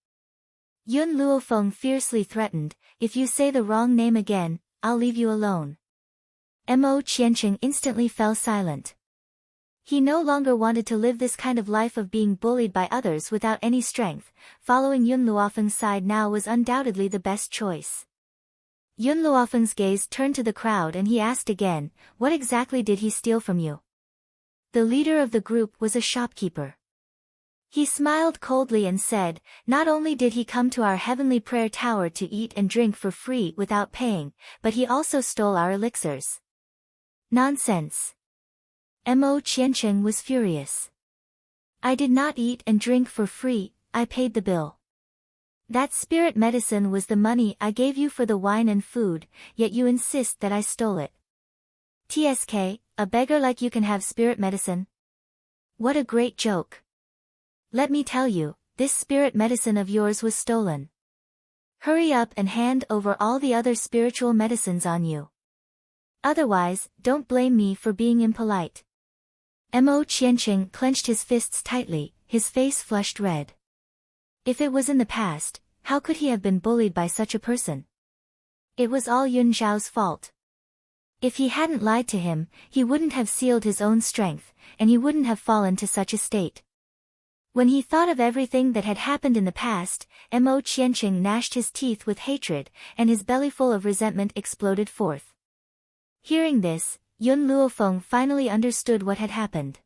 Yun Luofeng fiercely threatened, if you say the wrong name again, I'll leave you alone. Mo Qianqing instantly fell silent. He no longer wanted to live this kind of life of being bullied by others without any strength. Following Yun Luofeng's side now was undoubtedly the best choice. Yun Luofeng's gaze turned to the crowd and he asked again, what exactly did he steal from you? The leader of the group was a shopkeeper. He smiled coldly and said, not only did he come to our heavenly prayer tower to eat and drink for free without paying, but he also stole our elixirs. Nonsense. Mo Qianqing was furious. I did not eat and drink for free, I paid the bill. That spirit medicine was the money I gave you for the wine and food, yet you insist that I stole it. TSK, a beggar like you can have spirit medicine? What a great joke. Let me tell you, this spirit medicine of yours was stolen. Hurry up and hand over all the other spiritual medicines on you. Otherwise, don't blame me for being impolite. Mo Qianqing clenched his fists tightly, his face flushed red. If it was in the past, how could he have been bullied by such a person? It was all Yun Zhao's fault. If he hadn't lied to him, he wouldn't have sealed his own strength, and he wouldn't have fallen to such a state. When he thought of everything that had happened in the past, Mo Qianqing gnashed his teeth with hatred, and his bellyful of resentment exploded forth. Hearing this, Yun Luofeng finally understood what had happened.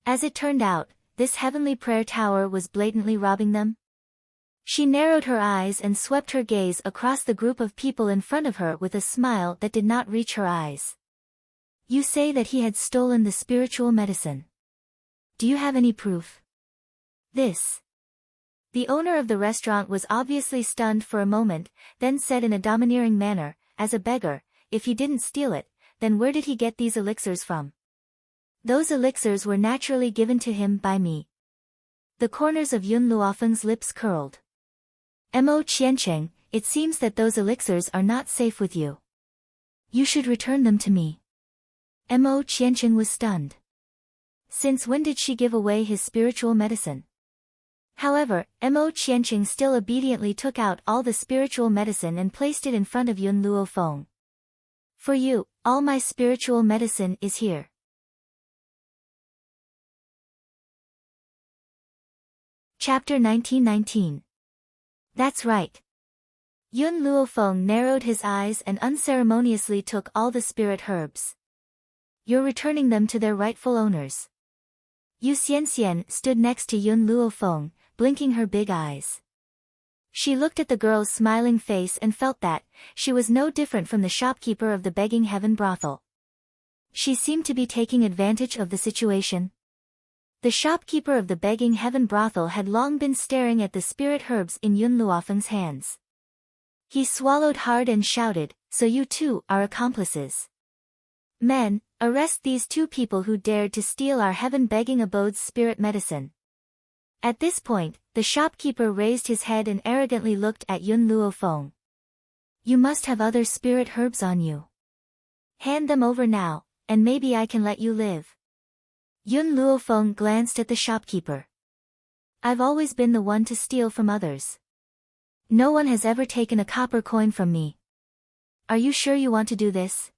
As it turned out, this heavenly prayer tower was blatantly robbing them. She narrowed her eyes and swept her gaze across the group of people in front of her with a smile that did not reach her eyes. You say that he had stolen the spiritual medicine. Do you have any proof? This. The owner of the restaurant was obviously stunned for a moment, then said in a domineering manner, as a beggar, if he didn't steal it, then where did he get these elixirs from? Those elixirs were naturally given to him by me. The corners of Yun Luofeng's lips curled. Mo Qianqing, it seems that those elixirs are not safe with you. You should return them to me. Mo Qianqing was stunned. Since when did she give away his spiritual medicine? However, Mo Qianqing still obediently took out all the spiritual medicine and placed it in front of Yun Luofeng. For you, all my spiritual medicine is here. Chapter 1919. That's right. Yun Luofeng narrowed his eyes and unceremoniously took all the spirit herbs. You're returning them to their rightful owners. Yu Xianxian stood next to Yun Luofeng, blinking her big eyes. She looked at the girl's smiling face and felt that she was no different from the shopkeeper of the begging heaven brothel. She seemed to be taking advantage of the situation. The shopkeeper of the begging heaven brothel had long been staring at the spirit herbs in Yun Luofeng's hands. He swallowed hard and shouted, "So you two are accomplices. Men, arrest these two people who dared to steal our heaven-begging abode's spirit medicine." At this point, the shopkeeper raised his head and arrogantly looked at Yun Luofeng. "You must have other spirit herbs on you. Hand them over now, and maybe I can let you live." Yun Luofeng glanced at the shopkeeper. "I've always been the one to steal from others. No one has ever taken a copper coin from me. Are you sure you want to do this?"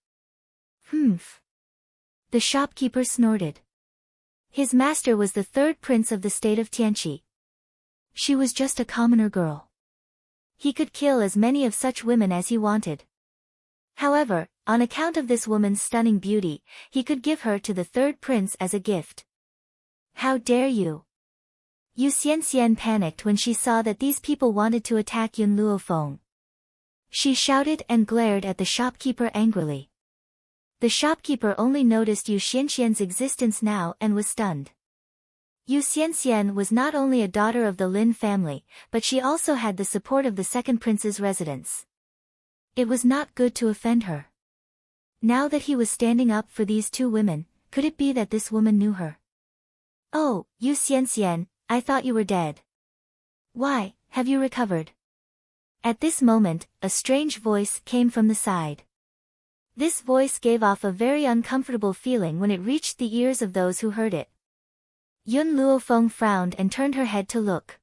"Humph." The shopkeeper snorted. His master was the third prince of the state of Tianqi. She was just a commoner girl. He could kill as many of such women as he wanted. However, on account of this woman's stunning beauty, he could give her to the third prince as a gift. "How dare you!" Yu Xianxian panicked when she saw that these people wanted to attack Yun Luofeng. She shouted and glared at the shopkeeper angrily. The shopkeeper only noticed Yu Xianxian's existence now and was stunned. Yu Xianxian was not only a daughter of the Lin family, but she also had the support of the second prince's residence. It was not good to offend her. Now that he was standing up for these two women, could it be that this woman knew her? "Oh, Yu Xianxian, I thought you were dead. Why, have you recovered?" At this moment, a strange voice came from the side. This voice gave off a very uncomfortable feeling when it reached the ears of those who heard it. Yun Luofeng frowned and turned her head to look.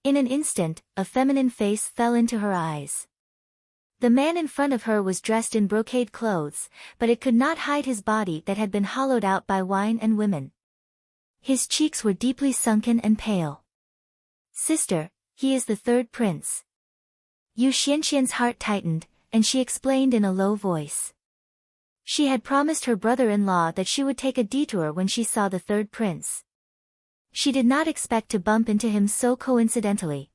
In an instant, a feminine face fell into her eyes. The man in front of her was dressed in brocade clothes, but it could not hide his body that had been hollowed out by wine and women. His cheeks were deeply sunken and pale. "Sister, he is the third prince." Yu Xianxian's heart tightened, and she explained in a low voice. She had promised her brother-in-law that she would take a detour when she saw the third prince. She did not expect to bump into him so coincidentally.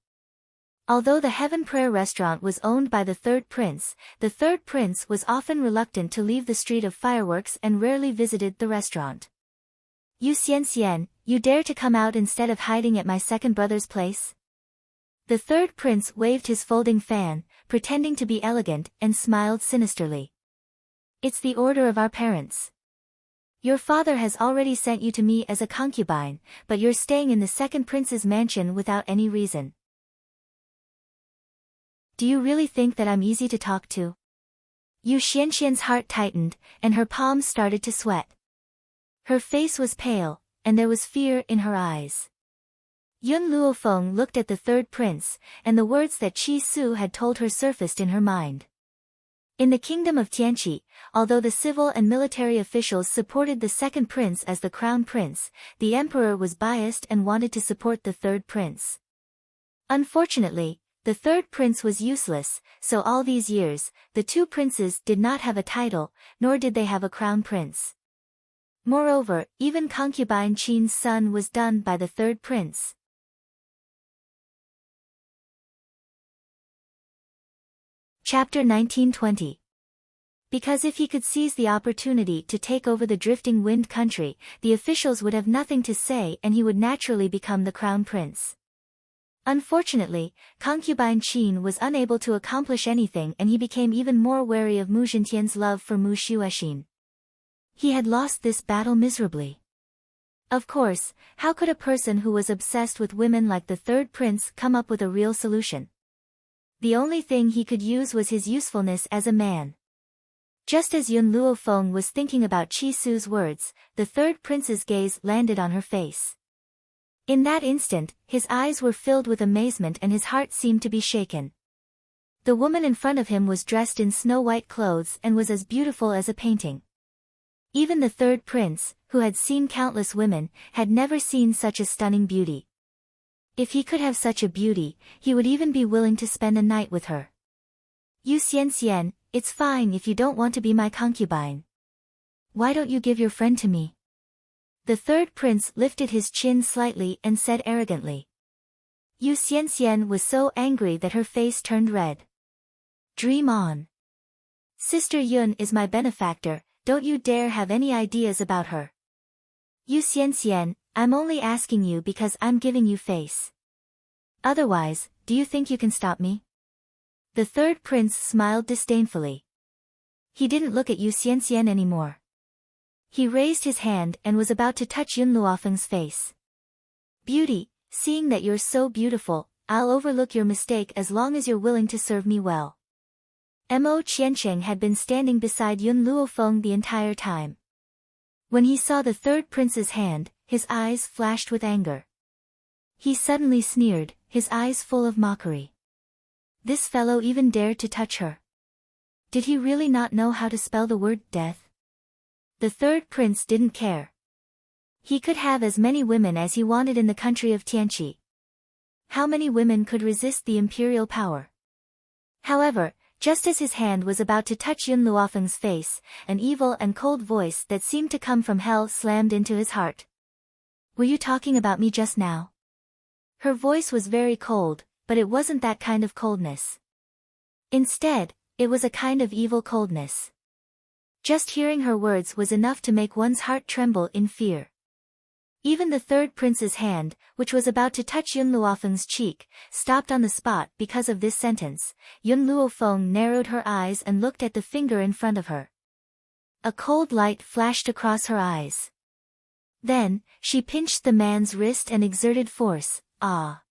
Although the Heaven Prayer restaurant was owned by the third prince was often reluctant to leave the street of fireworks and rarely visited the restaurant. "Yu Xianxian, you dare to come out instead of hiding at my second brother's place?" The third prince waved his folding fan, pretending to be elegant, and smiled sinisterly. "It's the order of our parents. Your father has already sent you to me as a concubine, but you're staying in the second prince's mansion without any reason. Do you really think that I'm easy to talk to?" Yu Xianxian's heart tightened, and her palms started to sweat. Her face was pale, and there was fear in her eyes. Yun Luofeng looked at the third prince, and the words that Qi Su had told her surfaced in her mind. In the kingdom of Tianqi, although the civil and military officials supported the second prince as the crown prince, the emperor was biased and wanted to support the third prince. Unfortunately, the third prince was useless, so all these years, the two princes did not have a title, nor did they have a crown prince. Moreover, even concubine Qin's son was done by the third prince. Chapter 1920. Because if he could seize the opportunity to take over the drifting wind country, the officials would have nothing to say and he would naturally become the crown prince. Unfortunately, concubine Qin was unable to accomplish anything and he became even more wary of Mu Zhintian's love for Mu Xuexin. He had lost this battle miserably. Of course, how could a person who was obsessed with women like the third prince come up with a real solution? The only thing he could use was his usefulness as a man. Just as Yun Luofeng was thinking about Qi Su's words, the third prince's gaze landed on her face. In that instant, his eyes were filled with amazement and his heart seemed to be shaken. The woman in front of him was dressed in snow-white clothes and was as beautiful as a painting. Even the third prince, who had seen countless women, had never seen such a stunning beauty. If he could have such a beauty, he would even be willing to spend a night with her. Yu Xianxian, it's fine if you don't want to be my concubine. Why don't you give your friend to me? The third prince lifted his chin slightly and said arrogantly. Yu Xianxian was so angry that her face turned red. Dream on. Sister Yun is my benefactor, don't you dare have any ideas about her. Yu Xianxian, I'm only asking you because I'm giving you face. Otherwise, do you think you can stop me? The third prince smiled disdainfully. He didn't look at Yu Xianxian anymore. He raised his hand and was about to touch Yun Luofeng's face. Beauty, seeing that you're so beautiful, I'll overlook your mistake as long as you're willing to serve me well. Mo Qiancheng had been standing beside Yun Luofeng the entire time. When he saw the third prince's hand, his eyes flashed with anger. He suddenly sneered, his eyes full of mockery. This fellow even dared to touch her. Did he really not know how to spell the word death? The third prince didn't care. He could have as many women as he wanted in the country of Tianqi. How many women could resist the imperial power? However, just as his hand was about to touch Yun Luofeng's face, an evil and cold voice that seemed to come from hell slammed into his heart. Were you talking about me just now? Her voice was very cold, but it wasn't that kind of coldness. Instead, it was a kind of evil coldness. Just hearing her words was enough to make one's heart tremble in fear. Even the third prince's hand, which was about to touch Yun Luofeng's cheek, stopped on the spot because of this sentence. Yun Luofeng narrowed her eyes and looked at the finger in front of her. A cold light flashed across her eyes. Then, she pinched the man's wrist and exerted force. Ah!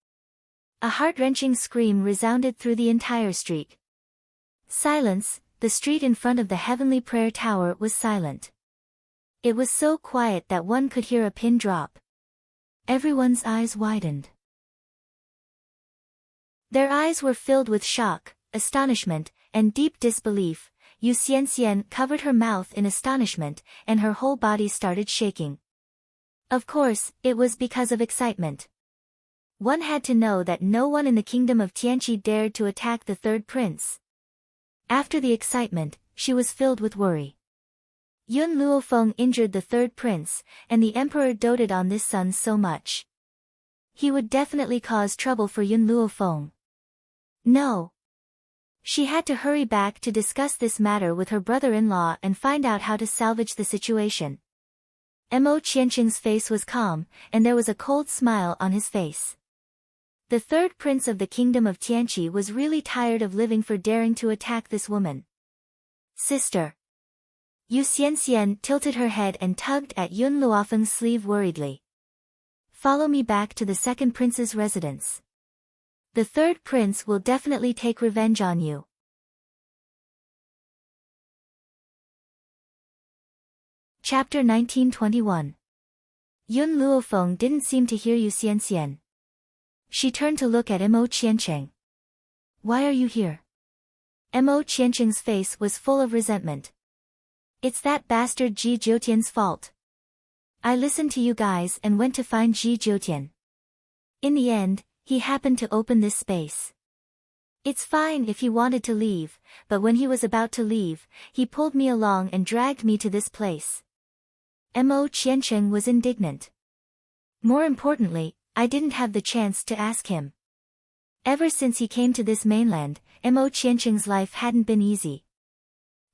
A heart-wrenching scream resounded through the entire street. Silence. The street in front of the heavenly prayer tower was silent. It was so quiet that one could hear a pin drop. Everyone's eyes widened. Their eyes were filled with shock, astonishment, and deep disbelief. Yu Xianxian covered her mouth in astonishment, and her whole body started shaking. Of course, it was because of excitement. One had to know that no one in the kingdom of Tianqi dared to attack the third prince. After the excitement, she was filled with worry. Yun Luofeng injured the third prince, and the emperor doted on this son so much. He would definitely cause trouble for Yun Luofeng. No. She had to hurry back to discuss this matter with her brother-in-law and find out how to salvage the situation. Mo Qiancheng's face was calm, and there was a cold smile on his face. The third prince of the kingdom of Tianqi was really tired of living for daring to attack this woman. Sister. Yu Xianxian tilted her head and tugged at Yun Luofeng's sleeve worriedly. Follow me back to the second prince's residence. The third prince will definitely take revenge on you. Chapter 1921. Yun Luofeng didn't seem to hear Yu Xianxian. She turned to look at Mo Qiancheng. Why are you here? Mo Qiancheng's face was full of resentment. It's that bastard Ji Jiutian's fault. I listened to you guys and went to find Ji Jiutian. In the end, he happened to open this space. It's fine if he wanted to leave, but when he was about to leave, he pulled me along and dragged me to this place. Mo Qiancheng was indignant. More importantly, I didn't have the chance to ask him. Ever since he came to this mainland, Mo Qiancheng's life hadn't been easy.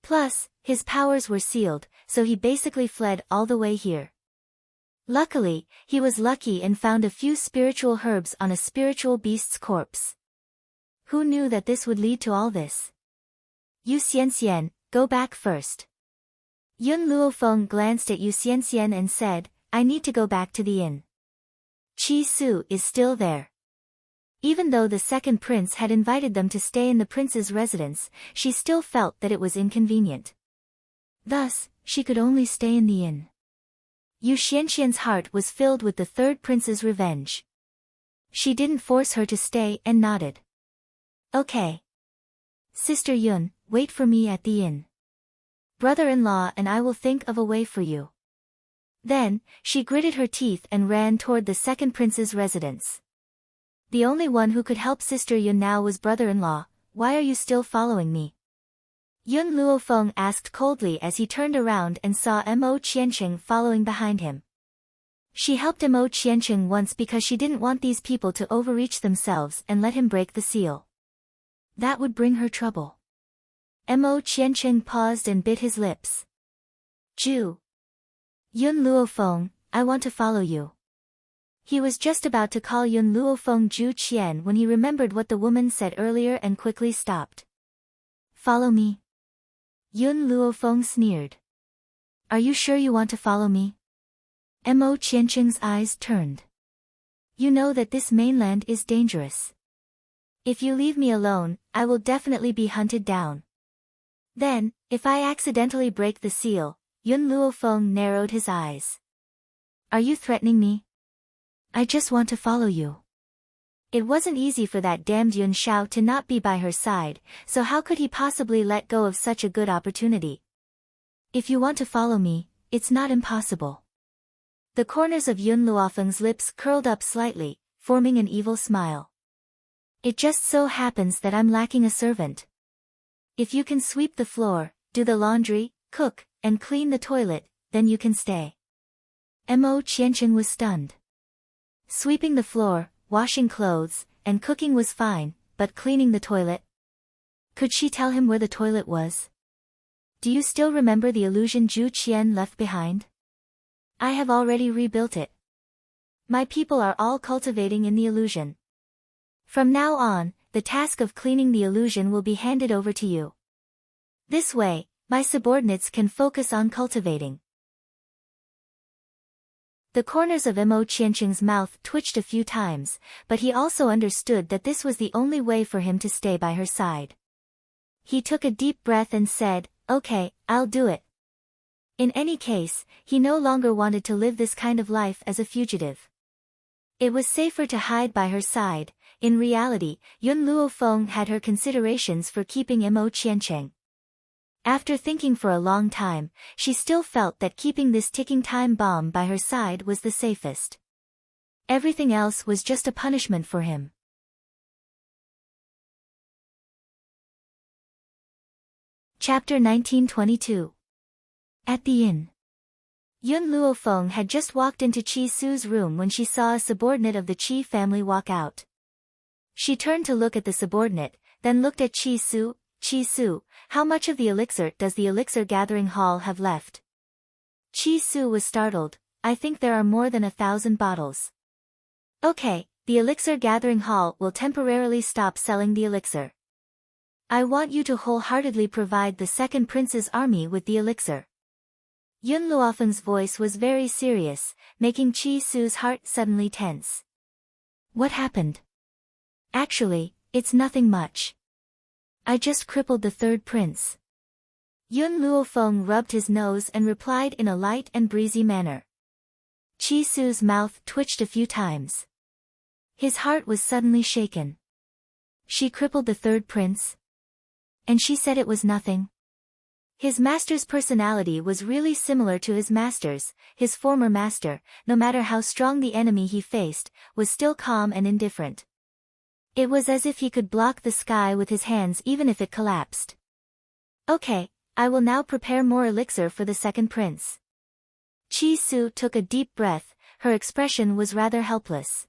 Plus, his powers were sealed, so he basically fled all the way here. Luckily, he was lucky and found a few spiritual herbs on a spiritual beast's corpse. Who knew that this would lead to all this? Yu Xianxian, go back first. Yun Luofeng glanced at Yu Xianxian and said, I need to go back to the inn. Qi Su is still there. Even though the second prince had invited them to stay in the prince's residence, she still felt that it was inconvenient. Thus, she could only stay in the inn. Yu Xianxian's heart was filled with the third prince's revenge. She didn't force her to stay and nodded. Okay. Sister Yun, wait for me at the inn. Brother-in-law and I will think of a way for you. Then, she gritted her teeth and ran toward the second prince's residence. The only one who could help Sister Yun now was brother-in-law. Why are you still following me? Yun Luofeng asked coldly as he turned around and saw Mo Qianqing following behind him. She helped Mo Qianqing once because she didn't want these people to overreach themselves and let him break the seal. That would bring her trouble. Mo Qianqing paused and bit his lips. Ju. Yun Luofeng, I want to follow you. He was just about to call Yun Luofeng Ju Qian when he remembered what the woman said earlier and quickly stopped. Follow me? Yun Luofeng sneered. Are you sure you want to follow me? Mo Qianqing's eyes turned. You know that this mainland is dangerous. If you leave me alone, I will definitely be hunted down. Then, if I accidentally break the seal, Yun Luofeng narrowed his eyes. Are you threatening me? I just want to follow you. It wasn't easy for that damned Yun Shao to not be by her side, so how could he possibly let go of such a good opportunity? If you want to follow me, it's not impossible. The corners of Yun Luofeng's lips curled up slightly, forming an evil smile. It just so happens that I'm lacking a servant. If you can sweep the floor, do the laundry, cook, and clean the toilet, then you can stay. Mo Qianqing was stunned. Sweeping the floor, washing clothes, and cooking was fine, but cleaning the toilet? Could she tell him where the toilet was? Do you still remember the illusion Ju Qian left behind? I have already rebuilt it. My people are all cultivating in the illusion. From now on, the task of cleaning the illusion will be handed over to you. This way, my subordinates can focus on cultivating. The corners of Mo Qianqing's mouth twitched a few times, but he also understood that this was the only way for him to stay by her side. He took a deep breath and said, Okay, I'll do it. In any case, he no longer wanted to live this kind of life as a fugitive. It was safer to hide by her side. In reality, Yun Luofeng had her considerations for keeping Mo Qianqing. After thinking for a long time, she still felt that keeping this ticking time bomb by her side was the safest. Everything else was just a punishment for him. Chapter 1922. At the inn. Yun Luofeng had just walked into Qi Su's room when she saw a subordinate of the Qi family walk out. She turned to look at the subordinate, then looked at Qi Su. Qi Su, how much of the elixir does the elixir gathering hall have left? Qi Su was startled. I think there are more than 1,000 bottles. Okay, the elixir gathering hall will temporarily stop selling the elixir. I want you to wholeheartedly provide the second prince's army with the elixir. Yun Luofeng's voice was very serious, making Qi Su's heart suddenly tense. What happened? Actually, it's nothing much. I just crippled the third prince. Yun Luofeng rubbed his nose and replied in a light and breezy manner. Qi Su's mouth twitched a few times. His heart was suddenly shaken. She crippled the third prince? And she said it was nothing? His master's personality was really similar to his master's. His former master, no matter how strong the enemy he faced, was still calm and indifferent. It was as if he could block the sky with his hands even if it collapsed. Okay, I will now prepare more elixir for the second prince. Qi Su took a deep breath, her expression was rather helpless.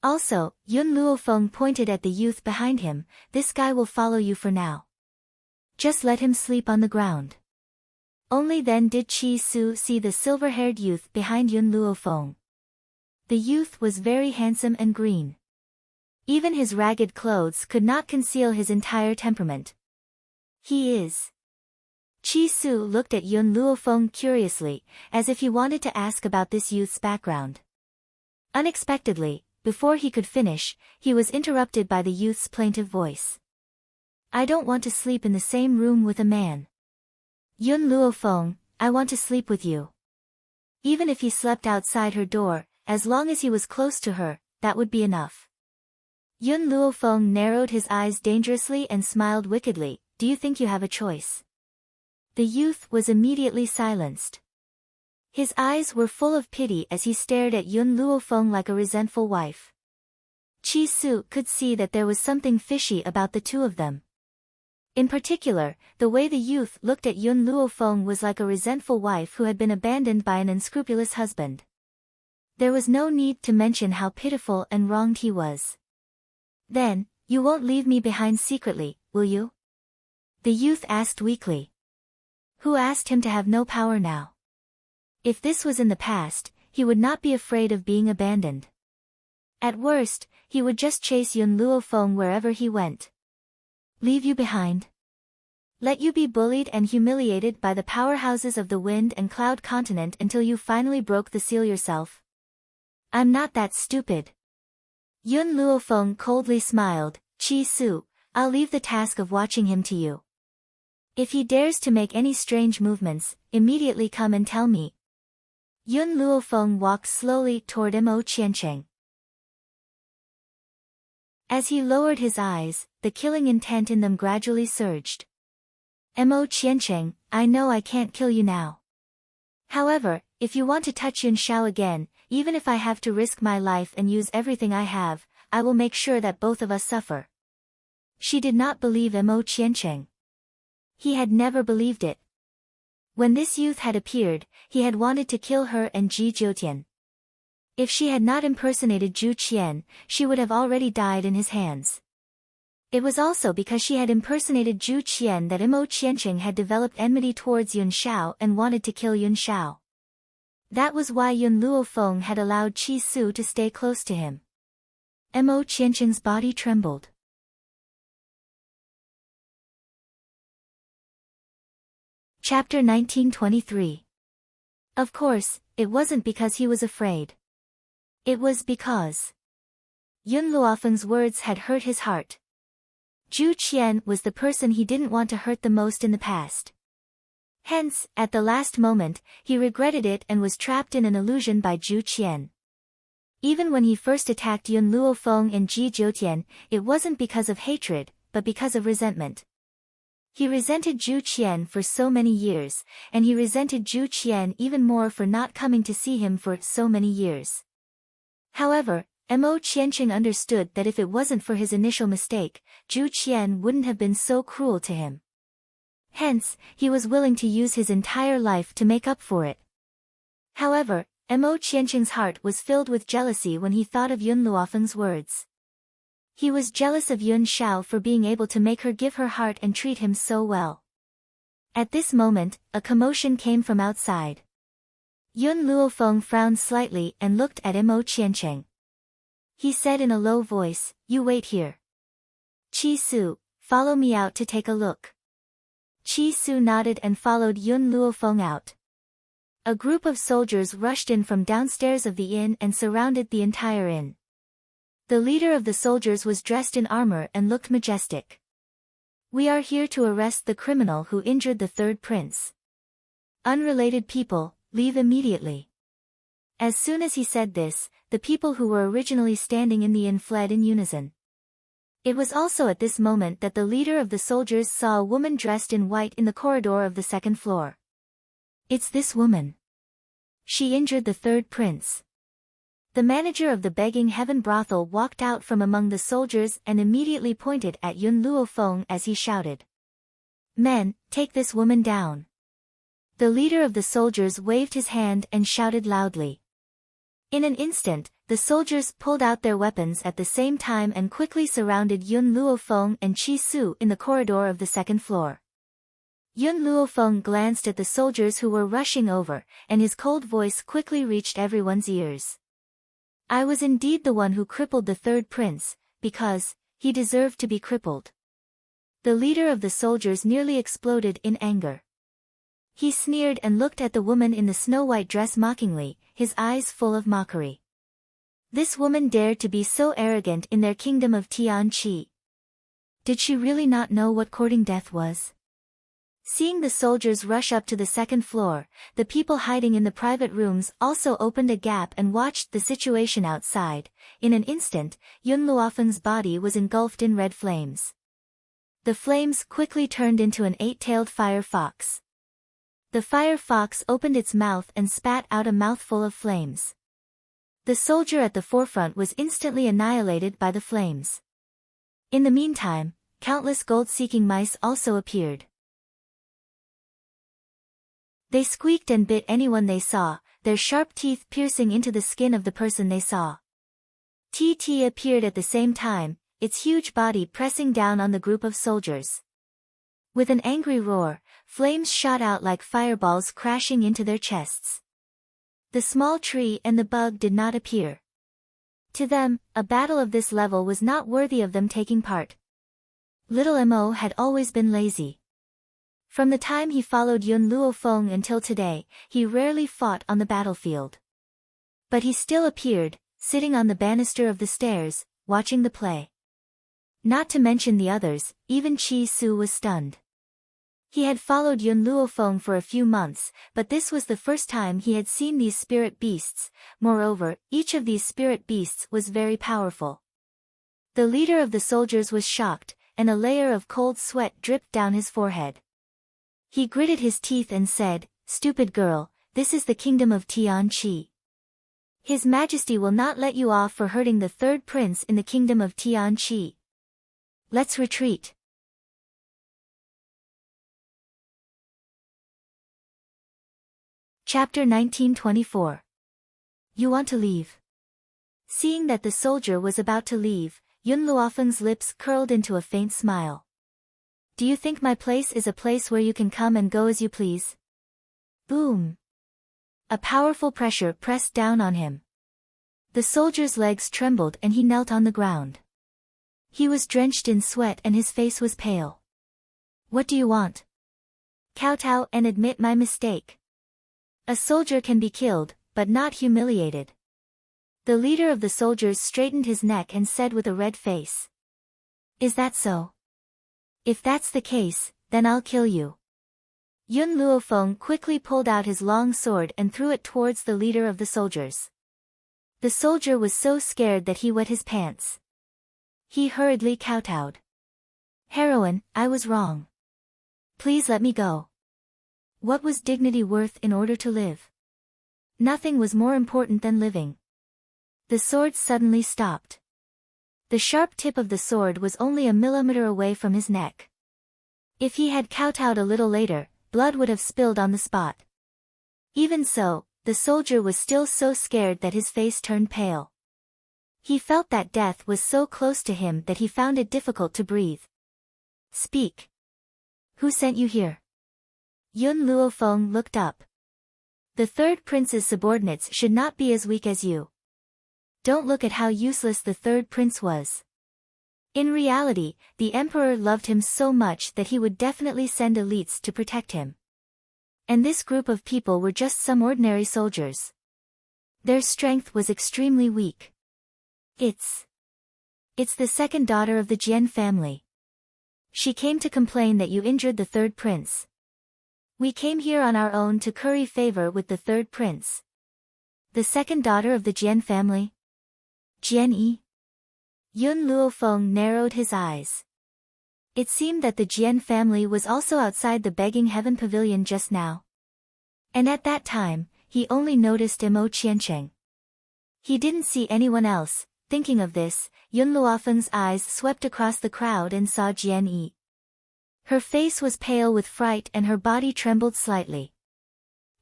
Also, Yun Luofeng pointed at the youth behind him, this guy will follow you for now. Just let him sleep on the ground. Only then did Qi Su see the silver-haired youth behind Yun Luofeng. The youth was very handsome and green. Even his ragged clothes could not conceal his entire temperament. He is. Qi Su looked at Yun Luofeng curiously, as if he wanted to ask about this youth's background. Unexpectedly, before he could finish, he was interrupted by the youth's plaintive voice. I don't want to sleep in the same room with a man. Yun Luofeng, I want to sleep with you. Even if he slept outside her door, as long as he was close to her, that would be enough. Yun Luofeng narrowed his eyes dangerously and smiled wickedly. Do you think you have a choice? The youth was immediately silenced. His eyes were full of pity as he stared at Yun Luofeng like a resentful wife. Chi Su could see that there was something fishy about the two of them. In particular, the way the youth looked at Yun Luofeng was like a resentful wife who had been abandoned by an unscrupulous husband. There was no need to mention how pitiful and wronged he was. Then, you won't leave me behind secretly, will you? The youth asked weakly. Who asked him to have no power now? If this was in the past, he would not be afraid of being abandoned. At worst, he would just chase Yun Luofeng wherever he went. Leave you behind? Let you be bullied and humiliated by the powerhouses of the wind and cloud continent until you finally broke the seal yourself? I'm not that stupid. Yun Luofeng coldly smiled. Chi Su, I'll leave the task of watching him to you. If he dares to make any strange movements, immediately come and tell me. Yun Luofeng walked slowly toward Mo Qiancheng. As he lowered his eyes, the killing intent in them gradually surged. Mo Qiancheng, I know I can't kill you now. However, if you want to touch Yun Shao again, even if I have to risk my life and use everything I have, I will make sure that both of us suffer. She did not believe Mo Qiancheng. He had never believed it. When this youth had appeared, he had wanted to kill her and Ji Jiutian. If she had not impersonated Zhu Qian, she would have already died in his hands. It was also because she had impersonated Zhu Qian that Mo Qiancheng had developed enmity towards Yun Shao and wanted to kill Yun Shao. That was why Yun Luofeng had allowed Chi Su to stay close to him. Mo Qiancheng's body trembled. Chapter 1923. Of course, it wasn't because he was afraid. It was because Yun Luofeng's words had hurt his heart. Zhu Qian was the person he didn't want to hurt the most in the past. Hence, at the last moment, he regretted it and was trapped in an illusion by Zhu Qian. Even when he first attacked Yun Luofeng and Ji Jiutian, it wasn't because of hatred, but because of resentment. He resented Zhu Qian for so many years, and he resented Zhu Qian even more for not coming to see him for so many years. However, Mo Qiancheng understood that if it wasn't for his initial mistake, Zhu Qian wouldn't have been so cruel to him. Hence, he was willing to use his entire life to make up for it. However, Mo Qiancheng's heart was filled with jealousy when he thought of Yun Luofeng's words. He was jealous of Yun Shao for being able to make her give her heart and treat him so well. At this moment, a commotion came from outside. Yun Luofeng frowned slightly and looked at Mo Qiancheng. He said in a low voice, "You wait here. Chi Su, follow me out to take a look." Chi Su nodded and followed Yun Luofeng out. A group of soldiers rushed in from downstairs of the inn and surrounded the entire inn. The leader of the soldiers was dressed in armor and looked majestic. "We are here to arrest the criminal who injured the third prince. Unrelated people, leave immediately." As soon as he said this, the people who were originally standing in the inn fled in unison. It was also at this moment that the leader of the soldiers saw a woman dressed in white in the corridor of the second floor. "It's this woman. She injured the third prince." The manager of the Begging Heaven brothel walked out from among the soldiers and immediately pointed at Yun Luofeng as he shouted, "Men, take this woman down." The leader of the soldiers waved his hand and shouted loudly. In an instant, the soldiers pulled out their weapons at the same time and quickly surrounded Yun Luofeng and Chi Su in the corridor of the second floor. Yun Luofeng glanced at the soldiers who were rushing over, and his cold voice quickly reached everyone's ears. "I was indeed the one who crippled the third prince, because he deserved to be crippled." The leader of the soldiers nearly exploded in anger. He sneered and looked at the woman in the snow-white dress mockingly, his eyes full of mockery. This woman dared to be so arrogant in their kingdom of Tianqi. Did she really not know what courting death was? Seeing the soldiers rush up to the second floor, the people hiding in the private rooms also opened a gap and watched the situation outside. In an instant, Yun Luofeng's body was engulfed in red flames. The flames quickly turned into an 8-tailed fire fox. The fire fox opened its mouth and spat out a mouthful of flames. The soldier at the forefront was instantly annihilated by the flames. In the meantime, countless gold-seeking mice also appeared. They squeaked and bit anyone they saw, their sharp teeth piercing into the skin of the person they saw. TT appeared at the same time, its huge body pressing down on the group of soldiers. With an angry roar, flames shot out like fireballs crashing into their chests. The small tree and the bug did not appear. To them, a battle of this level was not worthy of them taking part. Little Mo had always been lazy. From the time he followed Yun Luofeng until today, he rarely fought on the battlefield. But he still appeared, sitting on the banister of the stairs, watching the play. Not to mention the others, even Chi Su was stunned. He had followed Yun Luofeng for a few months, but this was the first time he had seen these spirit beasts. Moreover, each of these spirit beasts was very powerful. The leader of the soldiers was shocked, and a layer of cold sweat dripped down his forehead. He gritted his teeth and said, "Stupid girl, this is the kingdom of Tianqi. His Majesty will not let you off for hurting the third prince in the kingdom of Tianqi. Let's retreat." Chapter 1924. You want to leave? Seeing that the soldier was about to leave, Yun Luofeng's lips curled into a faint smile. Do you think my place is a place where you can come and go as you please? Boom! A powerful pressure pressed down on him. The soldier's legs trembled and he knelt on the ground. He was drenched in sweat and his face was pale. What do you want? Kowtow and admit my mistake. A soldier can be killed, but not humiliated. The leader of the soldiers straightened his neck and said with a red face. Is that so? If that's the case, then I'll kill you. Yun Luofeng quickly pulled out his long sword and threw it towards the leader of the soldiers. The soldier was so scared that he wet his pants. He hurriedly kowtowed. Heroine, I was wrong. Please let me go. What was dignity worth in order to live? Nothing was more important than living. The sword suddenly stopped. The sharp tip of the sword was only a millimeter away from his neck. If he had kowtowed a little later, blood would have spilled on the spot. Even so, the soldier was still so scared that his face turned pale. He felt that death was so close to him that he found it difficult to breathe. Speak. Who sent you here? Yun Luofeng looked up. The third prince's subordinates should not be as weak as you. Don't look at how useless the third prince was. In reality, the emperor loved him so much that he would definitely send elites to protect him. And this group of people were just some ordinary soldiers. Their strength was extremely weak. It's the second daughter of the Jian family. She came to complain that you injured the third prince. We came here on our own to curry favor with the third prince. The second daughter of the Jian family? Jian Yi? Yun Luofeng narrowed his eyes. It seemed that the Jian family was also outside the Begging Heaven Pavilion just now. And at that time, he only noticed Mo Qiancheng. He didn't see anyone else. Thinking of this, Yun Luofeng's eyes swept across the crowd and saw Jian Yi. Her face was pale with fright and her body trembled slightly.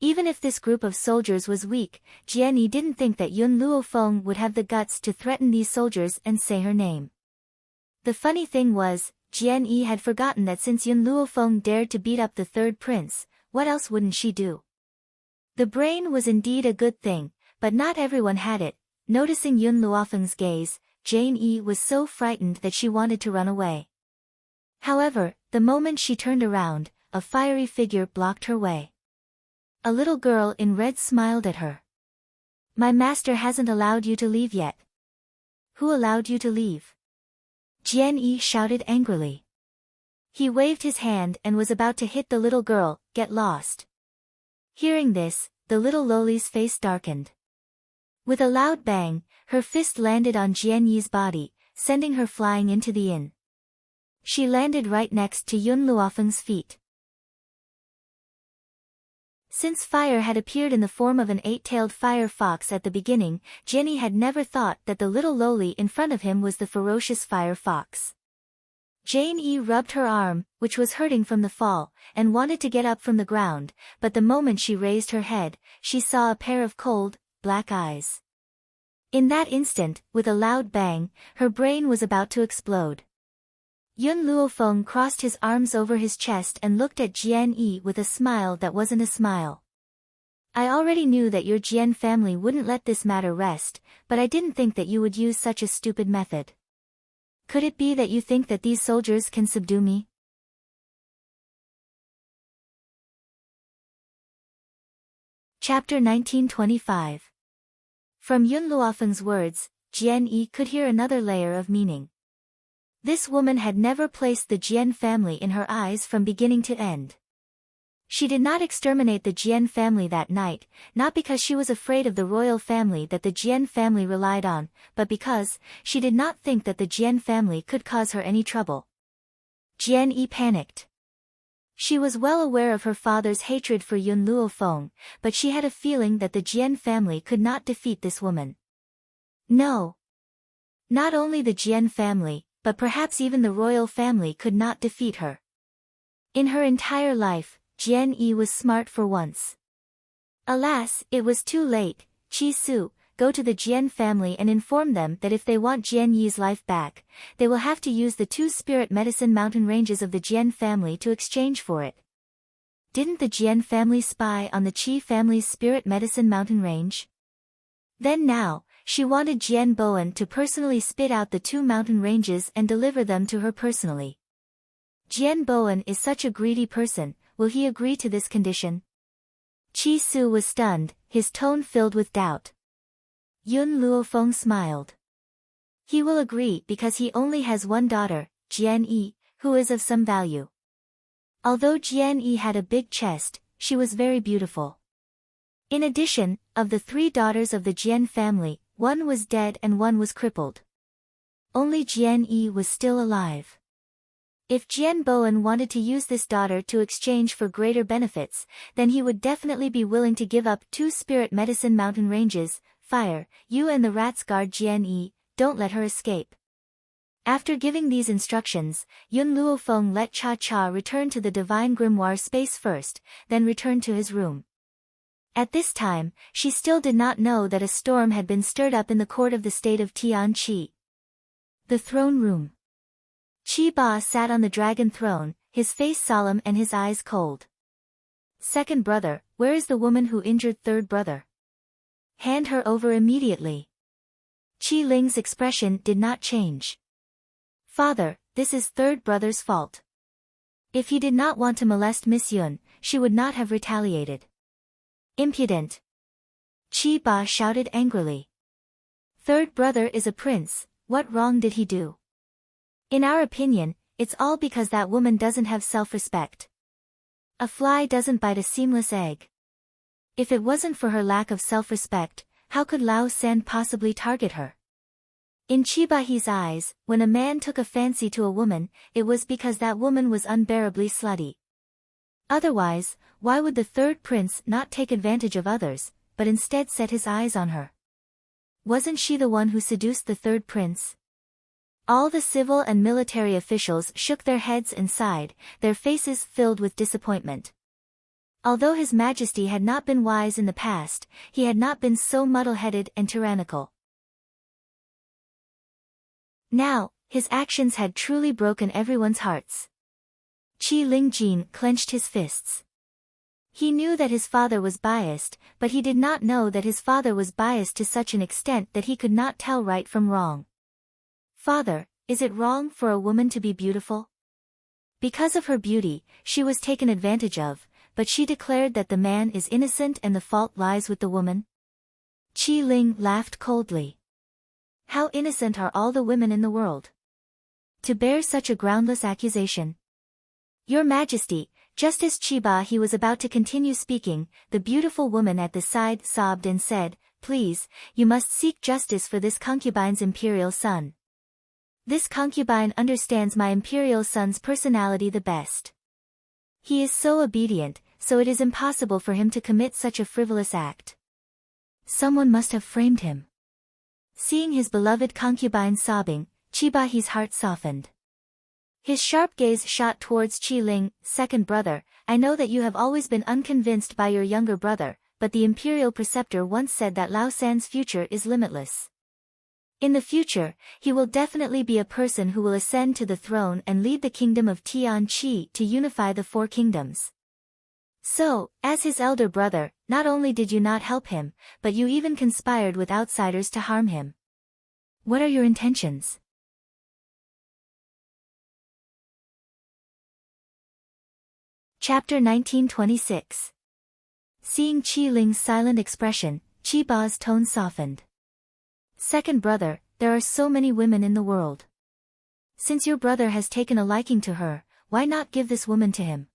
Even if this group of soldiers was weak, Jian Yi didn't think that Yun Luofeng would have the guts to threaten these soldiers and say her name. The funny thing was, Jian Yi had forgotten that since Yun Luofeng dared to beat up the third prince, what else wouldn't she do? The brain was indeed a good thing, but not everyone had it. Noticing Yun Luofeng's gaze, Jian Yi was so frightened that she wanted to run away. However, the moment she turned around, a fiery figure blocked her way. A little girl in red smiled at her. My master hasn't allowed you to leave yet. Who allowed you to leave? Jian Yi shouted angrily. He waved his hand and was about to hit the little girl. Get lost. Hearing this, the little loli's face darkened. With a loud bang, her fist landed on Jian Yi's body, sending her flying into the inn. She landed right next to Yun Luofeng's feet. Since fire had appeared in the form of an 8-tailed fire fox at the beginning, Jenny had never thought that the little lowly in front of him was the ferocious fire fox. Jane rubbed her arm, which was hurting from the fall, and wanted to get up from the ground, but the moment she raised her head, she saw a pair of cold, black eyes. In that instant, with a loud bang, her brain was about to explode. Yun Luofeng crossed his arms over his chest and looked at Jian with a smile that wasn't a smile. I already knew that your Jian family wouldn't let this matter rest, but I didn't think that you would use such a stupid method. Could it be that you think that these soldiers can subdue me? Chapter 1925. From Yun Luofeng's words, Jian could hear another layer of meaning. This woman had never placed the Jian family in her eyes from beginning to end. She did not exterminate the Jian family that night, not because she was afraid of the royal family that the Jian family relied on, but because she did not think that the Jian family could cause her any trouble. Jian panicked. She was well aware of her father's hatred for Yun Luofeng, but she had a feeling that the Jian family could not defeat this woman. No. Not only the Jian family, but perhaps even the royal family could not defeat her. In her entire life, Jian was smart for once. Alas, it was too late. Qi Su, go to the Jian family and inform them that if they want Jian Yi's life back, they will have to use the 2 spirit medicine mountain ranges of the Jian family to exchange for it. Didn't the Jian family spy on the Qi family's spirit medicine mountain range? Then now, she wanted Jian Bowen to personally spit out the 2 mountain ranges and deliver them to her personally. Jian Bowen is such a greedy person, will he agree to this condition? Qi Su was stunned, his tone filled with doubt. Yun Luofeng smiled. He will agree because he only has one daughter, Jian who is of some value. Although Jian had a big chest, she was very beautiful. In addition, of the 3 daughters of the Jian family, one was dead and one was crippled. Only Jian was still alive. If Jian Bowen wanted to use this daughter to exchange for greater benefits, then he would definitely be willing to give up 2 spirit medicine mountain ranges. Fire, you and the rats guard Jian don't let her escape. After giving these instructions, Yun Luofeng let Cha return to the divine grimoire space first, then return to his room. At this time, she still did not know that a storm had been stirred up in the court of the state of Tianqi. The throne room. Qi Ba sat on the dragon throne, his face solemn and his eyes cold. Second brother, where is the woman who injured third brother? Hand her over immediately. Qi Ling's expression did not change. Father, this is third brother's fault. If he did not want to molest Miss Yun, she would not have retaliated. Impudent! Qi Ba shouted angrily. Third brother is a prince, what wrong did he do? In our opinion, it's all because that woman doesn't have self-respect. A fly doesn't bite a seamless egg. If it wasn't for her lack of self-respect, how could Lao San possibly target her? In Chibahi's eyes, when a man took a fancy to a woman, it was because that woman was unbearably slutty. Otherwise, why would the third prince not take advantage of others, but instead set his eyes on her? Wasn't she the one who seduced the third prince? All the civil and military officials shook their heads and sighed, their faces filled with disappointment. Although His Majesty had not been wise in the past, he had not been so muddle-headed and tyrannical. Now, his actions had truly broken everyone's hearts. Qi Lingjin clenched his fists. He knew that his father was biased, but he did not know that his father was biased to such an extent that he could not tell right from wrong. Father, is it wrong for a woman to be beautiful? Because of her beauty, she was taken advantage of, but she declared that the man is innocent and the fault lies with the woman. Qi Ling laughed coldly. How innocent are all the women in the world? To bear such a groundless accusation. Your Majesty, just as Chiba was about to continue speaking, the beautiful woman at the side sobbed and said, Please, you must seek justice for this concubine's imperial son. This concubine understands my imperial son's personality the best. He is so obedient, so it is impossible for him to commit such a frivolous act. Someone must have framed him. Seeing his beloved concubine sobbing, Qibahi's heart softened. His sharp gaze shot towards Qi Ling, second brother. I know that you have always been unconvinced by your younger brother, but the imperial preceptor once said that Lao San's future is limitless. In the future, he will definitely be a person who will ascend to the throne and lead the kingdom of Tian Qi to unify the four kingdoms. So, as his elder brother, not only did you not help him, but you even conspired with outsiders to harm him. What are your intentions? Chapter 1926. Seeing Qi Ling's silent expression, Qiba's tone softened. Second brother, there are so many women in the world. Since your brother has taken a liking to her, why not give this woman to him?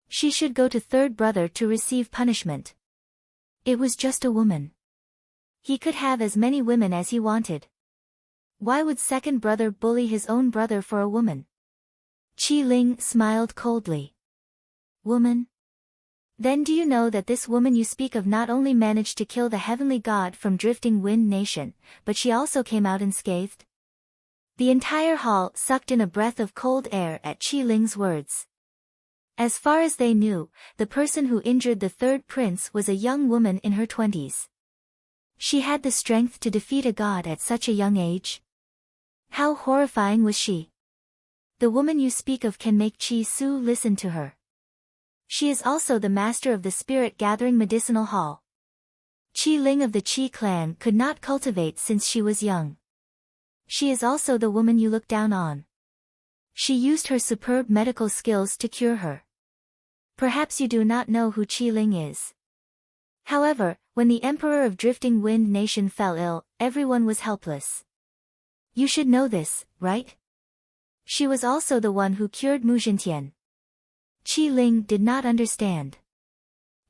She should go to third brother to receive punishment. It was just a woman. He could have as many women as he wanted. Why would second brother bully his own brother for a woman? Qi Ling smiled coldly. Woman? Then do you know that this woman you speak of not only managed to kill the heavenly god from Drifting Wind Nation, but she also came out unscathed? The entire hall sucked in a breath of cold air at Qi Ling's words. As far as they knew, the person who injured the third prince was a young woman in her 20s. She had the strength to defeat a god at such a young age? How horrifying was she? The woman you speak of can make Qi Su listen to her. She is also the master of the spirit-gathering medicinal hall. Qi Ling of the Qi clan could not cultivate since she was young. She is also the woman you look down on. She used her superb medical skills to cure her. Perhaps you do not know who Qi Ling is. However, when the emperor of Drifting Wind Nation fell ill, everyone was helpless. You should know this, right? She was also the one who cured Mu Jintian. Qi Ling did not understand.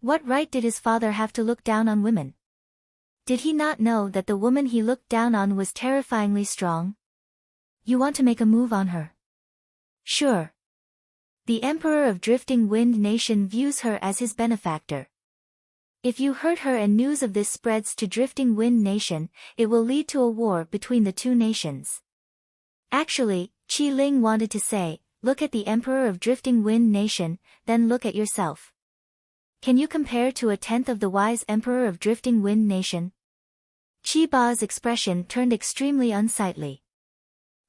What right did his father have to look down on women? Did he not know that the woman he looked down on was terrifyingly strong? You want to make a move on her? Sure. The Emperor of Drifting Wind Nation views her as his benefactor. If you hurt her and news of this spreads to Drifting Wind Nation, it will lead to a war between the two nations. Actually, Qi Ling wanted to say, look at the Emperor of Drifting Wind Nation, then look at yourself. Can you compare to a tenth of the wise Emperor of Drifting Wind Nation? Qi Ba's expression turned extremely unsightly.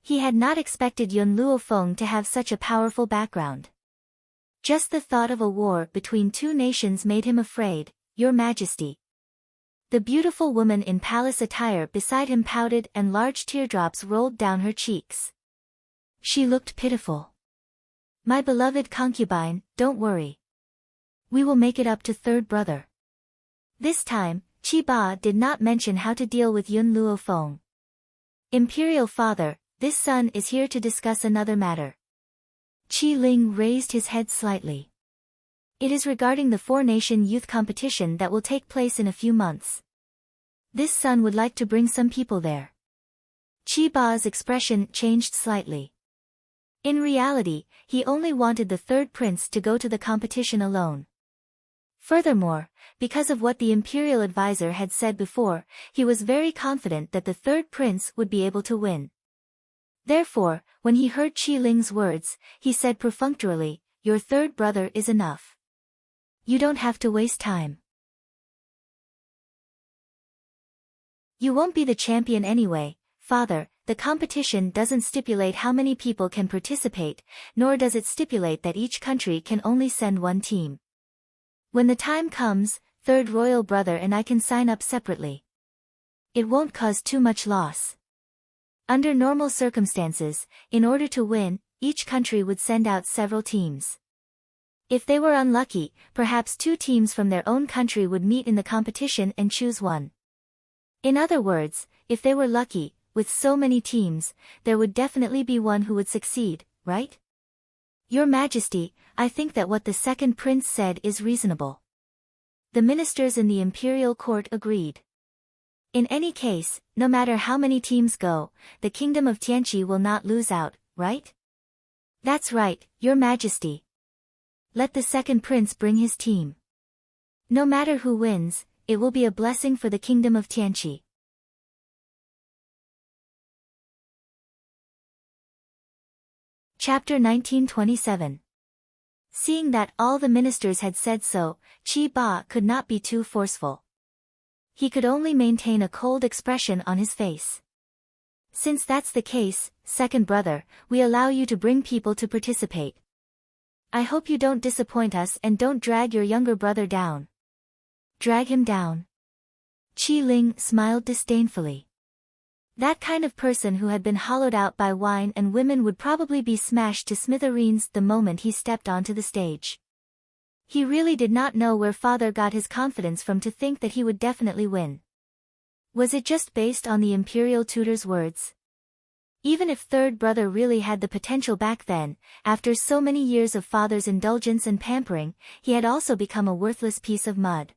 He had not expected Yun Luofeng to have such a powerful background. Just the thought of a war between two nations made him afraid, Your Majesty. The beautiful woman in palace attire beside him pouted and large teardrops rolled down her cheeks. She looked pitiful. My beloved concubine, don't worry. We will make it up to third brother. This time, Qi Ba did not mention how to deal with Yun Luofeng. Imperial father, this son is here to discuss another matter. Qi Ling raised his head slightly. It is regarding the four-nation youth competition that will take place in a few months. This son would like to bring some people there. Qi Ba's expression changed slightly. In reality, he only wanted the third prince to go to the competition alone. Furthermore, because of what the imperial advisor had said before, he was very confident that the third prince would be able to win. Therefore, when he heard Qi Ling's words, he said perfunctorily, Your third brother is enough. You don't have to waste time. You won't be the champion anyway, father. The competition doesn't stipulate how many people can participate, nor does it stipulate that each country can only send one team. When the time comes, third royal brother and I can sign up separately. It won't cause too much loss. Under normal circumstances, in order to win, each country would send out several teams. If they were unlucky, perhaps two teams from their own country would meet in the competition and choose one. In other words, if they were lucky, with so many teams, there would definitely be one who would succeed, right? Your Majesty, I think that what the second prince said is reasonable. The ministers in the imperial court agreed. In any case, no matter how many teams go, the kingdom of Tianqi will not lose out, right? That's right, Your Majesty. Let the second prince bring his team. No matter who wins, it will be a blessing for the kingdom of Tianqi. Chapter 1927. Seeing that all the ministers had said so, Qi Ba could not be too forceful. He could only maintain a cold expression on his face. Since that's the case, second brother, we allow you to bring people to participate. I hope you don't disappoint us and don't drag your younger brother down. Drag him down. Qi Ling smiled disdainfully. That kind of person who had been hollowed out by wine and women would probably be smashed to smithereens the moment he stepped onto the stage. He really did not know where father got his confidence from to think that he would definitely win. Was it just based on the imperial tutor's words? Even if third brother really had the potential back then, after so many years of father's indulgence and pampering, he had also become a worthless piece of mud.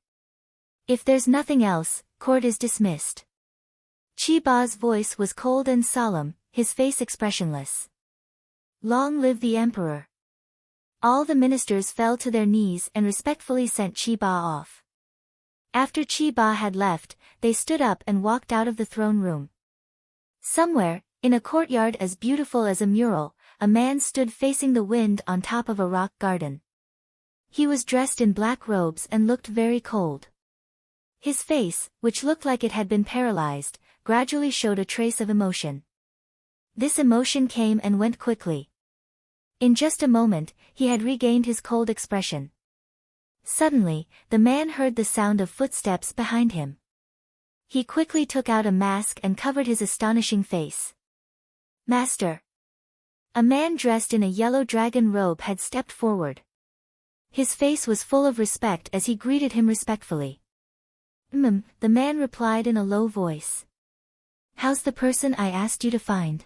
If there's nothing else, court is dismissed. Qi Ba's voice was cold and solemn, his face expressionless. Long live the emperor. All the ministers fell to their knees and respectfully sent Qi Ba off. After Qi Ba had left, they stood up and walked out of the throne room. Somewhere, in a courtyard as beautiful as a mural, a man stood facing the wind on top of a rock garden. He was dressed in black robes and looked very cold. His face, which looked like it had been paralyzed, gradually showed a trace of emotion. This emotion came and went quickly. In just a moment, he had regained his cold expression. Suddenly, the man heard the sound of footsteps behind him. He quickly took out a mask and covered his astonishing face. Master! A man dressed in a yellow dragon robe had stepped forward. His face was full of respect as he greeted him respectfully. The man replied in a low voice. How's the person I asked you to find?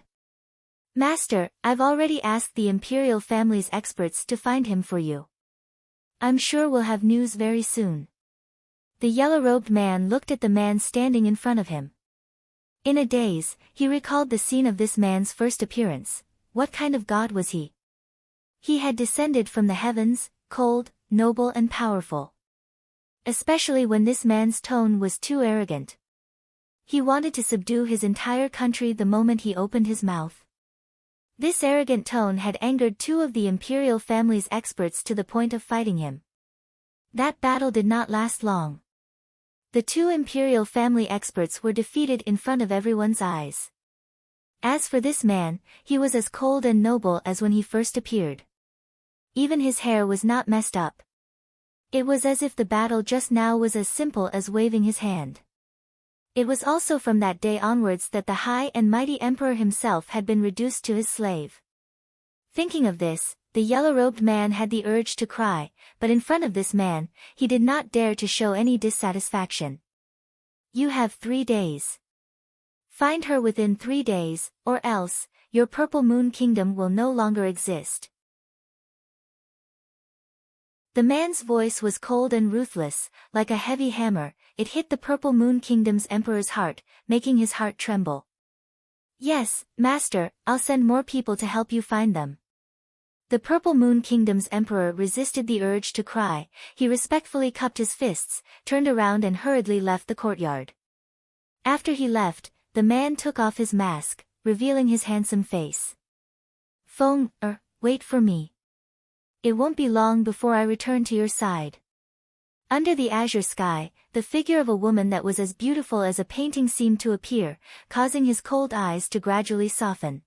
Master, I've already asked the imperial family's experts to find him for you. I'm sure we'll have news very soon. The yellow-robed man looked at the man standing in front of him. In a daze, he recalled the scene of this man's first appearance. What kind of god was he? He had descended from the heavens, cold, noble and powerful. Especially when this man's tone was too arrogant. He wanted to subdue his entire country the moment he opened his mouth. This arrogant tone had angered two of the imperial family's experts to the point of fighting him. That battle did not last long. The two imperial family experts were defeated in front of everyone's eyes. As for this man, he was as cold and noble as when he first appeared. Even his hair was not messed up. It was as if the battle just now was as simple as waving his hand. It was also from that day onwards that the high and mighty emperor himself had been reduced to his slave. Thinking of this, the yellow-robed man had the urge to cry, but in front of this man, he did not dare to show any dissatisfaction. You have 3 days. Find her within 3 days, or else, your Purple Moon Kingdom will no longer exist. The man's voice was cold and ruthless, like a heavy hammer. It hit the Purple Moon Kingdom's emperor's heart, making his heart tremble. Yes, master, I'll send more people to help you find them. The Purple Moon Kingdom's emperor resisted the urge to cry. He respectfully cupped his fists, turned around and hurriedly left the courtyard. After he left, the man took off his mask, revealing his handsome face. Wait for me. It won't be long before I return to your side. Under the azure sky, the figure of a woman that was as beautiful as a painting seemed to appear, causing his cold eyes to gradually soften.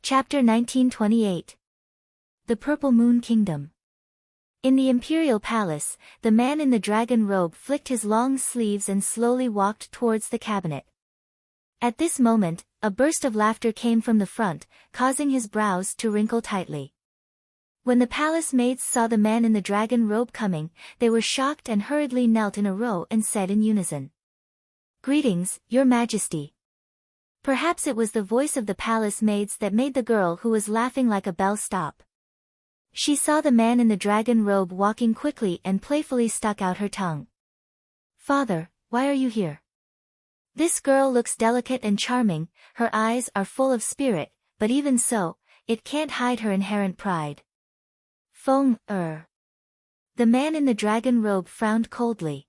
Chapter 1928. The Purple Moon Kingdom. In the imperial palace, the man in the dragon robe flicked his long sleeves and slowly walked towards the cabinet. At this moment, a burst of laughter came from the front, causing his brows to wrinkle tightly. When the palace maids saw the man in the dragon robe coming, they were shocked and hurriedly knelt in a row and said in unison. Greetings, your majesty. Perhaps it was the voice of the palace maids that made the girl who was laughing like a bell stop. She saw the man in the dragon robe walking quickly and playfully stuck out her tongue. Father, why are you here? This girl looks delicate and charming, her eyes are full of spirit, but even so, it can't hide her inherent pride. Feng, The man in the dragon robe frowned coldly.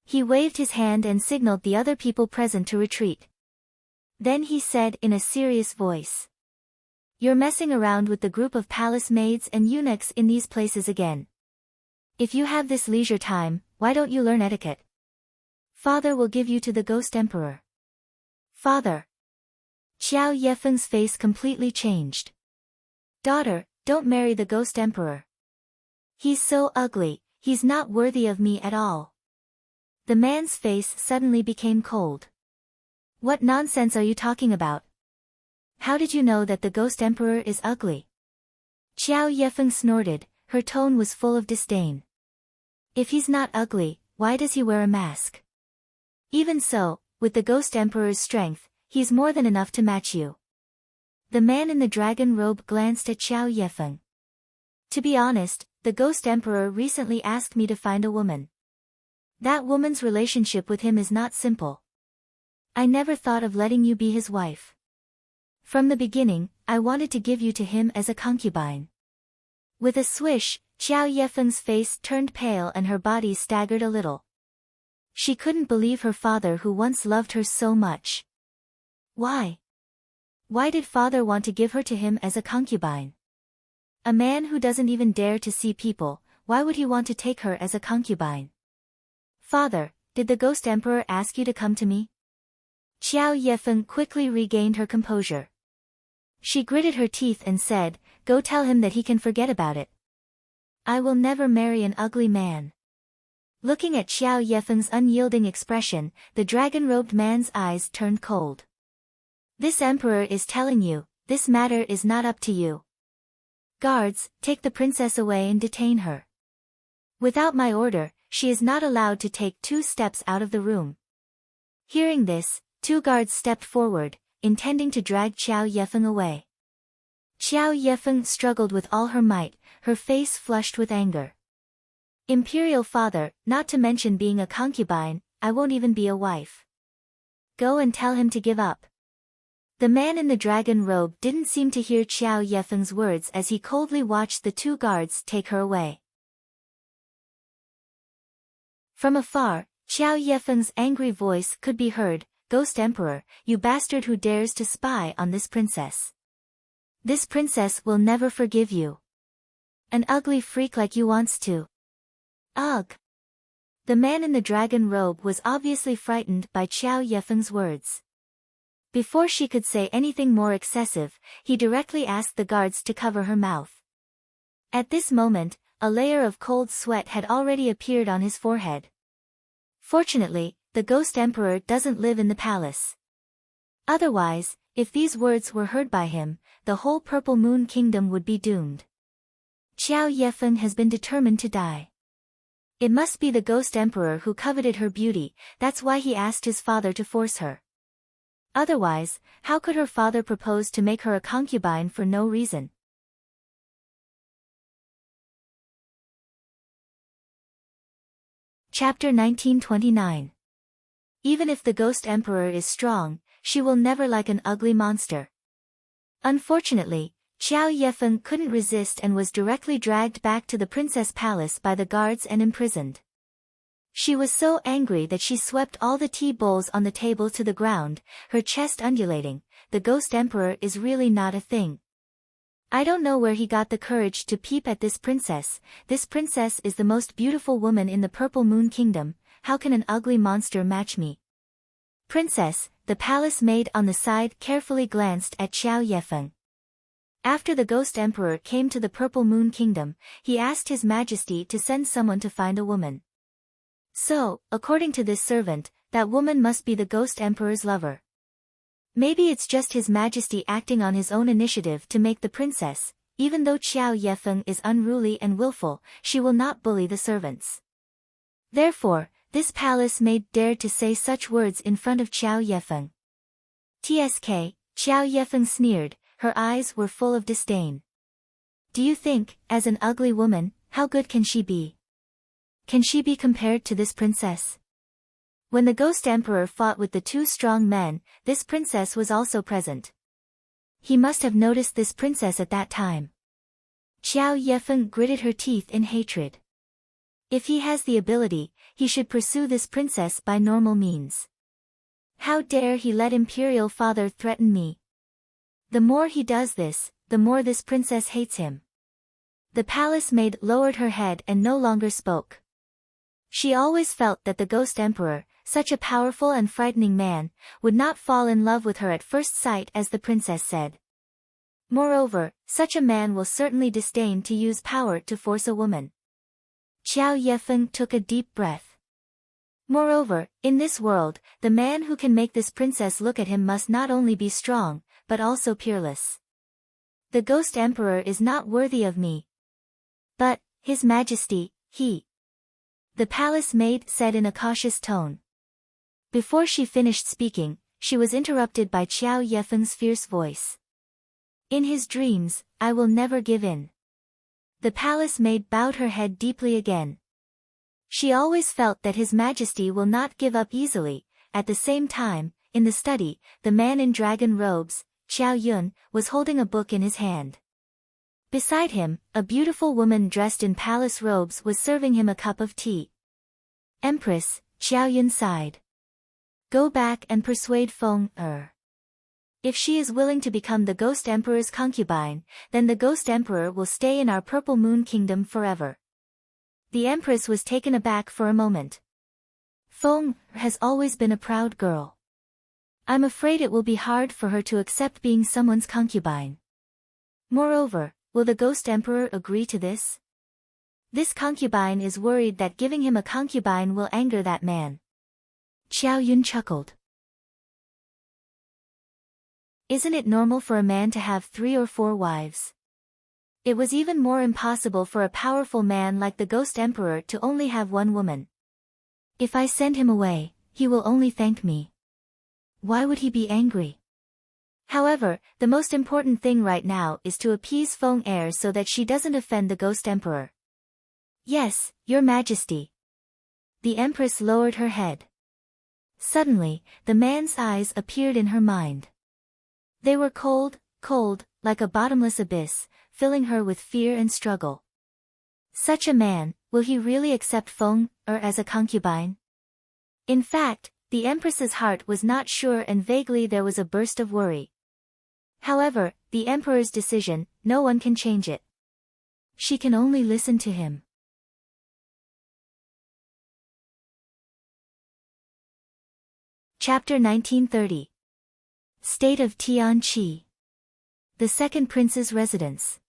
He waved his hand and signaled the other people present to retreat. Then he said in a serious voice. You're messing around with the group of palace maids and eunuchs in these places again. If you have this leisure time, why don't you learn etiquette? Father will give you to the Ghost Emperor. Father. Xiao Yefeng's face completely changed. Daughter, don't marry the Ghost Emperor. He's so ugly, he's not worthy of me at all. The man's face suddenly became cold. What nonsense are you talking about? How did you know that the Ghost Emperor is ugly? Xiao Yefeng snorted, her tone was full of disdain. If he's not ugly, why does he wear a mask? Even so, with the Ghost Emperor's strength, he's more than enough to match you. The man in the dragon robe glanced at Xiao Yefeng. To be honest, the Ghost Emperor recently asked me to find a woman. That woman's relationship with him is not simple. I never thought of letting you be his wife. From the beginning, I wanted to give you to him as a concubine. With a swish, Xiao Yefeng's face turned pale and her body staggered a little. She couldn't believe her father who once loved her so much. Why? Why did father want to give her to him as a concubine? A man who doesn't even dare to see people, why would he want to take her as a concubine? Father, did the Ghost Emperor ask you to come to me? Xiao Yefeng quickly regained her composure. She gritted her teeth and said, go tell him that he can forget about it. I will never marry an ugly man. Looking at Xiao Yefeng's unyielding expression, the dragon-robed man's eyes turned cold. This emperor is telling you, this matter is not up to you. Guards, take the princess away and detain her. Without my order, she is not allowed to take 2 steps out of the room. Hearing this, 2 guards stepped forward, intending to drag Xiao Yefeng away. Xiao Yefeng struggled with all her might, her face flushed with anger. Imperial father, not to mention being a concubine, I won't even be a wife. Go and tell him to give up. The man in the dragon robe didn't seem to hear Xiao Yefeng's words as he coldly watched the 2 guards take her away. From afar, Xiao Yefeng's angry voice could be heard, Ghost Emperor, you bastard who dares to spy on this princess. This princess will never forgive you. An ugly freak like you wants to. Ugh. The man in the dragon robe was obviously frightened by Xiao Yefeng's words. Before she could say anything more excessive, he directly asked the guards to cover her mouth. At this moment, a layer of cold sweat had already appeared on his forehead. Fortunately, the Ghost Emperor doesn't live in the palace. Otherwise, if these words were heard by him, the whole Purple Moon Kingdom would be doomed. Xiao Yefeng has been determined to die. It must be the Ghost Emperor who coveted her beauty, that's why he asked his father to force her. Otherwise, how could her father propose to make her a concubine for no reason? Chapter 1929. Even if the Ghost Emperor is strong, she will never like an ugly monster. Unfortunately, Xiao Yefeng couldn't resist and was directly dragged back to the princess palace by the guards and imprisoned. She was so angry that she swept all the tea bowls on the table to the ground, her chest undulating. The Ghost Emperor is really not a thing. I don't know where he got the courage to peep at this princess. This princess is the most beautiful woman in the Purple Moon Kingdom. How can an ugly monster match me? Princess, the palace maid on the side carefully glanced at Xiao Yefeng. After the Ghost Emperor came to the Purple Moon Kingdom, he asked His Majesty to send someone to find a woman. So, according to this servant, that woman must be the Ghost Emperor's lover. Maybe it's just His Majesty acting on his own initiative to make the princess. Even though Xiao Yefeng is unruly and willful, she will not bully the servants. Therefore, this palace maid dared to say such words in front of Xiao Yefeng. Tsk, Xiao Yefeng sneered, her eyes were full of disdain. Do you think, as an ugly woman, how good can she be? Can she be compared to this princess? When the Ghost Emperor fought with the 2 strong men, this princess was also present. He must have noticed this princess at that time. Qiao Yefeng gritted her teeth in hatred. If he has the ability, he should pursue this princess by normal means. How dare he let imperial father threaten me? The more he does this, the more this princess hates him. The palace maid lowered her head and no longer spoke. She always felt that the Ghost Emperor, such a powerful and frightening man, would not fall in love with her at first sight as the princess said. Moreover, such a man will certainly disdain to use power to force a woman. Qiao Yefeng took a deep breath. Moreover, in this world, the man who can make this princess look at him must not only be strong, but also peerless. The Ghost Emperor is not worthy of me. But, His Majesty, the palace maid said in a cautious tone. Before she finished speaking, she was interrupted by Qiao Yefeng's fierce voice. In his dreams, I will never give in. The palace maid bowed her head deeply again. She always felt that His Majesty will not give up easily. At the same time, in the study, the man in dragon robes, Qiao Yun, was holding a book in his hand. Beside him, a beautiful woman dressed in palace robes was serving him a cup of tea. Empress, Qiao Yun sighed. Go back and persuade Feng Er. If she is willing to become the Ghost Emperor's concubine, then the Ghost Emperor will stay in our Purple Moon Kingdom forever. The Empress was taken aback for a moment. Feng Er has always been a proud girl. I'm afraid it will be hard for her to accept being someone's concubine. Moreover, will the Ghost Emperor agree to this? This concubine is worried that giving him a concubine will anger that man. Qiao Yun chuckled. Isn't it normal for a man to have 3 or 4 wives? It was even more impossible for a powerful man like the Ghost Emperor to only have one woman. If I send him away, he will only thank me. Why would he be angry? However, the most important thing right now is to appease Feng Er so that she doesn't offend the Ghost Emperor. Yes, Your Majesty. The Empress lowered her head. Suddenly, the man's eyes appeared in her mind. They were cold, like a bottomless abyss, filling her with fear and struggle. Such a man, will he really accept Feng Er as a concubine? In fact, the Empress's heart was not sure and vaguely there was a burst of worry. However, the Emperor's decision, no one can change it. She can only listen to him. Chapter 1930. State of Tianqi. The second prince's residence.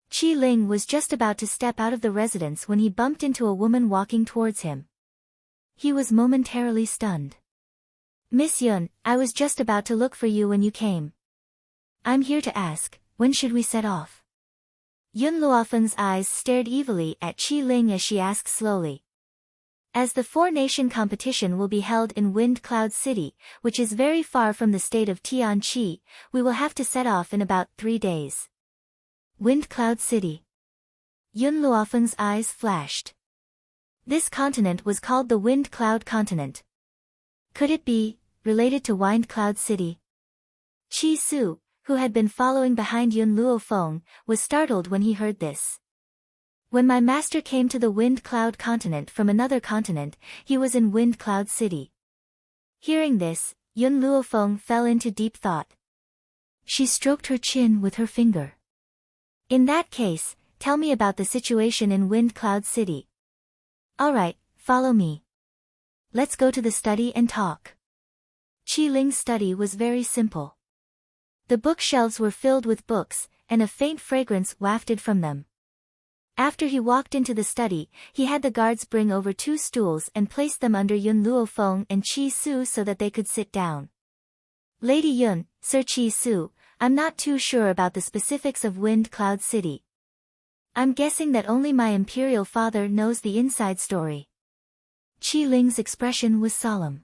Qi Ling was just about to step out of the residence when he bumped into a woman walking towards him. He was momentarily stunned. Miss Yun, I was just about to look for you when you came. I'm here to ask, when should we set off? Yun Luofeng's eyes stared evilly at Qi Ling as she asked slowly. As the 4-nation competition will be held in Wind Cloud City, which is very far from the state of Tianqi, we will have to set off in about 3 days. Wind Cloud City. Yun Luofeng's eyes flashed. This continent was called the Wind Cloud Continent. Could it be related to Wind Cloud City? Qi Su, who had been following behind Yun Luofeng, was startled when he heard this. When my master came to the Wind Cloud Continent from another continent, he was in Wind Cloud City. Hearing this, Yun Luofeng fell into deep thought. She stroked her chin with her finger. In that case, tell me about the situation in Wind Cloud City. Alright, follow me. Let's go to the study and talk. Qi Ling's study was very simple. The bookshelves were filled with books, and a faint fragrance wafted from them. After he walked into the study, he had the guards bring over 2 stools and place them under Yun Luofeng and Qi Su so that they could sit down. Lady Yun, Sir Qi Su, I'm not too sure about the specifics of Wind Cloud City. I'm guessing that only my imperial father knows the inside story. Qi Ling's expression was solemn.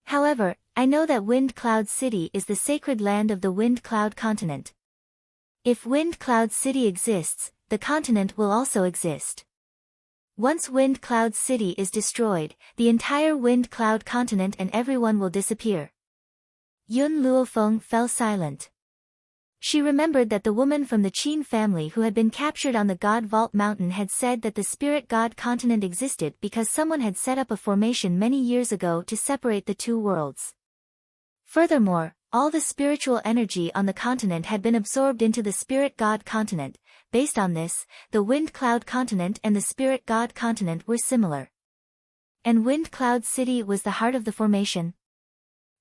However, I know that Wind Cloud City is the sacred land of the Wind Cloud Continent. If Wind Cloud City exists, the continent will also exist. Once Wind Cloud City is destroyed, the entire Wind Cloud Continent and everyone will disappear. Yun Luofeng fell silent. She remembered that the woman from the Qin family who had been captured on the God Vault Mountain had said that the spirit god continent existed because someone had set up a formation many years ago to separate the two worlds. Furthermore, all the spiritual energy on the continent had been absorbed into the spirit god continent. Based on this, the wind cloud continent and the spirit god continent were similar. And Wind Cloud City was the heart of the formation.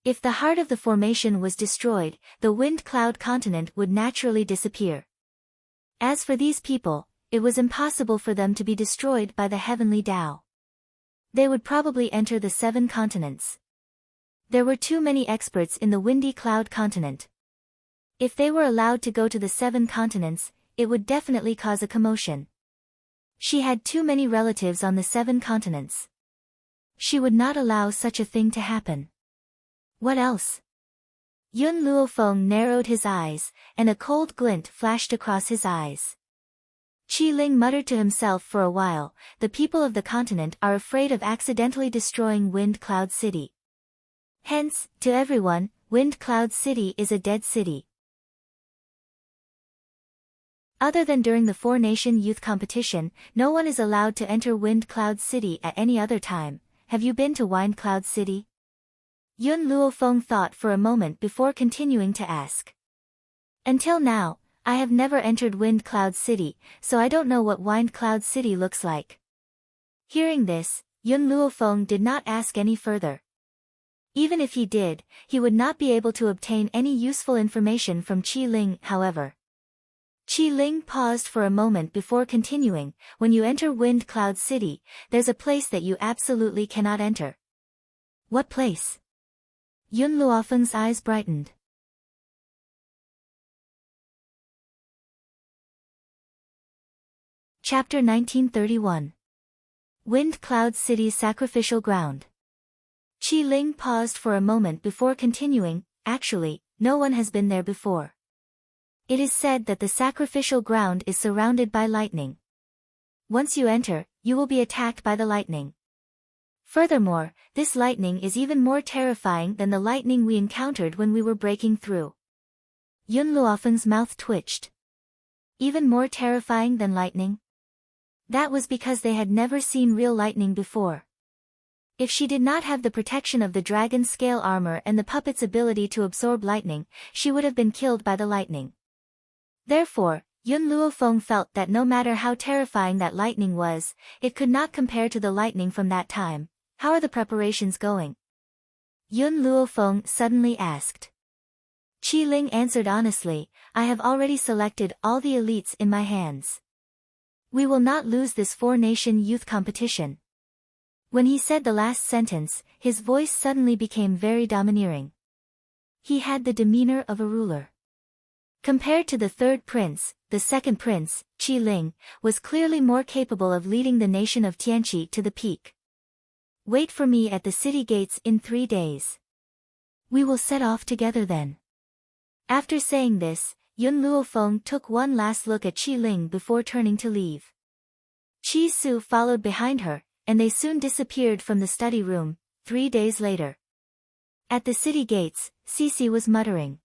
If the heart of the formation was destroyed, the Wind Cloud continent would naturally disappear. As for these people, it was impossible for them to be destroyed by the heavenly Tao. They would probably enter the 7 continents. There were too many experts in the Windy Cloud continent. If they were allowed to go to the 7 continents, it would definitely cause a commotion. She had too many relatives on the 7 continents. She would not allow such a thing to happen. What else? Yun Luofeng narrowed his eyes, and a cold glint flashed across his eyes. Qi Ling muttered to himself for a while, the people of the continent are afraid of accidentally destroying Wind Cloud City. Hence, to everyone, Wind Cloud City is a dead city. Other than during the 4-nation youth competition, no one is allowed to enter Wind Cloud City at any other time. Have you been to Wind Cloud City? Yun Luofeng thought for a moment before continuing to ask. Until now, I have never entered Wind Cloud City, so I don't know what Wind Cloud City looks like. Hearing this, Yun Luofeng did not ask any further. Even if he did, he would not be able to obtain any useful information from Qi Ling, however. Qi Ling paused for a moment before continuing, when you enter Wind Cloud City, there's a place that you absolutely cannot enter. What place? Yun Luofeng's eyes brightened. Chapter 1931. Wind Cloud City's Sacrificial Ground. Qi Ling paused for a moment before continuing, actually, no one has been there before. It is said that the sacrificial ground is surrounded by lightning. Once you enter, you will be attacked by the lightning. Furthermore, this lightning is even more terrifying than the lightning we encountered when we were breaking through. Yun Luofeng's mouth twitched. Even more terrifying than lightning? That was because they had never seen real lightning before. If she did not have the protection of the dragon scale armor and the puppet's ability to absorb lightning, she would have been killed by the lightning. Therefore, Yun Luofeng felt that no matter how terrifying that lightning was, it could not compare to the lightning from that time. How are the preparations going? Yun Luofeng suddenly asked. Qi Ling answered honestly, I have already selected all the elites in my hands. We will not lose this 4-nation youth competition. When he said the last sentence, his voice suddenly became very domineering. He had the demeanor of a ruler. Compared to the 3rd prince, the 2nd prince, Qi Ling, was clearly more capable of leading the nation of Tianqi to the peak. Wait for me at the city gates in 3 days. We will set off together then. After saying this, Yun Luofeng took one last look at Qi Ling before turning to leave. Qi Su followed behind her, and they soon disappeared from the study room. 3 days later. At the city gates, Cici was muttering.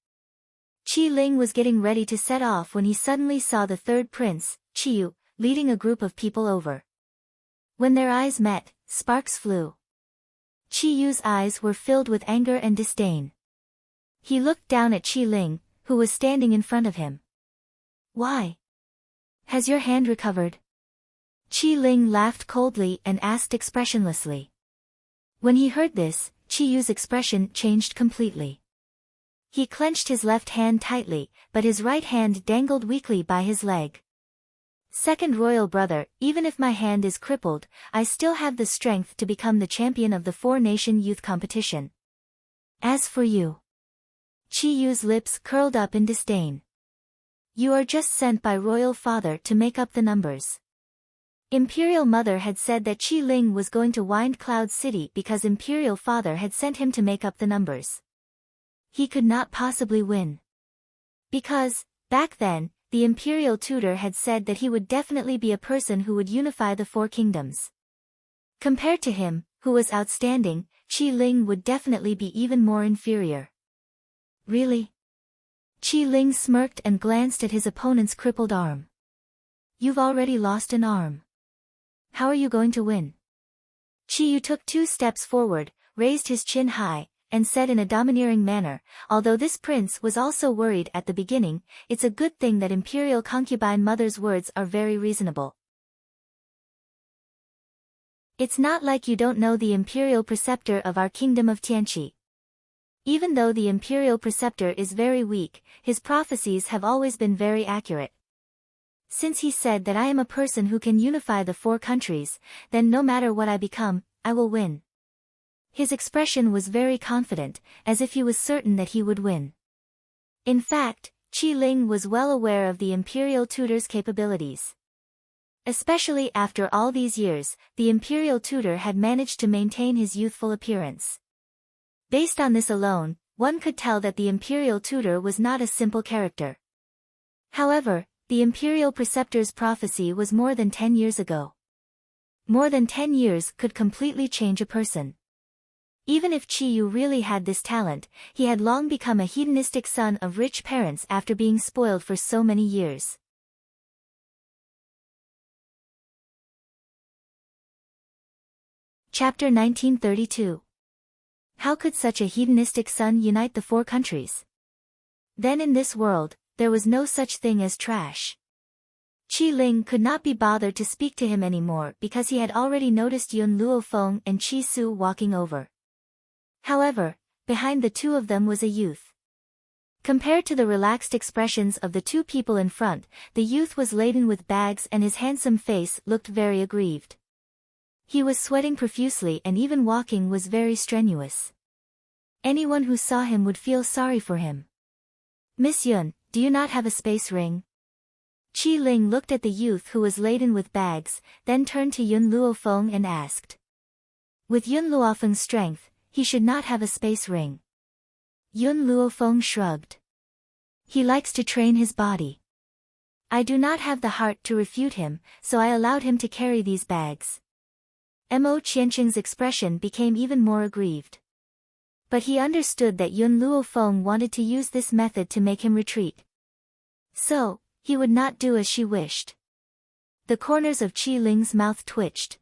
Qi Ling was getting ready to set off when he suddenly saw the 3rd prince, Qiyu, leading a group of people over. When their eyes met, sparks flew. Qiyu's eyes were filled with anger and disdain. He looked down at Qi Ling, who was standing in front of him. Why? Has your hand recovered? Qi Ling laughed coldly and asked expressionlessly. When he heard this, Qiyu's expression changed completely. He clenched his left hand tightly, but his right hand dangled weakly by his leg. Second royal brother, even if my hand is crippled, I still have the strength to become the champion of the 4-nation youth competition. As for you. Qiyu's lips curled up in disdain. You are just sent by royal father to make up the numbers. Imperial mother had said that Qi Ling was going to Wind Cloud City because imperial father had sent him to make up the numbers. He could not possibly win. Because, back then, the imperial tutor had said that he would definitely be a person who would unify the 4 kingdoms. Compared to him, who was outstanding, Qi Ling would definitely be even more inferior. Really? Qi Ling smirked and glanced at his opponent's crippled arm. You've already lost an arm. How are you going to win? Qi Yu took 2 steps forward, raised his chin high, and said in a domineering manner, although this prince was also worried at the beginning, it's a good thing that imperial concubine mother's words are very reasonable. It's not like you don't know the imperial preceptor of our kingdom of Tianqi. Even though the imperial preceptor is very weak, his prophecies have always been very accurate. Since he said that I am a person who can unify the 4 countries, then no matter what I become, I will win. His expression was very confident, as if he was certain that he would win. In fact, Qi Ling was well aware of the imperial tutor's capabilities. Especially after all these years, the imperial tutor had managed to maintain his youthful appearance. Based on this alone, one could tell that the imperial tutor was not a simple character. However, the imperial preceptor's prophecy was more than 10 years ago. More than 10 years could completely change a person. Even if Qi Yu really had this talent, he had long become a hedonistic son of rich parents after being spoiled for so many years. Chapter 1932. How could such a hedonistic son unite the 4 countries? Then in this world, there was no such thing as trash. Qi Ling could not be bothered to speak to him anymore because he had already noticed Yun Luofeng and Qi Su walking over. However, behind the 2 of them was a youth. Compared to the relaxed expressions of the 2 people in front, the youth was laden with bags and his handsome face looked very aggrieved. He was sweating profusely and even walking was very strenuous. Anyone who saw him would feel sorry for him. Miss Yun, do you not have a space ring? Qi Ling looked at the youth who was laden with bags, then turned to Yun Luofeng and asked. With Yun Luofeng's strength, he should not have a space ring. Yun Luofeng shrugged. He likes to train his body. I do not have the heart to refute him, so I allowed him to carry these bags. Mo Qianqing's expression became even more aggrieved. But he understood that Yun Luofeng wanted to use this method to make him retreat. So, he would not do as she wished. The corners of Qi Ling's mouth twitched.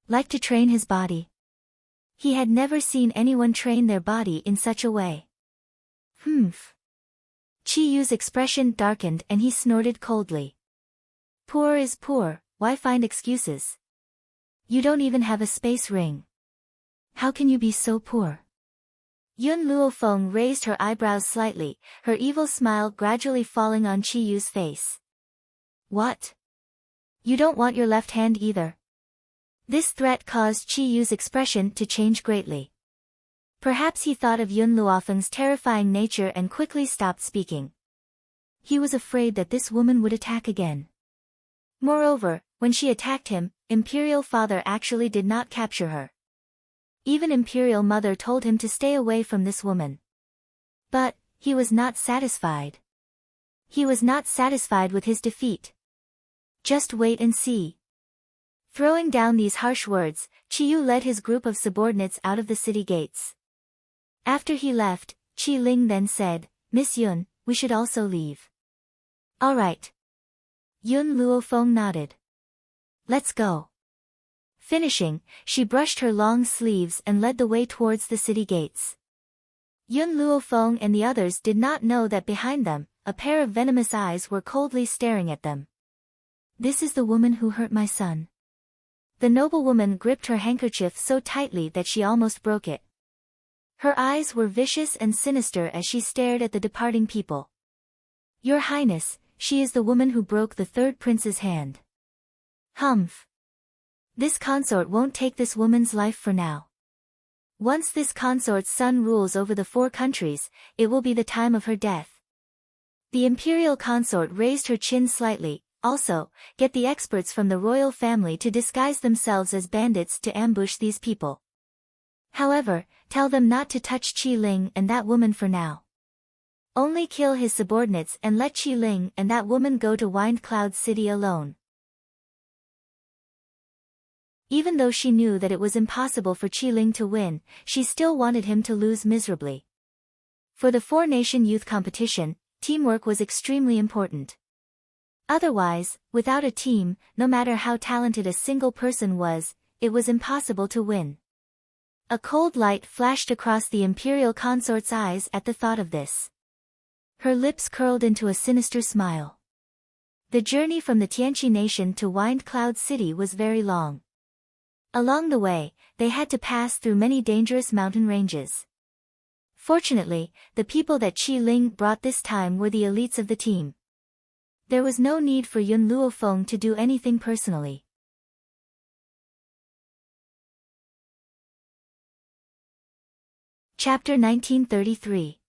Like to train his body. He had never seen anyone train their body in such a way. Humph. Qi Yu's expression darkened and he snorted coldly. Poor is poor, why find excuses? You don't even have a space ring. How can you be so poor? Yun Luofeng raised her eyebrows slightly, her evil smile gradually falling on Qi Yu's face. What? You don't want your left hand either? This threat caused Qi Yu's expression to change greatly. Perhaps he thought of Yun Luofeng's terrifying nature and quickly stopped speaking. He was afraid that this woman would attack again. Moreover, when she attacked him, Imperial Father actually did not capture her. Even Imperial Mother told him to stay away from this woman. But, he was not satisfied. He was not satisfied with his defeat. Just wait and see. Throwing down these harsh words, Qi Yu led his group of subordinates out of the city gates. After he left, Qi Ling then said, Miss Yun, we should also leave. All right. Yun Luofeng nodded. Let's go. Finishing, she brushed her long sleeves and led the way towards the city gates. Yun Luofeng and the others did not know that behind them, a pair of venomous eyes were coldly staring at them. This is the woman who hurt my son. The noblewoman gripped her handkerchief so tightly that she almost broke it. Her eyes were vicious and sinister as she stared at the departing people. Your Highness, she is the woman who broke the 3rd prince's hand. Humph. This consort won't take this woman's life for now. Once this consort's son rules over the 4 countries, it will be the time of her death. The imperial consort raised her chin slightly. Also, get the experts from the royal family to disguise themselves as bandits to ambush these people. However, tell them not to touch Qi Ling and that woman for now. Only kill his subordinates and let Qi Ling and that woman go to Wind Cloud City alone. Even though she knew that it was impossible for Qi Ling to win, she still wanted him to lose miserably. For the 4-nation youth competition, teamwork was extremely important. Otherwise, without a team, no matter how talented a single person was, it was impossible to win. A cold light flashed across the imperial consort's eyes at the thought of this. Her lips curled into a sinister smile. The journey from the Tianqi nation to Wind Cloud City was very long. Along the way, they had to pass through many dangerous mountain ranges. Fortunately, the people that Qi Ling brought this time were the elites of the team. There was no need for Yun Luofeng to do anything personally. Chapter 1933.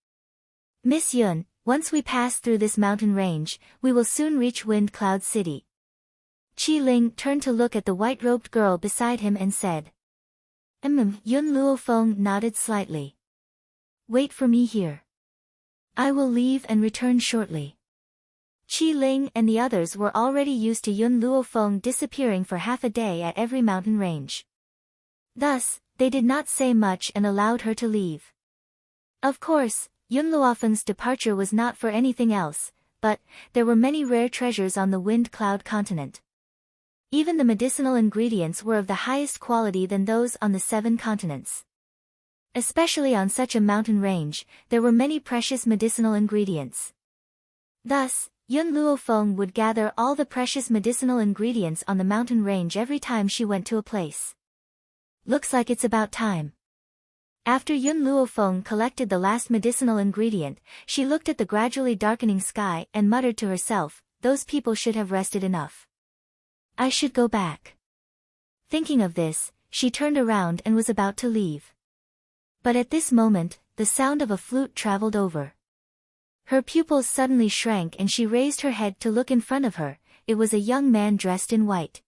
Miss Yun, once we pass through this mountain range, we will soon reach Wind Cloud City. Qi Ling turned to look at the white-robed girl beside him and said. Yun Luofeng nodded slightly. Wait for me here. I will leave and return shortly. Qi Ling and the others were already used to Yun Luofeng disappearing for half a day at every mountain range. Thus, they did not say much and allowed her to leave. Of course, Yun Luofeng's departure was not for anything else, but there were many rare treasures on the Wind Cloud continent. Even the medicinal ingredients were of the highest quality than those on the 7 continents. Especially on such a mountain range, there were many precious medicinal ingredients. Thus, Yun Luofeng would gather all the precious medicinal ingredients on the mountain range every time she went to a place. Looks like it's about time. After Yun Luofeng collected the last medicinal ingredient, she looked at the gradually darkening sky and muttered to herself, those people should have rested enough. I should go back. Thinking of this, she turned around and was about to leave. But at this moment, the sound of a flute traveled over. Her pupils suddenly shrank and she raised her head to look in front of her. It was a young man dressed in white.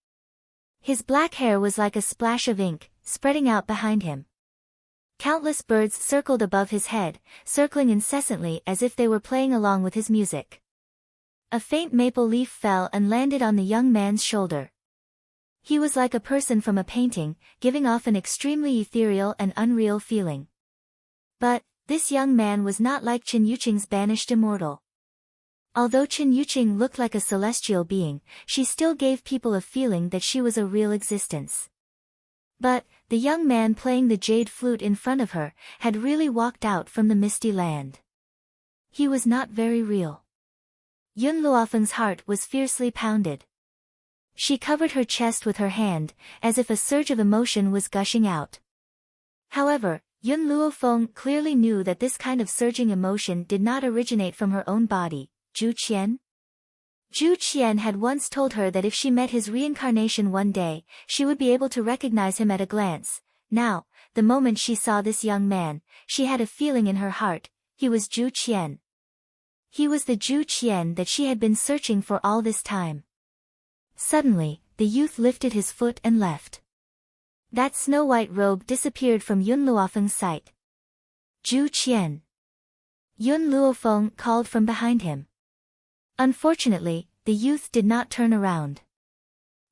His black hair was like a splash of ink, spreading out behind him. Countless birds circled above his head, circling incessantly as if they were playing along with his music. A faint maple leaf fell and landed on the young man's shoulder. He was like a person from a painting, giving off an extremely ethereal and unreal feeling. But this young man was not like Chen Yuqing's banished immortal. Although Chen Yuqing looked like a celestial being, she still gave people a feeling that she was a real existence. But the young man playing the jade flute in front of her had really walked out from the misty land. He was not very real. Yun Luofeng's heart was fiercely pounded. She covered her chest with her hand, as if a surge of emotion was gushing out. However, Yun Luofeng clearly knew that this kind of surging emotion did not originate from her own body. Zhu Qian? Zhu Qian had once told her that if she met his reincarnation one day, she would be able to recognize him at a glance. Now, the moment she saw this young man, she had a feeling in her heart, he was Zhu Qian. He was the Zhu Qian that she had been searching for all this time. Suddenly, the youth lifted his foot and left. That snow-white robe disappeared from Yun Luofeng's sight. Zhu Qian. Yun Luofeng called from behind him. Unfortunately, the youth did not turn around.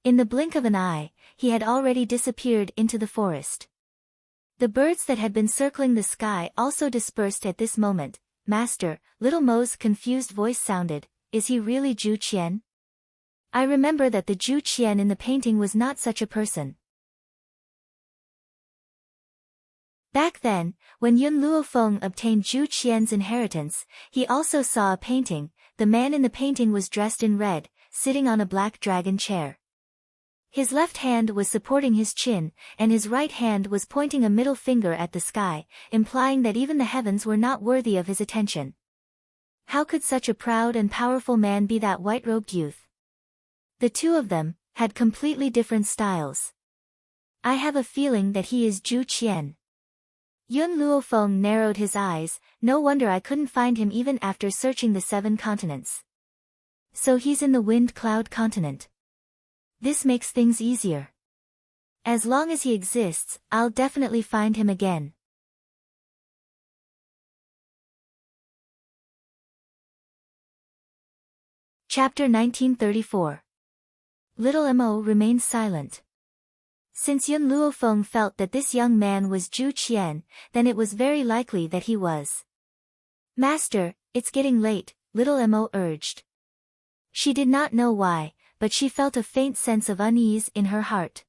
In the blink of an eye, he had already disappeared into the forest. The birds that had been circling the sky also dispersed at this moment. Master, Little Mo's confused voice sounded, is he really Zhu Qian? I remember that the Zhu Qian in the painting was not such a person. Back then, when Yun Luofeng obtained Zhu Qian's inheritance, he also saw a painting. The man in the painting was dressed in red, sitting on a black dragon chair. His left hand was supporting his chin, and his right hand was pointing a middle finger at the sky, implying that even the heavens were not worthy of his attention. How could such a proud and powerful man be that white-robed youth? The two of them had completely different styles. I have a feeling that he is Zhu Qian. Yun Luofeng narrowed his eyes, no wonder I couldn't find him even after searching the 7 continents. So he's in the Wind Cloud continent. This makes things easier. As long as he exists, I'll definitely find him again. Chapter 1934. Little Mo remained silent. Since Yun Luofeng felt that this young man was Zhu Qian, then it was very likely that he was. Master, it's getting late, little Mo urged. She did not know why, but she felt a faint sense of unease in her heart.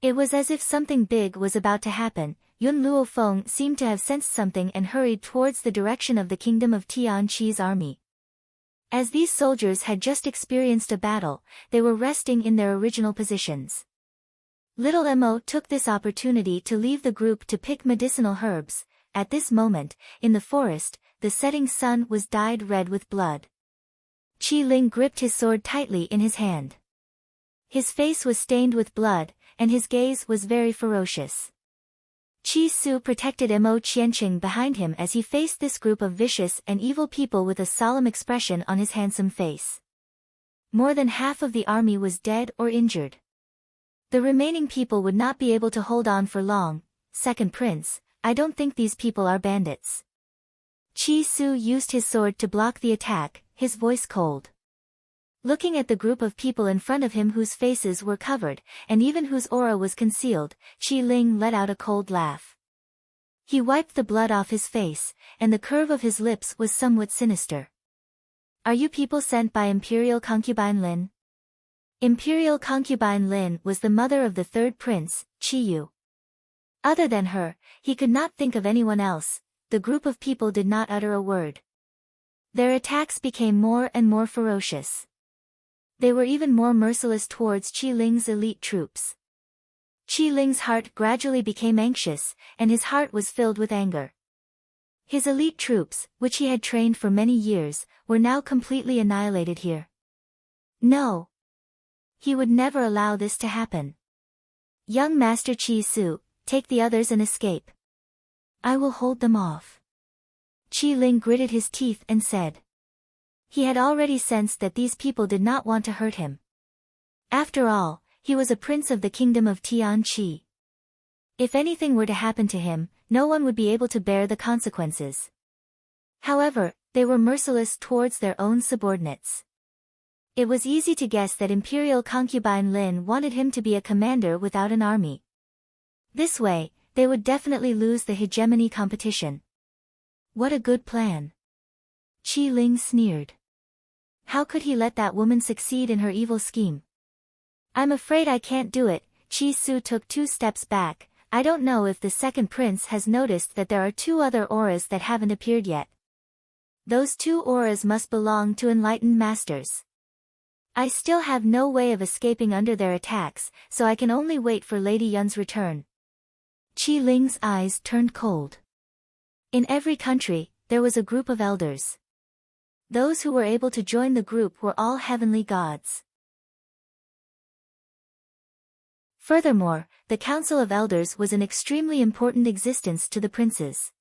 It was as if something big was about to happen. Yun Luofeng seemed to have sensed something and hurried towards the direction of the kingdom of Tian Chi's army. As these soldiers had just experienced a battle, they were resting in their original positions. Little Mo took this opportunity to leave the group to pick medicinal herbs. At this moment, in the forest, the setting sun was dyed red with blood. Qi Ling gripped his sword tightly in his hand. His face was stained with blood, and his gaze was very ferocious. Qi Su protected Mo Qianqing behind him as he faced this group of vicious and evil people with a solemn expression on his handsome face. More than half of the army was dead or injured. The remaining people would not be able to hold on for long. Second Prince, I don't think these people are bandits. Qi Su used his sword to block the attack, his voice cold. Looking at the group of people in front of him whose faces were covered, and even whose aura was concealed, Qi Ling let out a cold laugh. He wiped the blood off his face, and the curve of his lips was somewhat sinister. Are you people sent by Imperial Concubine Lin? Imperial Concubine Lin was the mother of the third prince, Qi Yu. Other than her, he could not think of anyone else. The group of people did not utter a word. Their attacks became more and more ferocious. They were even more merciless towards Qi Ling's elite troops. Qi Ling's heart gradually became anxious, and his heart was filled with anger. His elite troops, which he had trained for many years, were now completely annihilated here. No! He would never allow this to happen. Young Master Qi Su, take the others and escape. I will hold them off. Qi Ling gritted his teeth and said. He had already sensed that these people did not want to hurt him. After all, he was a prince of the kingdom of Tian Chi. If anything were to happen to him, no one would be able to bear the consequences. However, they were merciless towards their own subordinates. It was easy to guess that Imperial Concubine Lin wanted him to be a commander without an army. This way, they would definitely lose the hegemony competition. What a good plan. Qi Ling sneered. How could he let that woman succeed in her evil scheme? I'm afraid I can't do it. Qi Su took 2 steps back. I don't know if the second prince has noticed that there are 2 other auras that haven't appeared yet. Those 2 auras must belong to enlightened masters. I still have no way of escaping under their attacks, so I can only wait for Lady Yun's return. Qi Ling's eyes turned cold. In every country, there was a group of elders. Those who were able to join the group were all heavenly gods. Furthermore, the Council of Elders was an extremely important existence to the princes.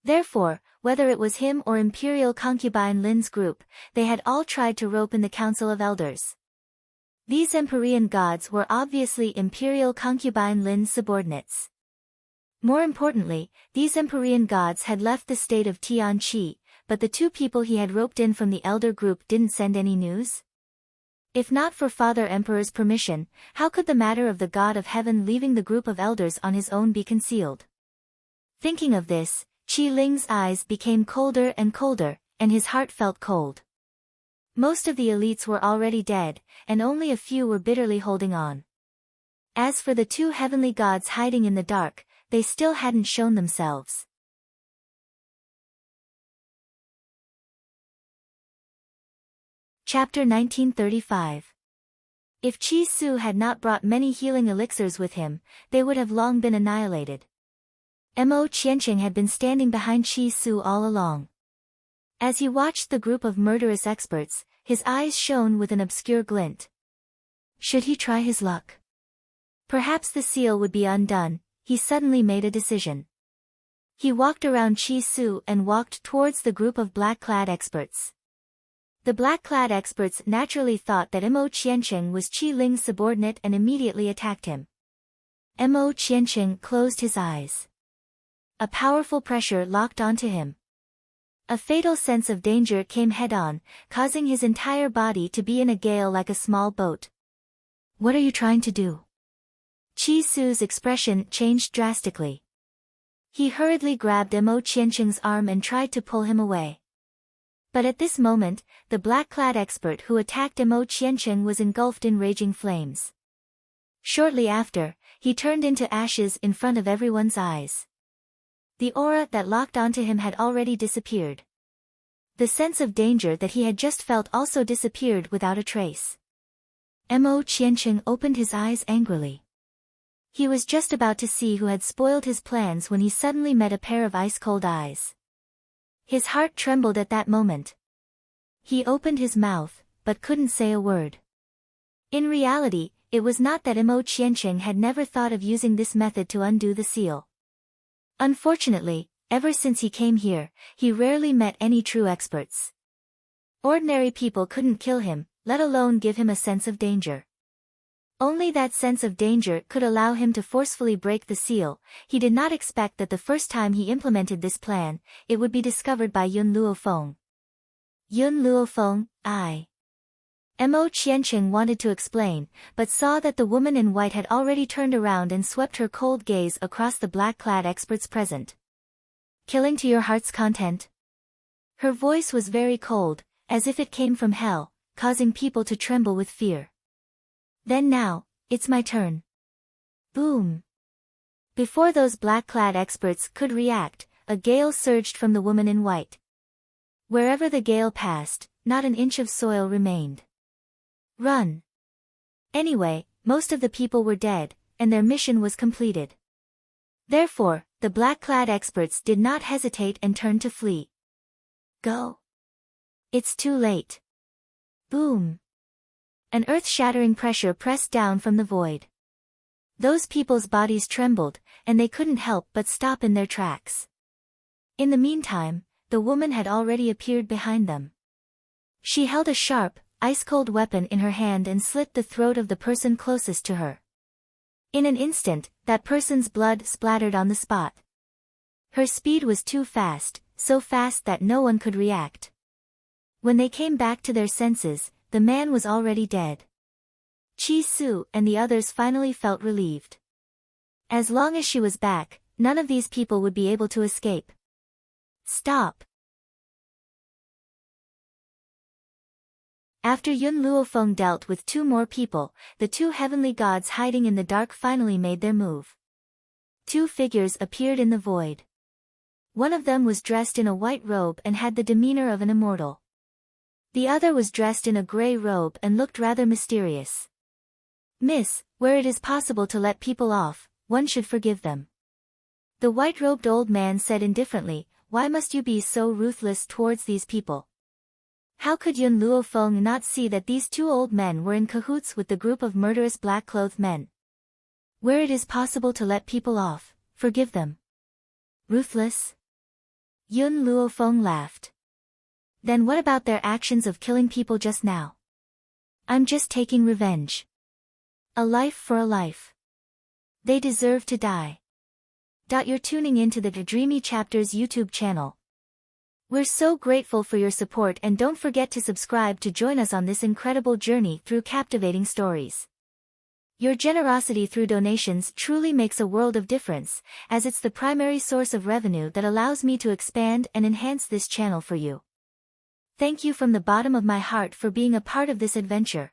Therefore, whether it was him or Imperial Concubine Lin's group, they had all tried to rope in the Council of Elders. These Empyrean gods were obviously Imperial Concubine Lin's subordinates. More importantly, these Empyrean gods had left the state of Tian Chi, but the 2 people he had roped in from the elder group didn't send any news? If not for Father Emperor's permission, how could the matter of the God of Heaven leaving the group of elders on his own be concealed? Thinking of this, Qi Ling's eyes became colder and colder, and his heart felt cold. Most of the elites were already dead, and only a few were bitterly holding on. As for the 2 heavenly gods hiding in the dark, they still hadn't shown themselves. Chapter 1935. If Qi Su had not brought many healing elixirs with him, they would have long been annihilated. Mo Qianqing had been standing behind Qi Su all along. As he watched the group of murderous experts, his eyes shone with an obscure glint. Should he try his luck? Perhaps the seal would be undone. He suddenly made a decision. He walked around Qi Su and walked towards the group of black-clad experts. The black-clad experts naturally thought that Mo Qianqing was Qi Ling's subordinate and immediately attacked him. Mo Qianqing closed his eyes. A powerful pressure locked onto him. A fatal sense of danger came head-on, causing his entire body to be in a gale like a small boat. What are you trying to do? Qi Su's expression changed drastically. He hurriedly grabbed Mo Qianqing's arm and tried to pull him away. But at this moment, the black-clad expert who attacked Qiancheng was engulfed in raging flames. Shortly after, he turned into ashes in front of everyone's eyes. The aura that locked onto him had already disappeared. The sense of danger that he had just felt also disappeared without a trace. Qiancheng opened his eyes angrily. He was just about to see who had spoiled his plans when he suddenly met a pair of ice-cold eyes. His heart trembled at that moment. He opened his mouth, but couldn't say a word. In reality, it was not that Qiancheng had never thought of using this method to undo the seal. Unfortunately, ever since he came here, he rarely met any true experts. Ordinary people couldn't kill him, let alone give him a sense of danger. Only that sense of danger could allow him to forcefully break the seal. He did not expect that the first time he implemented this plan, it would be discovered by Yun Luofeng. Yun Luofeng, Qiancheng wanted to explain, but saw that the woman in white had already turned around and swept her cold gaze across the black-clad experts present. Killing to your heart's content? Her voice was very cold, as if it came from hell, causing people to tremble with fear. Then now, it's my turn. Boom! Before those black-clad experts could react, a gale surged from the woman in white. Wherever the gale passed, not an inch of soil remained. Run! Anyway, most of the people were dead, and their mission was completed. Therefore, the black-clad experts did not hesitate and turned to flee. Go! It's too late. Boom! An earth-shattering pressure pressed down from the void. Those people's bodies trembled, and they couldn't help but stop in their tracks. In the meantime, the woman had already appeared behind them. She held a sharp, ice-cold weapon in her hand and slit the throat of the person closest to her. In an instant, that person's blood splattered on the spot. Her speed was too fast, so fast that no one could react. When they came back to their senses, the man was already dead. Chi Su and the others finally felt relieved. As long as she was back, none of these people would be able to escape. Stop! After Yun Luofeng dealt with 2 more people, the 2 heavenly gods hiding in the dark finally made their move. 2 figures appeared in the void. One of them was dressed in a white robe and had the demeanor of an immortal. The other was dressed in a gray robe and looked rather mysterious. Miss, where it is possible to let people off, one should forgive them. The white-robed old man said indifferently, why must you be so ruthless towards these people? How could Yun Luofeng not see that these 2 old men were in cahoots with the group of murderous black-clothed men? Where it is possible to let people off, forgive them. Ruthless? Yun Luofeng laughed. Then what about their actions of killing people just now? I'm just taking revenge. A life for a life. They deserve to die. You're tuning into the Dreamy Chapters YouTube channel. We're so grateful for your support, and don't forget to subscribe to join us on this incredible journey through captivating stories. Your generosity through donations truly makes a world of difference, as it's the primary source of revenue that allows me to expand and enhance this channel for you. Thank you from the bottom of my heart for being a part of this adventure.